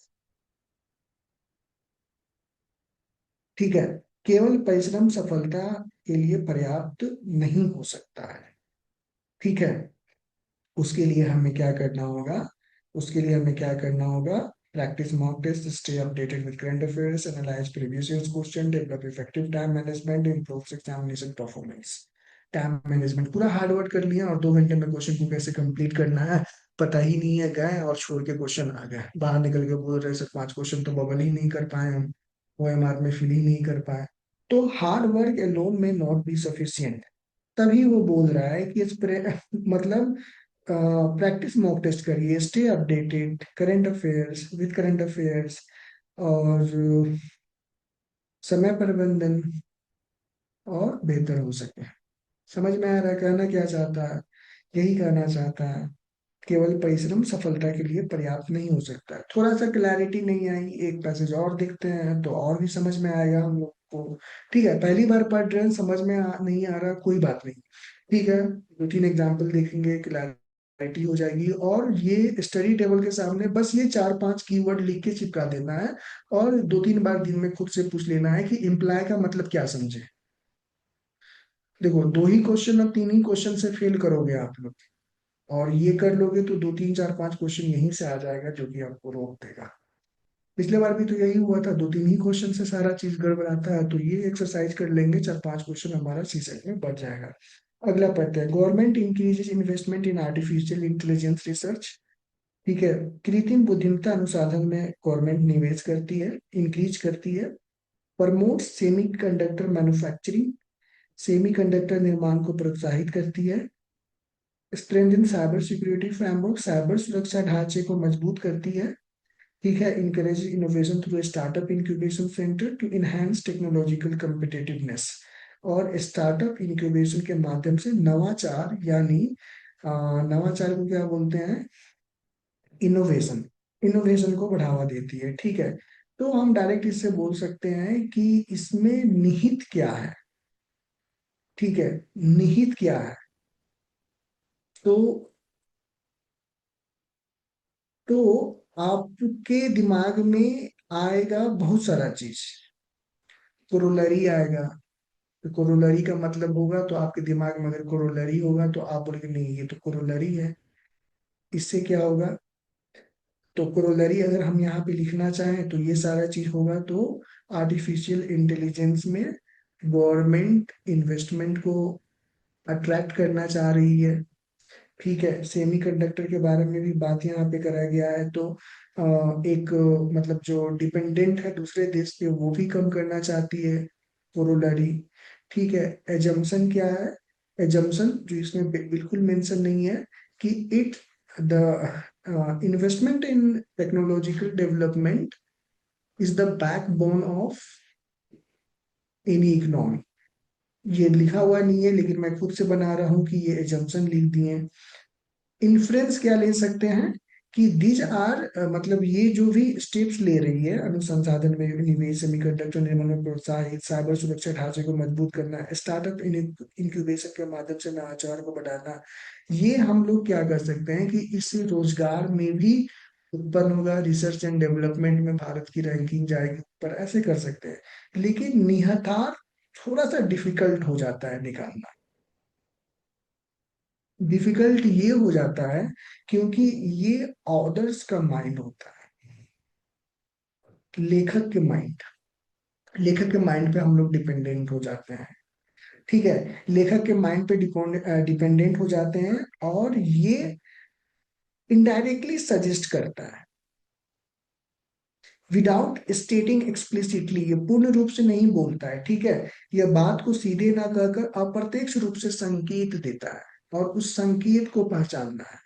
ठीक है, केवल परिश्रम सफलता के लिए पर्याप्त नहीं हो सकता है। ठीक है, उसके लिए हमें क्या करना होगा? उसके लिए हमें क्या करना होगा? Practise mock test, stay updated with current affairs, analyse previous years question, develop effective time management, improve examination performance. Time management पूरा हार्ड वर्क कर लिया और 2 घंटे में क्वेश्चन को कैसे कंप्लीट करना है पता ही नहीं है, गए और छोड़ के क्वेश्चन आ गए, बाहर निकल के बोल रहे सर 5 क्वेश्चन तो बबल ही नहीं कर पाए, हम OMR में फिल ही नहीं कर पाए। तो हार्ड वर्क अलोन में नॉट बी सफिशियंट। तभी वो बोल रहा है कि मतलब प्रैक्टिस मॉक टेस्ट करिए, stay updated current affairs with current affairs, और समय प्रबंधन, और बेहतर हो सके। समझ में आ रहा है कहना क्या चाहता है? यही कहना चाहता है, केवल परिश्रम सफलता के लिए पर्याप्त नहीं हो सकता। थोड़ा सा क्लैरिटी नहीं आई, एक पैसेज और देखते हैं तो और भी समझ में आएगा हम लोग को। ठीक है, पहली बार पढ़ रहे हैं, समझ में नहीं आ रहा, कोई बात नहीं। ठीक है, 2-3 एग्जाम्पल देखेंगे, क्लैरिटी हो जाएगी। और ये स्टडी टेबल के सामने बस ये 4-5 कीवर्ड लिख के चिपका देना है, और 2-3 बार दिन में खुद से पूछ लेना है कि इम्प्लाय का मतलब क्या समझे। देखो, 2 ही क्वेश्चन और 3 ही क्वेश्चन से फेल करोगे आप लोग, और ये कर लोगे तो 2-3-4-5 क्वेश्चन यहीं से आ जाएगा जो कि आपको रोक देगा। पिछले बार भी तो यही हुआ था, 2-3 ही क्वेश्चन से सारा चीज गड़बड़ाता है। तो ये एक्सरसाइज कर लेंगे, 4-5 क्वेश्चन हमारा सीसेट में बढ़ जाएगा। अगला पढ़ते हैं, government increases investment in artificial intelligence research. ठीक है, कृत्रिम बुद्धिमत्ता अनुसंधान में गवर्नमेंट निवेश करती है, इंक्रीज करती है। Promote semi conductor manufacturing, semi conductor निर्माण को प्रोत्साहित करती है। Strengthen cyber security framework, cyber सुरक्षा ढांचे को मजबूत करती है। ठीक है, encourage innovation through startup incubation centre to enhance technological competitiveness, और स्टार्टअप इंक्यूबेशन के माध्यम से नवाचार, यानी नवाचार को क्या बोलते हैं? इनोवेशन, इनोवेशन को बढ़ावा देती है। ठीक है, तो हम डायरेक्ट इससे बोल सकते हैं कि इसमें निहित क्या है। ठीक है, निहित क्या है? तो तो आपके दिमाग में आएगा बहुत सारा चीज, कोरोलरी आएगा। तो कोरोलरी का मतलब होगा, तो आपके दिमाग में अगर कोरोलरी होगा तो आप बोलेंगे नहीं ये तो कोरोलरी है। इससे क्या होगा? तो कोरोलरी अगर हम यहाँ पे लिखना चाहें तो ये सारा चीज होगा। तो आर्टिफिशियल इंटेलिजेंस में गवर्नमेंट इन्वेस्टमेंट को अट्रैक्ट करना चाह रही है। ठीक है, सेमीकंडक्टर के बारे में भी बात यहाँ पे करा गया है। तो एक मतलब जो डिपेंडेंट है दूसरे देश पे वो भी कम करना चाहती है, कोरोलरी। ठीक है, एजम्पशन क्या है? एजम्पशन जो इसमें बिल्कुल मेंशन नहीं है कि it the investment in technological development is the backbone of any economy. ये लिखा हुआ नहीं है लेकिन मैं खुद से बना रहा हूँ कि ये एजम्पशन लिख दिए। इन्फ्लुएंस क्या ले सकते हैं कि दीज आर मतलब ये जो भी स्टेप्स ले रही है, अनुसंधान में निवेश, सेमीकंडक्टर निर्माण में प्रोत्साहित, साइबर सुरक्षा ढांचे को मजबूत करना, स्टार्टअप इंक्यूबेशन के माध्यम से नवाचार को बढ़ाना, ये हम लोग क्या कर सकते हैं कि इससे रोजगार में भी उत्पन्न होगा, रिसर्च एंड डेवलपमेंट में भारत की रैंकिंग जाएगी पर ऐसे कर सकते हैं। लेकिन निहतार थोड़ा सा डिफिकल्ट हो जाता है निकालना। डिफिकल्ट ये हो जाता है क्योंकि ये ऑर्डर्स का माइंड होता है, लेखक के माइंड, लेखक के माइंड पे हम लोग डिपेंडेंट हो जाते हैं। ठीक है, लेखक के माइंड पे डिपेंडेंट हो जाते हैं, और ये इनडायरेक्टली सजेस्ट करता है विदाउट स्टेटिंग एक्सप्लिसिटली, ये पूर्ण रूप से नहीं बोलता है। ठीक है, यह बात को सीधे ना कहकर अप्रत्यक्ष रूप से संकेत देता है, और उस संकेत को पहचानना है।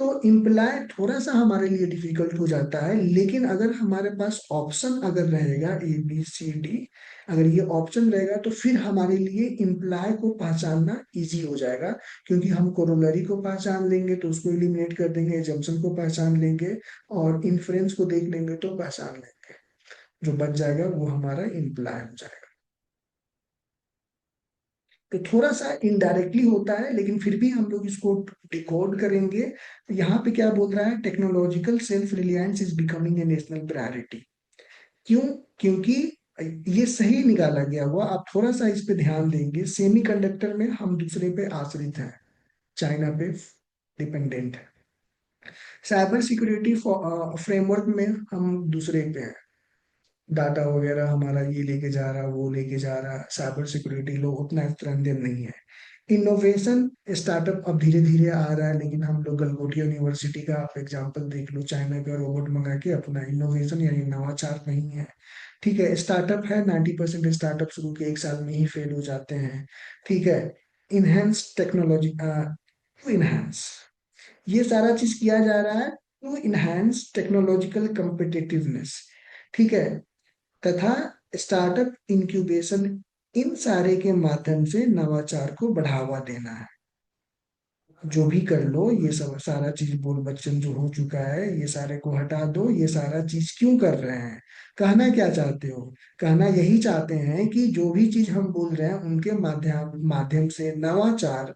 तो इम्प्लाय थोड़ा सा हमारे लिए डिफिकल्ट हो जाता है, लेकिन अगर हमारे पास ऑप्शन अगर रहेगा ABCD, अगर ये ऑप्शन रहेगा तो फिर हमारे लिए इम्प्लाय को पहचानना इजी हो जाएगा, क्योंकि हम कोरोलरी को पहचान लेंगे तो उसको एलिमिनेट कर देंगे, एजम्पशन को पहचान लेंगे और इन्फ्रेंस को देख लेंगे तो पहचान लेंगे। जो बच जाएगा वो हमारा इम्प्लाय हो जाएगा। तो थोड़ा सा इनडायरेक्टली होता है, लेकिन फिर भी हम लोग इसको डिकोड करेंगे। तो यहाँ पे क्या बोल रहा है, technological self reliance is becoming a national priority. क्यों? क्योंकि ये सही निकाला गया हुआ, आप थोड़ा सा इस पे ध्यान देंगे, सेमीकंडक्टर में हम दूसरे पे आश्रित हैं, चाइना पे डिपेंडेंट है। साइबर सिक्योरिटी फ्रेमवर्क में हम दूसरे पे हैं, डाटा वगैरह हमारा ये लेके जा रहा वो लेके जा रहा, साइबर सिक्योरिटी लोग उतना स्ट्रेंथन नहीं है। इनोवेशन स्टार्टअप अब धीरे धीरे आ रहा है, लेकिन हम लोग गलगोटिया यूनिवर्सिटी का आप एग्जांपल देख लो, चाइना का रोबोट मंगा के अपना इनोवेशन यानी नवाचार नहीं है। ठीक है, स्टार्टअप है, 90% स्टार्टअप शुरू के 1 साल में ही फेल हो जाते हैं। ठीक है, इनहेंस टेक्नोलॉजी, टू इनहेंस, ये सारा चीज किया जा रहा है टू इनहेंस टेक्नोलॉजिकल कम्पिटिटिवनेस। ठीक है, तथा स्टार्टअप इंक्यूबेशन, इन सारे के माध्यम से नवाचार को बढ़ावा देना है। जो भी कर लो, ये सब सारा चीज बोल बच्चन जो हो चुका है, ये सारे को हटा दो। ये सारा चीज क्यों कर रहे हैं, कहना क्या चाहते हो? कहना यही चाहते हैं कि जो भी चीज हम बोल रहे हैं उनके माध्यम माध्यम से नवाचार,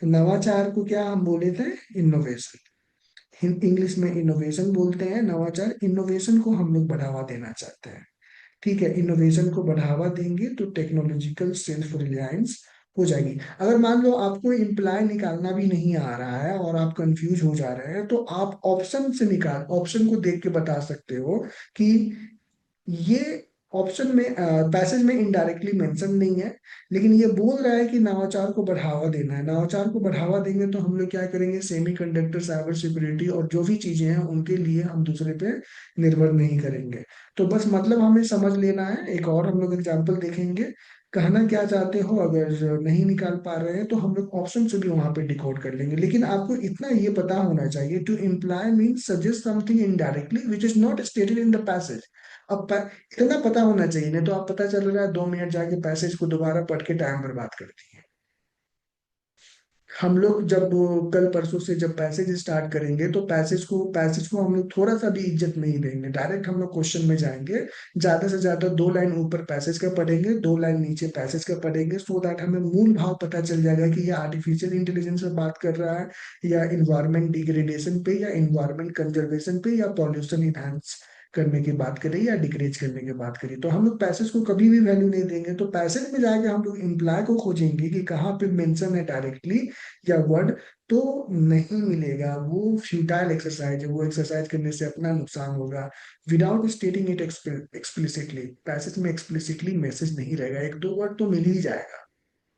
नवाचार को क्या हम बोले थे, इनोवेशन, इंग्लिश में इनोवेशन बोलते हैं, नवाचार, इनोवेशन को हम लोग बढ़ावा देना चाहते हैं। ठीक है, इनोवेशन को बढ़ावा देंगे तो टेक्नोलॉजिकल सेल्फ रिलायंस हो जाएगी। अगर मान लो आपको इम्प्लाय निकालना भी नहीं आ रहा है और आप कंफ्यूज हो जा रहे हैं, तो आप ऑप्शन से निकाल, ऑप्शन को देख के बता सकते हो कि ये ऑप्शन में, पैसेज में इनडायरेक्टली मेंशन नहीं है, लेकिन ये बोल रहा है कि नवाचार को बढ़ावा देना है। नवाचार को बढ़ावा देंगे तो हम लोग क्या करेंगे, सेमीकंडक्टर, साइबर सिक्योरिटी और जो भी चीजें हैं उनके लिए हम दूसरे पे निर्भर नहीं करेंगे। तो बस मतलब हमें समझ लेना है। एक और हम लोग एग्जाम्पल देखेंगे, कहना क्या चाहते हो, अगर नहीं निकाल पा रहे हैं तो हम लोग ऑप्शन से भी वहां पे डिकोड कर लेंगे। लेकिन आपको इतना ये पता होना चाहिए, to imply means suggest something indirectly which is not stated in the passage. अब इतना पता होना चाहिए, नहीं तो आप पता चल रहा है 2 मिनट जाके पैसेज को दोबारा पढ़ के टाइम बर्बाद कर दिए। हम लोग जब वो कल परसों से जब पैसेज स्टार्ट करेंगे तो पैसेज को हम लोग थोड़ा सा भी इज्जत नहीं देंगे, डायरेक्ट हम लोग क्वेश्चन में जाएंगे। ज्यादा से ज्यादा 2 लाइन ऊपर पैसेज का पढ़ेंगे, 2 लाइन नीचे पैसेज का पढ़ेंगे, सो दैट हमें मूल भाव पता चल जाएगा कि ये आर्टिफिशियल इंटेलिजेंस पे बात कर रहा है, या इन्वायरमेंट डिग्रेडेशन पे, या इन्वायरमेंट कंजर्वेशन पे, या पॉल्यूशन इनहांस करने की बात करें या डिक्रीज करने की बात करें। तो हम लोग पैसेज को कभी भी वैल्यू नहीं देंगे। तो पैसेज में जाके हम लोग इम्प्लाय को खोजेंगे कि कहाँ पे मेंशन है डायरेक्टली या वर्ड, तो नहीं मिलेगा। वो फ्यूटाइल एक्सरसाइज है, वो एक्सरसाइज करने से अपना नुकसान होगा। विदाउट स्टेटिंग इट एक्सप्लिसिटली, पैसेज में एक्सप्लिसिटली मैसेज नहीं रहेगा, 1-2 वर्ड तो मिल ही जाएगा,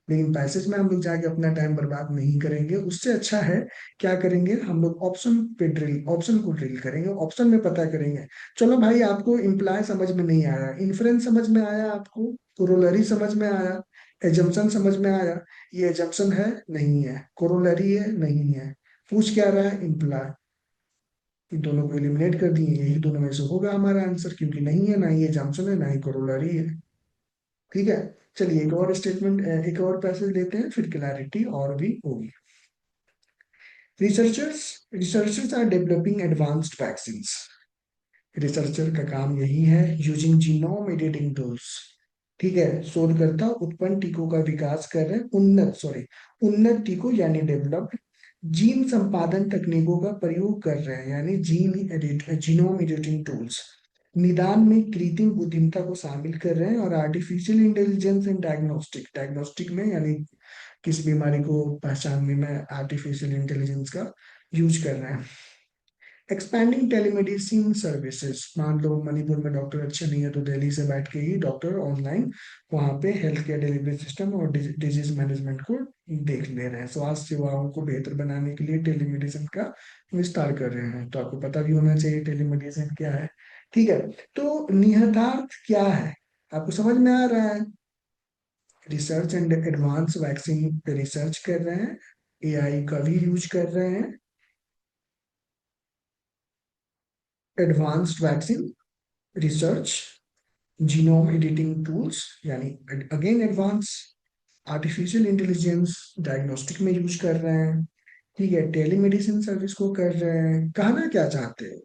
लेकिन पैसेज में हम लोग जाके अपना टाइम बर्बाद नहीं करेंगे। उससे अच्छा है क्या करेंगे, हम लोग ऑप्शन पे ड्रिल, ऑप्शन को ड्रिल करेंगे, ऑप्शन में पता करेंगे। चलो भाई, आपको इम्प्लाय समझ में नहीं आया, इन्फ्रेंस समझ में आया, आपको कोरोलरी समझ में आया, एजम्पशन समझ में आया। ये एजम्पशन है नहीं है, कोरोलरी है नहीं है, पूछ क्या रहा है, इम्प्लाय। इन दोनों को एलिमिनेट कर दिए, यही दोनों में से होगा हमारा आंसर, क्योंकि नहीं है, ना ही एजम्पशन है ना ही कोरोलरी है। ठीक है, चलिए एक और स्टेटमेंट, एक और पैसेज लेते हैं, फिर क्लैरिटी और भी होगी। Researchers researchers are developing advanced vaccines. Researcher का काम यही है, यूजिंग जीनोम एडिटिंग टूल्स। ठीक है, शोधकर्ता उत्पन्न टीकों का विकास कर रहे हैं, उन्नत टीकों यानी डेवलप्ड, जीन संपादन तकनीकों का प्रयोग कर रहे हैं यानी जीनोम एडिटिंग टूल्स। निदान में कृत्रिम बुद्धिमत्ता को शामिल कर रहे हैं, और artificial intelligence in diagnostic, diagnostic में यानी किस बीमारी को पहचानने में आर्टिफिशियल इंटेलिजेंस का यूज कर रहे हैं। एक्सपैंडिंग टेलीमेडिसिन सर्विसेज, मान लो मणिपुर में डॉक्टर अच्छे नहीं है तो दिल्ली से बैठ के ही डॉक्टर ऑनलाइन वहाँ पे हेल्थ केयर डिलीवरी सिस्टम और डिजीज मैनेजमेंट को देख ले रहे हैं। स्वास्थ्य सेवाओं को बेहतर बनाने के लिए टेलीमेडिसिन का विस्तार कर रहे हैं। तो आपको पता भी होना चाहिए टेलीमेडिसिन क्या है। ठीक है, तो निहितार्थ क्या है, आपको समझ में आ रहा है? रिसर्च एंड एडवांस वैक्सीन पे रिसर्च कर रहे हैं, AI का भी यूज कर रहे हैं, advanced vaccine research, genome editing tools यानी again advance, artificial intelligence diagnostic में यूज कर रहे हैं, ठीक है, टेलीमेडिसिन सर्विस को कर रहे हैं। कहना क्या चाहते हैं,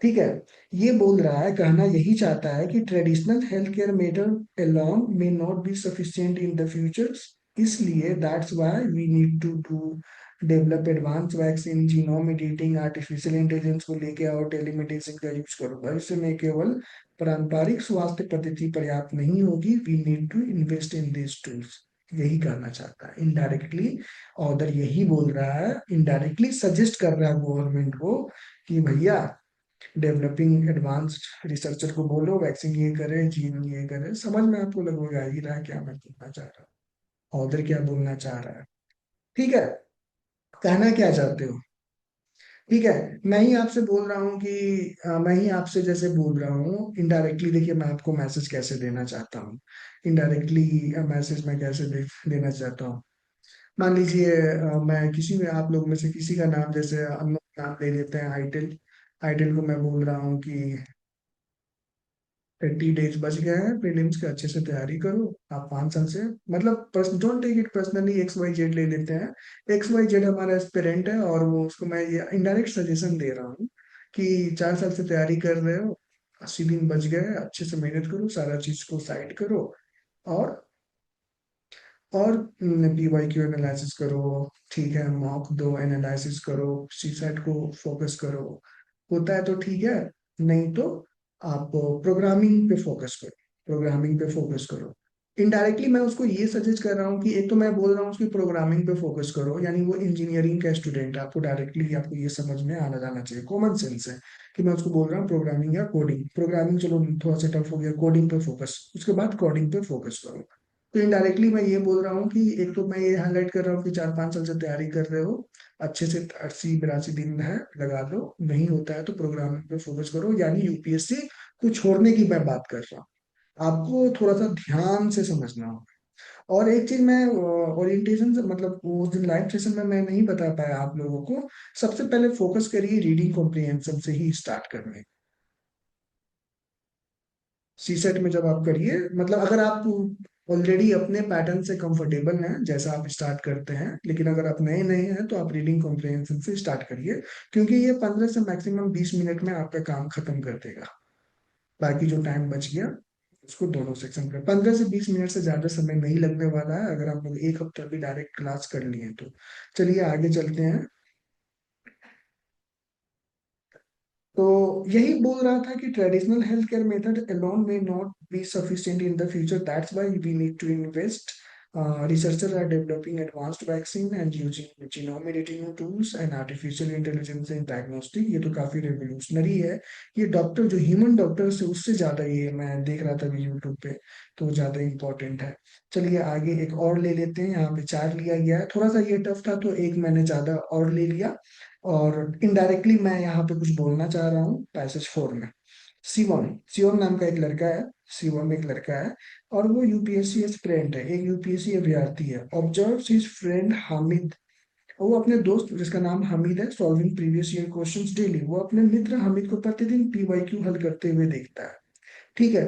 ठीक है, ये बोल रहा है, कहना यही चाहता है कि traditional health care method alone may not be sufficient in the future, इसलिए that's why we need to do develop advance vaccine, genome editing, artificial intelligence को लेके और टेलीमेडिसिन का यूज करो। भविष्य में केवल पारंपरिक स्वास्थ्य पद्धति पर्याप्त नहीं होगी, we need to invest in this tools. यही कहना चाहता है इनडायरेक्टली। ऑर्डर यही बोल रहा है, इनडायरेक्टली सजेस्ट कर रहा है गवर्नमेंट को कि भैया डेवलपिंग एडवांस्ड रिसर्चर को बोलो वैक्सीन ये करे, जीन ये करे। समझ में आपको लगभग आ ही रहा है क्या मैं बोलना चाह रहा हूँ, ऑदर क्या बोलना चाह रहा है, ठीक है, कहना क्या चाहते हो, ठीक है। मैं ही आपसे बोल रहा हूँ कि मैं ही आपसे जैसे बोल रहा हूँ इनडायरेक्टली, देखिए मैं आपको मैसेज कैसे देना चाहता हूँ, इनडायरेक्टली मैसेज मैं कैसे देना चाहता हूँ। मान लीजिए मैं किसी में आप लोग में से किसी का नाम, जैसे हम लोग नाम ले लेते हैं आइटिल, आइटिल को मैं बोल रहा हूँ कि 30 डेज बच गए हैं प्रीलिम्स के, अच्छे से तैयारी करो। आप 5 साल से, मतलब don't take it personally, X Y Z ले लेते हैं, एक्स वाई जेड हमारा एस्पिरेंट है और वो उसको मैं ये इनडायरेक्ट सजेशन दे रहा हूँ कि 4 साल से तैयारी कर रहे हो, 80 दिन बच गए हैं, अच्छे से मेहनत करो, सारा चीज को साइड करो और और PYQ एनालिसिस करो, ठीक है, मॉक दो, एनालिसिस करो, सीसैट को फोकस करो, होता है तो ठीक है, नहीं तो आप प्रोग्रामिंग पे फोकस करो, प्रोग्रामिंग पे फोकस करो। इनडायरेक्टली मैं उसको ये सजेस्ट कर रहा हूँ कि एक तो मैं बोल रहा हूँ उसकी प्रोग्रामिंग पे फोकस करो, यानी वो इंजीनियरिंग का स्टूडेंट है, आपको डायरेक्टली आपको ये समझ में आना जाना चाहिए, कॉमन सेंस है कि मैं उसको बोल रहा हूँ प्रोग्रामिंग या कोडिंग, प्रोग्रामिंग चलो थोड़ा सा टफ हो गया, कोडिंग पे फोकस, उसके बाद कोडिंग पे फोकस करो। तो इनडायरेक्टली मैं ये बोल रहा हूँ कि एक तो मैं ये हाईलाइट कर रहा हूँ कि 4-5 साल से तैयारी कर रहे हो, अच्छे से 80-82 दिन है लगा दो, नहीं होता है तो प्रोग्रामिंग पे फोकस करो, यानी यूपीएससी को छोड़ने की मैं बात कर रहा हूँ, आपको थोड़ा सा ध्यान से समझना होगा। और एक चीज मैं ओरिएंटेशन से, मतलब उस दिन लाइव सेशन में मैं नहीं बता पाया आप लोगों को, सबसे पहले फोकस करिए रीडिंग कॉम्प्रिहेंशन से ही स्टार्ट करने। सी सेट में जब आप करिए, मतलब अगर आप ऑलरेडी अपने पैटर्न से कंफर्टेबल हैं जैसा आप स्टार्ट करते हैं, लेकिन अगर आप नए नए हैं तो आप रीडिंग कॉम्प्रिहेंशन से स्टार्ट करिए, क्योंकि ये 15 से मैक्सिमम 20 मिनट में आपका काम खत्म कर देगा। बाकी जो टाइम बच गया उसको दोनों सेक्शन कर, 15 से 20 मिनट से ज्यादा समय नहीं लगने वाला है अगर आप लोग एक हफ्ता भी डायरेक्ट क्लास कर लिए तो। चलिए आगे चलते हैं। तो यही बोल रहा था कि traditional health care method alone may not be sufficient in the future, that's why we need to invest. Researchers are developing advanced vaccine and using genome editing tools and artificial intelligence in diagnostic। ये तो काफी revolutionary है, ये doctor जो human doctor से उससे ज्यादा, ये मैं देख रहा था अभी यूट्यूब पे, तो ज्यादा इंपॉर्टेंट है। चलिए आगे एक और ले लेते हैं, यहाँ पे 4 लिया गया है, थोड़ा सा ये टफ था तो एक मैंने ज्यादा और ले लिया। और इनडायरेक्टली मैं यहाँ पे कुछ बोलना चाह रहा हूँ पैसेज 4 में। शिवम, शिवम नाम का एक लड़का है, शिवम एक लड़का है और वो यूपीएससी एस्पिरेंट है, एक यूपीएससी अभ्यर्थी है। ऑब्जर्व हिज फ्रेंड हामिद, वो अपने दोस्त जिसका नाम हामिद है solving previous year questions daily, वो अपने मित्र हामिद को प्रतिदिन पीवाईक्यू हल करते हुए देखता है, ठीक है।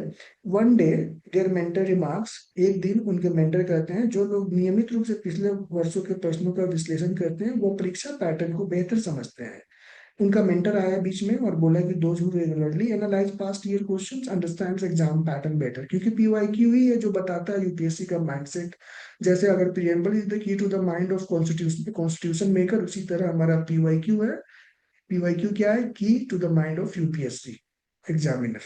One day their mentor remarks, एक दिन उनके मेंटर कहते हैं जो लोग नियमित रूप से पिछले वर्षों के प्रश्नों का विश्लेषण करते हैं वो परीक्षा पैटर्न को बेहतर समझते हैं। उनका मेंटर आया बीच में और बोला कि those who regularly analyse past year questions understands exam pattern better, क्योंकि पीवाईक्यू ही है जो बताता है यूपीएससी का माइंडसेट। जैसे अगर preamble is the key to the mind of constitution constitution maker, उसी तरह हमारा पीवाईक्यू है। पीवाईक्यू क्या है, key to the mind of UPSC examiner.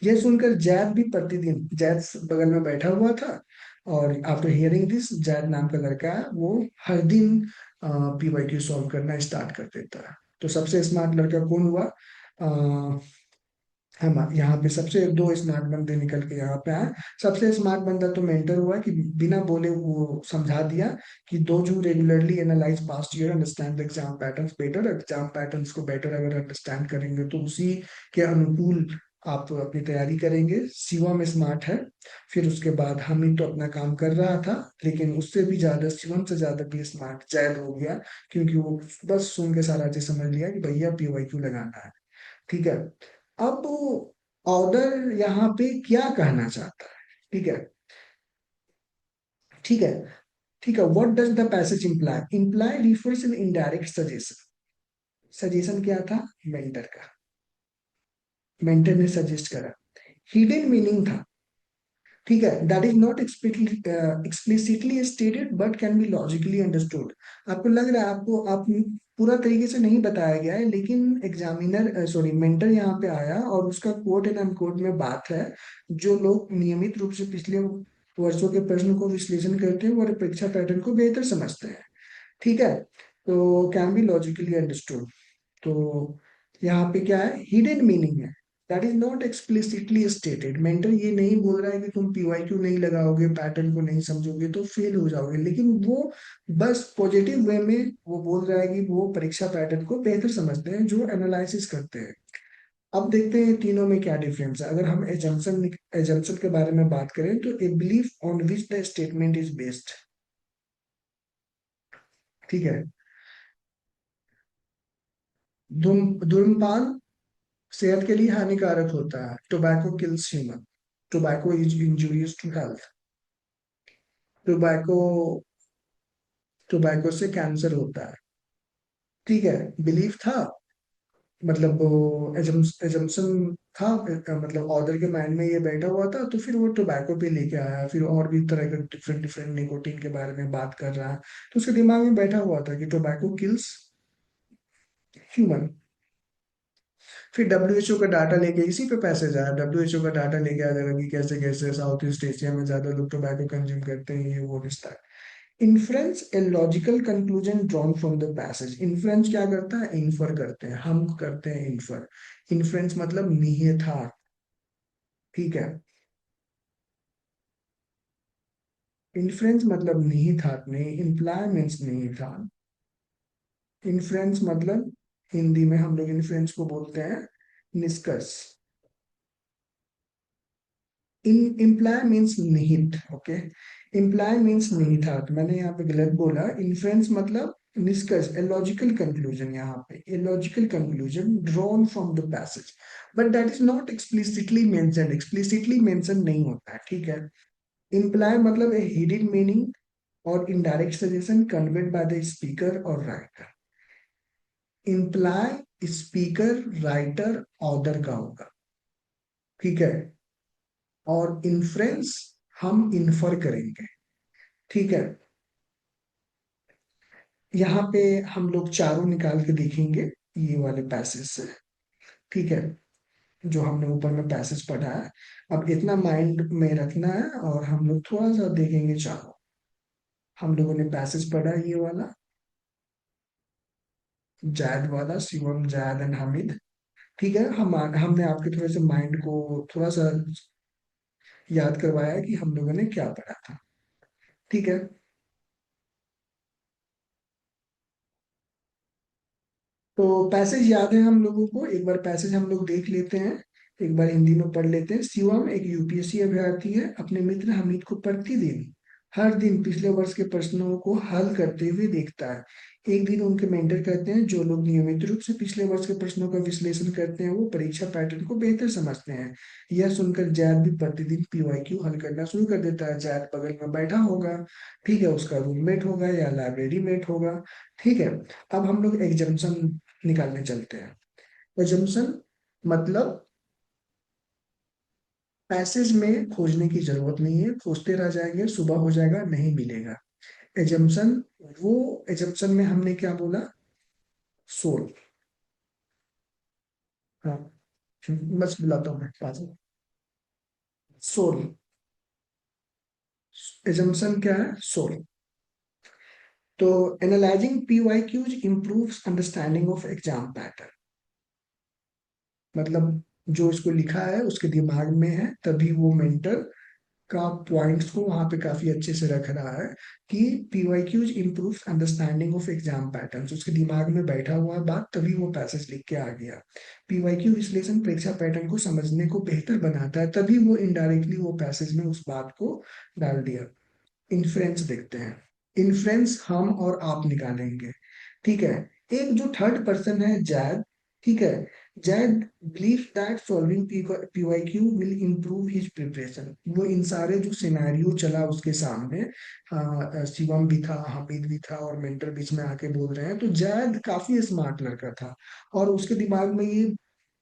यह सुनकर जैद भी प्रतिदिन, जैद बगल में बैठा हुआ था और आफ्टर हियरिंग दिस, जैद नाम का लड़का है, वो हर दिन पीवाईक्यू सॉल्व करना स्टार्ट कर देता है। तो सबसे स्मार्ट लड़का कौन हुआ, हम यहाँ पे सबसे दो स्मार्ट बंदे निकल के यहाँ पे आए। सबसे स्मार्ट बंदा तो मेंटर हुआ कि बिना बोले वो समझा दिया कि दो जो regularly analyse past year understand the exam patterns better, exam patterns को बेटर अगर अंडरस्टैंड करेंगे तो उसी के अनुकूल आप अपनी तैयारी करेंगे। शिवम स्मार्ट है, फिर उसके बाद हमिद तो अपना काम कर रहा था, लेकिन उससे भी ज्यादा, शिवम से ज्यादा भी स्मार्ट जैद हो गया, क्योंकि वो बस सुन के सारा चीज समझ लिया कि भैया पीवाईक्यू लगाना है। ठीक है। अब ऑर्डर यहाँ पे क्या कहना चाहता है? ठीक है, ठीक है, ठीक है। What does the passage imply? Imply refers in indirect suggestion. Suggestion क्या था? मेंटर का। मेंटर ने सजेस्ट करा। हिडन मीनिंग था, ठीक है, that is not explicitly stated but can be logically understood. आपको लग रहा है, आपको आप पूरा तरीके से नहीं बताया गया है, लेकिन एग्जामिनर सॉरी मेंटर यहाँ पे आया और उसका कोट एंड अनकोट में बात है। जो लोग नियमित रूप से पिछले वर्षों के प्रश्न को विश्लेषण करते हैं वो परीक्षा पैटर्न को बेहतर समझते हैं, ठीक है। तो कैन बी लॉजिकली अंडरस्टूड। तो यहाँ पे क्या है? हिडन मीनिंग है, that is not explicitly stated. Mentor ये नहीं बोल रहा है कि तुम पीवाईक्यू नहीं लगाओगे, पैटर्न को नहीं समझोगे तो फेल हो जाओगे, लेकिन वो बस पॉजिटिव वे में वो बोल रहा है कि वो परीक्षा पैटर्न को बेहतर समझते हैं जो एनालिसिस करते हैं। अब देखते हैं तीनों में क्या डिफरेंस है। अगर हम एजम्पशन के बारे में बात करें तो a belief on which the statement is based, ठीक है। धूम्रपान सेहत के लिए हानिकारक होता है। Tobacco kills human. Tobacco is injurious to health. Tobacco tobacco से कैंसर होता है, ठीक है। बिलीफ था, मतलब वो एजम्पशन था, मतलब ऑर्डर के माइंड में ये बैठा हुआ था, तो फिर वो टोबैको पे लेके आया, फिर और भी तरह के डिफरेंट डिफरेंट निकोटीन के बारे में बात कर रहा है। तो उसके दिमाग में बैठा हुआ था कि टोबैको किल्स ह्यूमन। फिर डब्ल्यूएचओ का डाटा लेके इसी पे पैसेज आया। डब्ल्यूएचओ का डाटा लेके आ जाएगा कि कैसे कैसे साउथ ईस्ट एशिया में ज्यादा लोग टोबैको कंज्यूम करते हैं, ये वो रिश्ता है। Inference A logical conclusion drawn from the passage. Inference क्या करता है? इन्फर करते हैं, हम करते हैं इन्फर। इन्फ्रेंस मतलब निहितार्थ, ठीक है। इन्फ्रेंस मतलब निहितार्थ नहीं, इम्प्लाई मीन्स निहितार्थ। इन्फ्रेंस मतलब हिंदी में हम लोग इन्फ्रेंस को बोलते हैं निष्कर्ष। इन इम्प्लाई मीन्स निहित, ओके। इम्प्लाई मीन्स निहितार्थ, मैंने यहाँ पे गलत बोला। इन्फ्रेंस मतलब निष्कर्ष, ए लॉजिकल कंक्लूजन, यहाँ पे a logical conclusion drawn from the passage, but that is not explicitly mentioned. Explicitly mention नहीं होता है, ठीक है। इम्प्लाई मतलब ए हिडन मीनिंग और indirect suggestion conveyed by the speaker और writer. Imply speaker, writer, author का होगा, ठीक है। और इन्फ्रेंस हम इन्फर करेंगे, ठीक है। यहाँ पे हम लोग चारों निकाल के देखेंगे ये वाले पैसेज से, ठीक है, जो हमने ऊपर में पैसेज पढ़ा है। अब इतना माइंड में रखना है और हम लोग थोड़ा सा देखेंगे चारों। हम लोगों ने पैसेज पढ़ा ये वाला, जैद वाला, शिवम, जैद एंड हामिद, ठीक है। हमने आपके थोड़े से माइंड को थोड़ा सा याद करवाया कि हम लोगों ने क्या पढ़ा था, ठीक है। तो पैसेज याद है हम लोगों को? एक बार पैसेज हम लोग देख लेते हैं, एक बार हिंदी में पढ़ लेते हैं। शिवम एक यूपीएससी अभ्यर्थी है, अपने मित्र हमीद को प्रतिदिन हर दिन पिछले वर्ष के प्रश्नों को हल करते हुए देखता है। एक दिन उनके मेंटर कहते हैं जो लोग नियमित रूप से पिछले वर्ष के प्रश्नों का विश्लेषण करते हैं वो परीक्षा पैटर्न को बेहतर समझते हैं। यह सुनकर जैद भी प्रतिदिन पीवाईक्यू हल करना शुरू कर देता है। जैद बगल में बैठा होगा, ठीक है, उसका रूममेट होगा या लाइब्रेरी मेट होगा, ठीक है। अब हम लोग एग्जाम्पशन निकालने चलते हैं। एजम्पशन मतलब पैसेज में खोजने की जरूरत नहीं है, खोजते रह जाएंगे, सुबह हो जाएगा नहीं मिलेगा। एजम्पशन, वो एजम्पशन में हमने क्या बोला? सोल, हाँ, बस बुलाता हूँ मैं पास। सोल, एजम्पशन क्या है? सोल। तो analysing P Y Qs improves understanding of exam pattern, मतलब जो इसको लिखा है उसके दिमाग में है, तभी वो मेंटर का पॉइंट्स को वहां पे काफी अच्छे से रख रहा है कि PYQs improves understanding of exam patterns. उसके दिमाग में बैठा हुआ बात, तभी वो पैसेज लिख के आ गया। पीवाईक्यू विश्लेषण परीक्षा पैटर्न को समझने को बेहतर बनाता है, तभी वो इनडायरेक्टली वो पैसेज में उस बात को डाल दिया। इन्फ्रेंस देखते हैं। इन्फ्रेंस हम और आप निकालेंगे, ठीक है। एक जो थर्ड पर्सन है जैद, ठीक है, Z believe that solving PYQ will improve his preparation. वो इन सारे जो सिनेरियो चला उसके सामने, शिवम भी था, हामिद भी था और मेंटर बीच में आके बोल रहे हैं, तो जैद काफी स्मार्ट लड़का था और उसके दिमाग में ये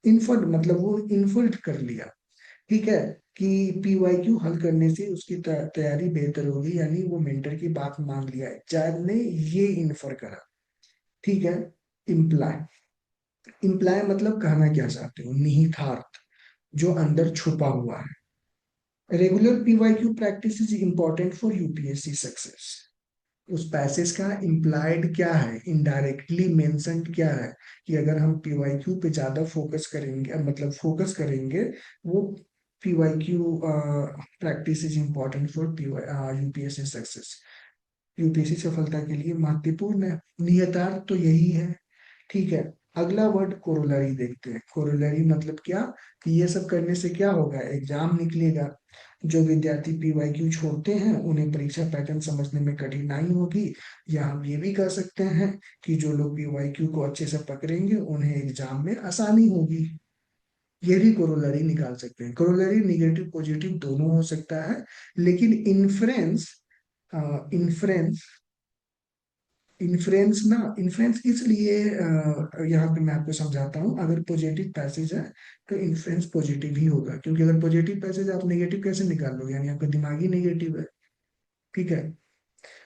इन्फर्ट मतलब वो इन्फर्ट कर लिया, ठीक है, कि पीवाईक्यू हल करने से उसकी तैयारी बेहतर होगी, यानी वो मेंटर की बात मान लिया है, जैद ने ये इन्फर करा, ठीक है। इम्प्लाई, इम्प्लाई मतलब कहना क्या चाहते हो, निहितार्थ जो अंदर छुपा हुआ है। Regular PYQ practice is important for UPSC success. उस पैसेज का इम्प्लाइड क्या है, इनडायरेक्टली मेंशन्ड क्या है, कि अगर हम पीवाईक्यू पे ज्यादा फोकस करेंगे, मतलब फोकस करेंगे, वो PYQ practice is important for UPSC success, UPSC सफलता के लिए महत्वपूर्ण है। नियतार्थ तो यही है, ठीक है। अगला वर्ड कोरोलरी देखते हैं। कोरोलरी मतलब क्या, कि ये सब करने से क्या होगा, एग्जाम निकलेगा, जो विद्यार्थी पीवाईक्यू छोड़ते हैं उन्हें परीक्षा पैटर्न समझने में कठिनाई होगी, या हम ये भी कह सकते हैं कि जो लोग पीवाईक्यू को अच्छे से पकड़ेंगे उन्हें एग्जाम में आसानी होगी। ये भी कोरोलरी निकाल सकते हैं। कोरोलरी निगेटिव पॉजिटिव दोनों हो सकता है, लेकिन इन्फ्रेंस, इन्फ्रेंस, इन्फ्रेंस ना, इन्फ्रेंस इसलिए यहाँ पे मैं आपको समझाता हूँ, अगर पॉजिटिव पैसेज है तो इन्फ्रेंस पॉजिटिव ही होगा, क्योंकि अगर पॉजिटिव पैसेज आप नेगेटिव कैसे निकाल लोगे, यानी आपका दिमाग ही नेगेटिव है, ठीक है।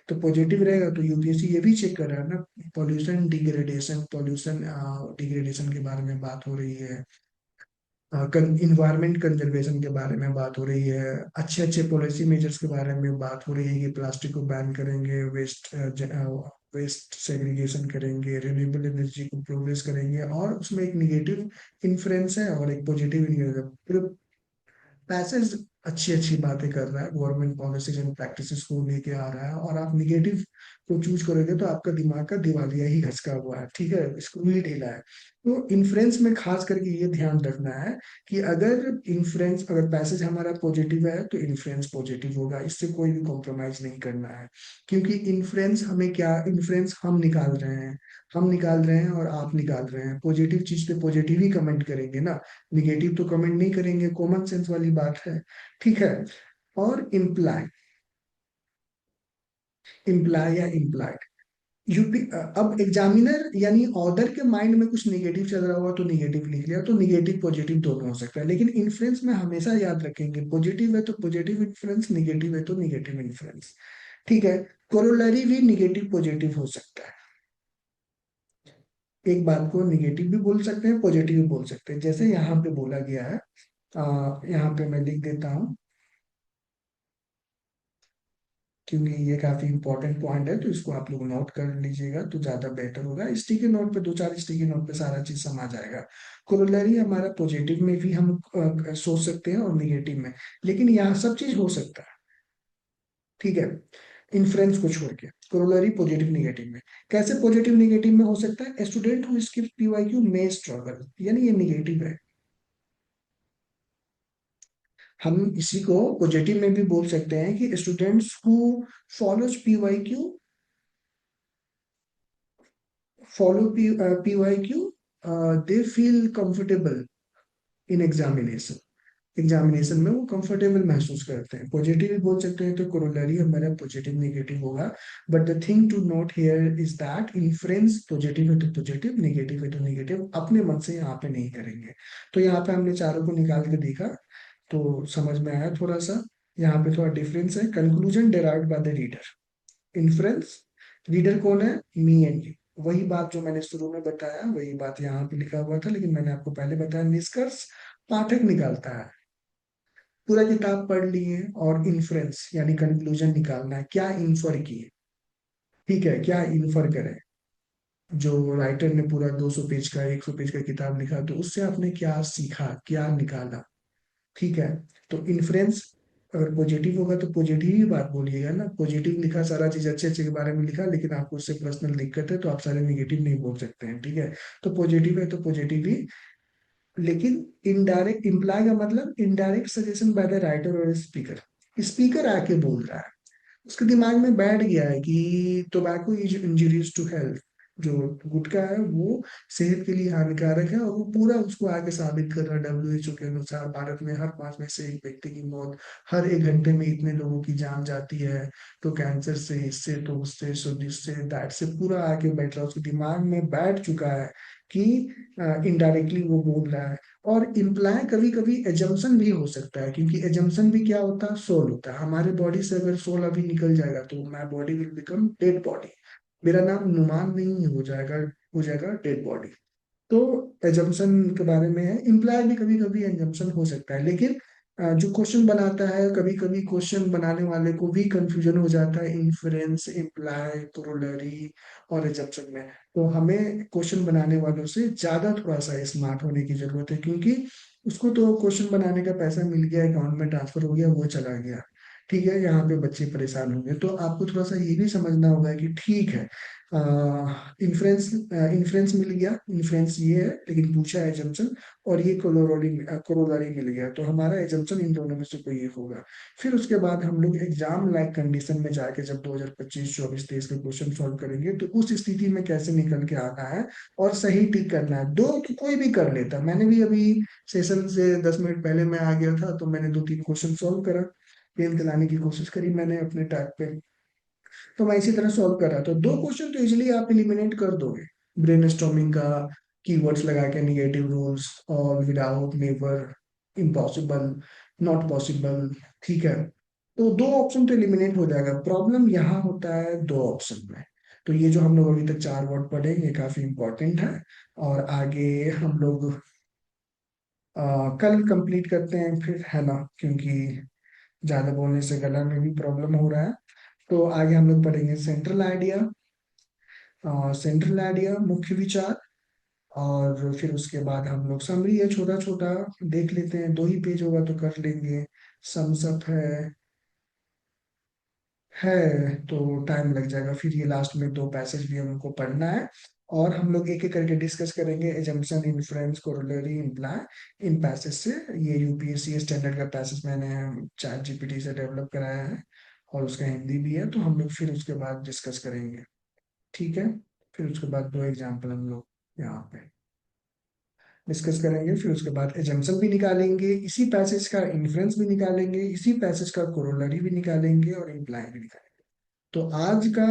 तो पॉजिटिव रहेगा तो यूपीएससी ये भी चेक कर रहा है ना, पॉल्यूशन डिग्रेडेशन, पॉल्यूशन डिग्रेडेशन के बारे में बात हो रही है, इन्वायरमेंट कंजर्वेशन के बारे में बात हो रही है, अच्छे अच्छे पॉलिसी मेजर्स के बारे में बात हो रही है, कि प्लास्टिक को बैन करेंगे, वेस्ट सेग्रीगेशन करेंगे, रिन्यूएबल एनर्जी को प्रोग्रेस करेंगे, और उसमें एक निगेटिव इन्फ्लुएंस है और एक पॉजिटिव इन्फ्लुएंस। पैसेज अच्छी अच्छी बातें कर रहा है, गवर्नमेंट पॉलिसीज एंड प्रैक्टिसेस को लेके आ रहा है, और आप निगेटिव को चूज करोगे तो आपका दिमाग का दिवालिया ही घसका हुआ है, ठीक है, स्क्रू ही ढीला है। तो इन्फ्लुएंस में खास करके ये ध्यान रखना है कि अगर इन्फ्लुएंस, अगर पैसेज हमारा पॉजिटिव है तो इन्फ्लुएंस पॉजिटिव होगा, इससे कोई भी कॉम्प्रोमाइज नहीं करना है। क्योंकि इन्फ्लुएंस हमें क्या, इन्फ्लुएंस हम निकाल रहे हैं, हम निकाल रहे हैं और आप निकाल रहे हैं, पॉजिटिव चीज पे पॉजिटिव ही कमेंट करेंगे ना, निगेटिव तो कमेंट नहीं करेंगे, कॉमन सेंस वाली बात है, ठीक है। और इम्प्लाई, इम्प्लाई या इम्प्लाइड, यूपी, अब एग्जामिनर यानी ऑर्डर के माइंड में कुछ निगेटिव चल रहा हुआ तो निगेटिव लिख लिया, तो निगेटिव पॉजिटिव दोनों हो सकता है, लेकिन इन्फ्लुएंस में हमेशा याद रखेंगे, पॉजिटिव है तो पॉजिटिव इन्फ्लुएंस, निगेटिव है तो निगेटिव इन्फ्लुएंस, ठीक है। कोरोलरी भी निगेटिव पॉजिटिव हो सकता है, एक बात को निगेटिव भी बोल सकते हैं, पॉजिटिव भी बोल सकते हैं, जैसे यहाँ पे बोला गया है, यहाँ पे मैं लिख देता हूँ, क्योंकि ये काफी इंपॉर्टेंट पॉइंट है, तो इसको आप लोग नोट कर लीजिएगा तो ज्यादा बेटर होगा। स्टिकी नोट पे, दो चार स्टिकी नोट पे सारा चीज समा जाएगा। कोरोलरी हमारा पॉजिटिव में भी हम सोच सकते हैं और निगेटिव में, लेकिन यहाँ सब चीज हो सकता है, ठीक है, इन्फ्लुएंस को छोड़ के। कोरोलरी पॉजिटिव निगेटिव में, कैसे पॉजिटिव निगेटिव में हो सकता है, student who skip PYQ may struggle, यानी ये निगेटिव है। हम इसी को पॉजिटिव में भी बोल सकते हैं कि students who follows PYQ, follow PYQ, they feel comfortable in examination, examination में वो कंफर्टेबल महसूस करते हैं। पॉजिटिव भी बोल सकते हैं, तो कोरोलरी हमारा पॉजिटिव निगेटिव होगा। But the thing to note here is that influence positive है तो पॉजिटिव, निगेटिव है तो निगेटिव, अपने मन से यहाँ पे नहीं करेंगे। तो यहाँ पे हमने चारों को निकाल के देखा तो समझ में आया थोड़ा सा। यहाँ पे थोड़ा डिफरेंस है। Conclusion derived by the reader, influence, reader कौन है, मी एंड यू। वही बात जो मैंने शुरू में बताया वही बात यहाँ पे लिखा हुआ था, लेकिन मैंने आपको पहले बताया, निष्कर्ष पाठक निकालता है, पूरा किताब पढ़ लिए, और इन्फ्लुएंस यानी कंक्लूजन निकालना है, क्या इन्फर किए, ठीक है, क्या इन्फर करें। जो राइटर ने पूरा 200 पेज का, 100 पेज का किताब लिखा, तो उससे आपने क्या सीखा, क्या निकाला, ठीक है। तो इन्फ्लुएंस अगर पॉजिटिव होगा तो पॉजिटिव ही बात बोलिएगा ना, पॉजिटिव लिखा, सारा चीज अच्छे अच्छे के बारे में लिखा, लेकिन आपको उससे पर्सनल दिक्कत है तो आप सारे निगेटिव नहीं बोल सकते हैं, ठीक है। तो पॉजिटिव है तो पॉजिटिव ही, लेकिन इनडायरेक्ट, इम्प्लाई का मतलब indirect suggestion by the writer और स्पीकर, स्पीकर आके बोल रहा है, उसके दिमाग में बैठ गया है कि टोबैको इज इंजurious टू हेल्थ, जो गुटखा है वो सेहत के लिए हानिकारक है, और वो पूरा उसको आगे साबित कर रहा है। डब्ल्यूएचओ के अनुसार भारत में हर 5 में से एक व्यक्ति की मौत, हर 1 घंटे में इतने लोगों की जान जाती है। तो कैंसर से, इससे, तो उससे, सो जिससे, दैट से पूरा आके बैठ रहा है, उसके दिमाग में बैठ चुका है कि इनडायरेक्टली वो बोल रहा है। और इम्प्लाय कभी कभी एजम्पशन भी हो सकता है, क्योंकि एजम्पशन भी क्या होता है, सोल होता है। हमारे बॉडी से अगर सोल अभी निकल जाएगा तो my body will become dead body, मेरा नाम नुमान नहीं हो जाएगा, हो जाएगा डेड बॉडी। तो एजम्पशन के बारे में है, इम्प्लाय भी कभी कभी एजम्पशन हो सकता है। लेकिन जो क्वेश्चन बनाता है, कभी कभी क्वेश्चन बनाने वाले को भी कंफ्यूजन हो जाता है इन्फरेंस, इम्प्लाय, कोरोलरी और एजम्पशन में। तो हमें क्वेश्चन बनाने वालों से ज्यादा थोड़ा सा स्मार्ट होने की जरूरत है, क्योंकि उसको तो क्वेश्चन बनाने का पैसा मिल गया, अकाउंट में ट्रांसफर हो गया, वो चला गया। ठीक है, यहाँ पे बच्चे परेशान होंगे। तो आपको थोड़ा सा ये भी समझना होगा कि ठीक है, इन्फ्रेंस इन्फ्रेंस मिल गया, इन्फ्रेंस ये है, लेकिन पूछा है एजम्पशन, और ये कोरोलरी मिल गया, तो हमारा एजम्पशन इन दोनों में से कोई एक होगा। फिर उसके बाद हम लोग एग्जाम लाइक कंडीशन में जाके जब 2025, 24, 23 के क्वेश्चन सॉल्व करेंगे, तो उस स्थिति में कैसे निकल के आना है और सही टिक करना है। दो तो कोई भी कर लेता, मैंने भी अभी सेशन से 10 मिनट पहले मैं आ गया था, तो मैंने 2-3 क्वेश्चन सॉल्व करा, पेन दिलाने की कोशिश करी मैंने अपने टैग पे। तो मैं इसी तरह सॉल्व कर रहा था, 2 क्वेश्चन तो इजिली आप एलिमिनेट कर दोगे। ब्रेनस्टॉर्मिंग का कीवर्ड्स लगा के, निगेटिव रूल्स, और without, never, impossible, not possible. ठीक है, तो 2 ऑप्शन तो एलिमिनेट हो जाएगा। प्रॉब्लम यहाँ होता है 2 ऑप्शन में। तो ये जो हम लोग अभी तक 4 वर्ड पढ़े, ये काफी इंपॉर्टेंट है। और आगे हम लोग कल कंप्लीट करते हैं फिर, है ना, क्योंकि ज्यादा बोलने से गला में भी प्रॉब्लम हो रहा है। तो आगे हम लोग पढ़ेंगे सेंट्रल आइडिया, सेंट्रल आइडिया, मुख्य विचार। और फिर उसके बाद हम लोग समरी है, छोटा छोटा देख लेते हैं, 2 ही पेज होगा तो कर लेंगे। समसअप है तो टाइम लग जाएगा। फिर ये लास्ट में 2 पैसेज भी हमको पढ़ना है, और हम लोग एक एक करके डिस्कस करेंगे, एजम्पशन, इन्फ्रेंस, कोरोलरी, इम्प्लाई, इन पैसेज से। ये यूपीएससी स्टैंडर्ड का पैसेज मैंने चैट जीपीटी से डेवलप कराया है, और उसका हिंदी भी है, तो हम लोग फिर उसके बाद डिस्कस करेंगे। ठीक है, फिर उसके बाद 2 एग्जाम्पल हम लोग यहाँ पे डिस्कस करेंगे। फिर उसके बाद एजम्पशन भी निकालेंगे, इसी पैसेज का इन्फ्रेंस भी निकालेंगे, इसी पैसेज का कोरोलरी भी निकालेंगे, और इम्प्लाई भी निकालेंगे। तो आज का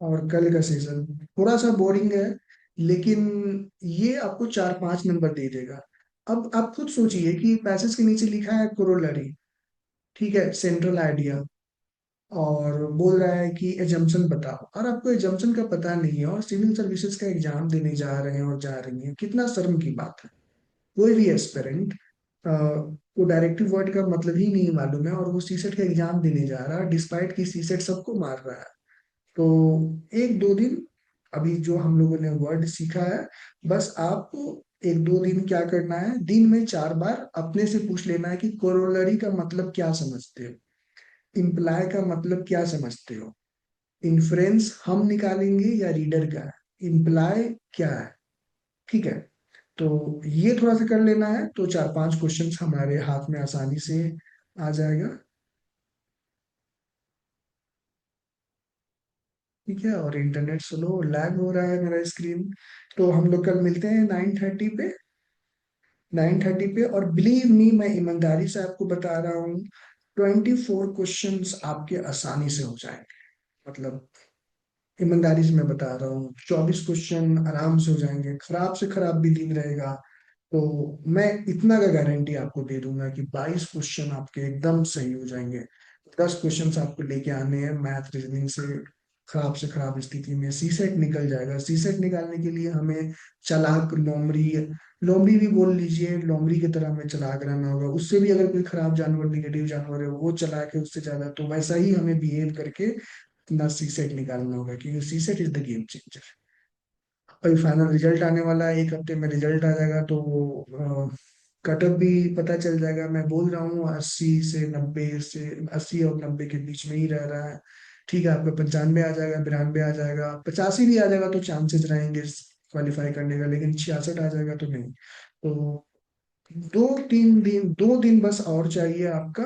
और कल का सेशन थोड़ा सा बोरिंग है, लेकिन ये आपको 4-5 नंबर दे देगा। अब आप खुद सोचिए कि पैसेज के नीचे लिखा है कोरोलरी, ठीक है, सेंट्रल आइडिया, और बोल रहा है कि एजम्पशन बताओ, और आपको एजम्पशन का पता नहीं है, और सिविल सर्विसेज का एग्जाम देने जा रहे हैं और जा रही हैं, कितना शर्म की बात है। कोई भी एस्पिरेंट को डायरेक्टिव वर्ड का मतलब ही नहीं मालूम है, और वो सीसेट का एग्जाम देने जा रहा है, डिस्पाइट की सीसेट सबको मार रहा है। तो 1-2 दिन, अभी जो हम लोगों ने वर्ड सीखा है, बस आपको 1-2 दिन क्या करना है, दिन में 4 बार अपने से पूछ लेना है कि कोरोलरी का मतलब क्या समझते हो, इम्प्लाई का मतलब क्या समझते हो, इन्फ्रेंस हम निकालेंगे या रीडर का है, इम्प्लाई क्या है। ठीक है, तो ये थोड़ा सा कर लेना है, तो 4-5 क्वेश्चंस हमारे हाथ में आसानी से आ जाएगा। ठीक है, और इंटरनेट स्लो लैग हो रहा है मेरा स्क्रीन। तो हम लोग कल मिलते हैं 9:30 पे, 9:30 पे। और बिलीव मी, मैं ईमानदारी से आपको बता रहा हूँ, 24 क्वेश्चंस आपके आसानी से हो जाएंगे। मतलब ईमानदारी से मैं बता रहा हूँ, 24 क्वेश्चन आराम से हो जाएंगे। खराब से खराब भी दिन रहेगा, तो मैं इतना का गारंटी आपको दे दूंगा कि 22 क्वेश्चन आपके एकदम सही हो जाएंगे। 10 क्वेश्चन आपको लेके आने हैं मैथ रीजनिंग से, खराब से खराब स्थिति में सीसेट निकल जाएगा। सीसेट निकालने के लिए हमें चालाक, लोमड़ी, लोमड़ी भी बोल लीजिए, लोमड़ी की तरह हमें चालाक रहना होगा। उससे भी अगर कोई खराब जानवर, निगेटिव जानवर है, वो चला के उससे ज्यादा, तो वैसा ही हमें बिहेव करके अपना सीसेट निकालना होगा, क्योंकि CSAT is the game changer. अभी फाइनल रिजल्ट आने वाला है, 1 हफ्ते में रिजल्ट आ जाएगा, तो कट ऑफ भी पता चल जाएगा। मैं बोल रहा हूँ 80 से 90, से 80 और 90 के बीच में ही रह रहा है। ठीक है, आपका 95 आ जाएगा, 92 आ जाएगा, 85 भी आ जाएगा, तो चांसेस रहेंगे क्वालिफाई करने का, लेकिन 66 आ जाएगा तो नहीं। तो 2-3 दिन, 2 दिन बस और चाहिए आपका,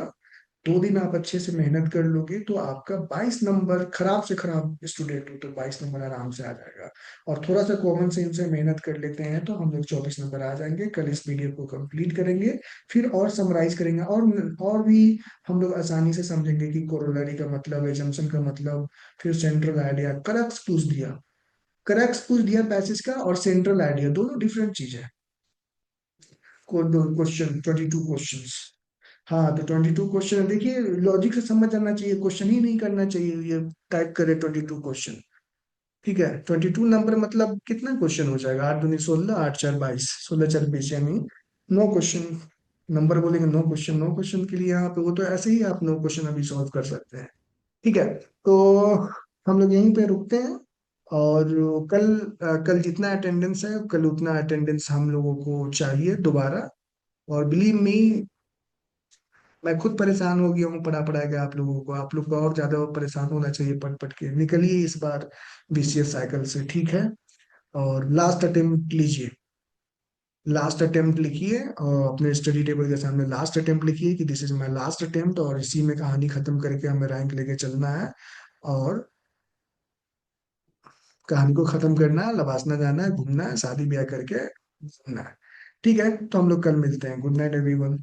2 दिन आप अच्छे से मेहनत कर लोगे तो आपका 22 नंबर, खराब से खराब स्टूडेंट हो तो 22 नंबर आराम से आ जाएगा। और थोड़ा सा कॉमन सेंस से मेहनत कर लेते हैं तो हम लोग 24 नंबर आ जाएंगे। कल इस पीडीएफ को कंप्लीट करेंगे, फिर और समराइज करेंगे, और भी हम लोग आसानी से समझेंगे कि कोरोलरी का मतलब, एजम्पशन का मतलब, फिर सेंट्रल आइडिया। करक्स पूछ दिया पैसेज का, और सेंट्रल आइडिया, दोनों डिफरेंट चीज है। Question 22 question. हाँ, तो 22 क्वेश्चन देखिए, लॉजिक से समझ जाना चाहिए, क्वेश्चन ही नहीं करना चाहिए ये टाइप करे 22 क्वेश्चन। ठीक है, 22 नंबर मतलब कितना क्वेश्चन हो जाएगा? 8 दूनी 16, 8 4 22, 16 4 20, यानी 9 क्वेश्चन। नंबर बोलेंगे 9 क्वेश्चन, 9 क्वेश्चन के लिए यहाँ पे, वो तो ऐसे ही आप 9 क्वेश्चन अभी सॉल्व कर सकते हैं। ठीक है, तो हम लोग यहीं पे रुकते हैं। और कल कल जितना अटेंडेंस है, कल उतना अटेंडेंस हम लोगों को चाहिए दोबारा। और बिलीव मी, मैं खुद परेशान हो गया हूँ पढ़ा पढ़ा के आप लोगों को। आप लोग को और ज्यादा परेशान होना चाहिए पढ़ पढ़ के। निकलिए इस बार बीसीएस साइकिल से, ठीक है? और लास्ट अटेम्प्ट लीजिए, लास्ट अटेम्प्ट लिखिए, और अपने स्टडी टेबल के सामने लास्ट अटेम्प्ट लिखिए कि this is my last attempt, और इसी में कहानी खत्म करके हमें रैंक लेके चलना है। और कहानी को खत्म करना है, लवासना जाना है, घूमना है, शादी ब्याह करके घूमना है। ठीक है, तो हम लोग कल मिलते हैं। Good night everyone.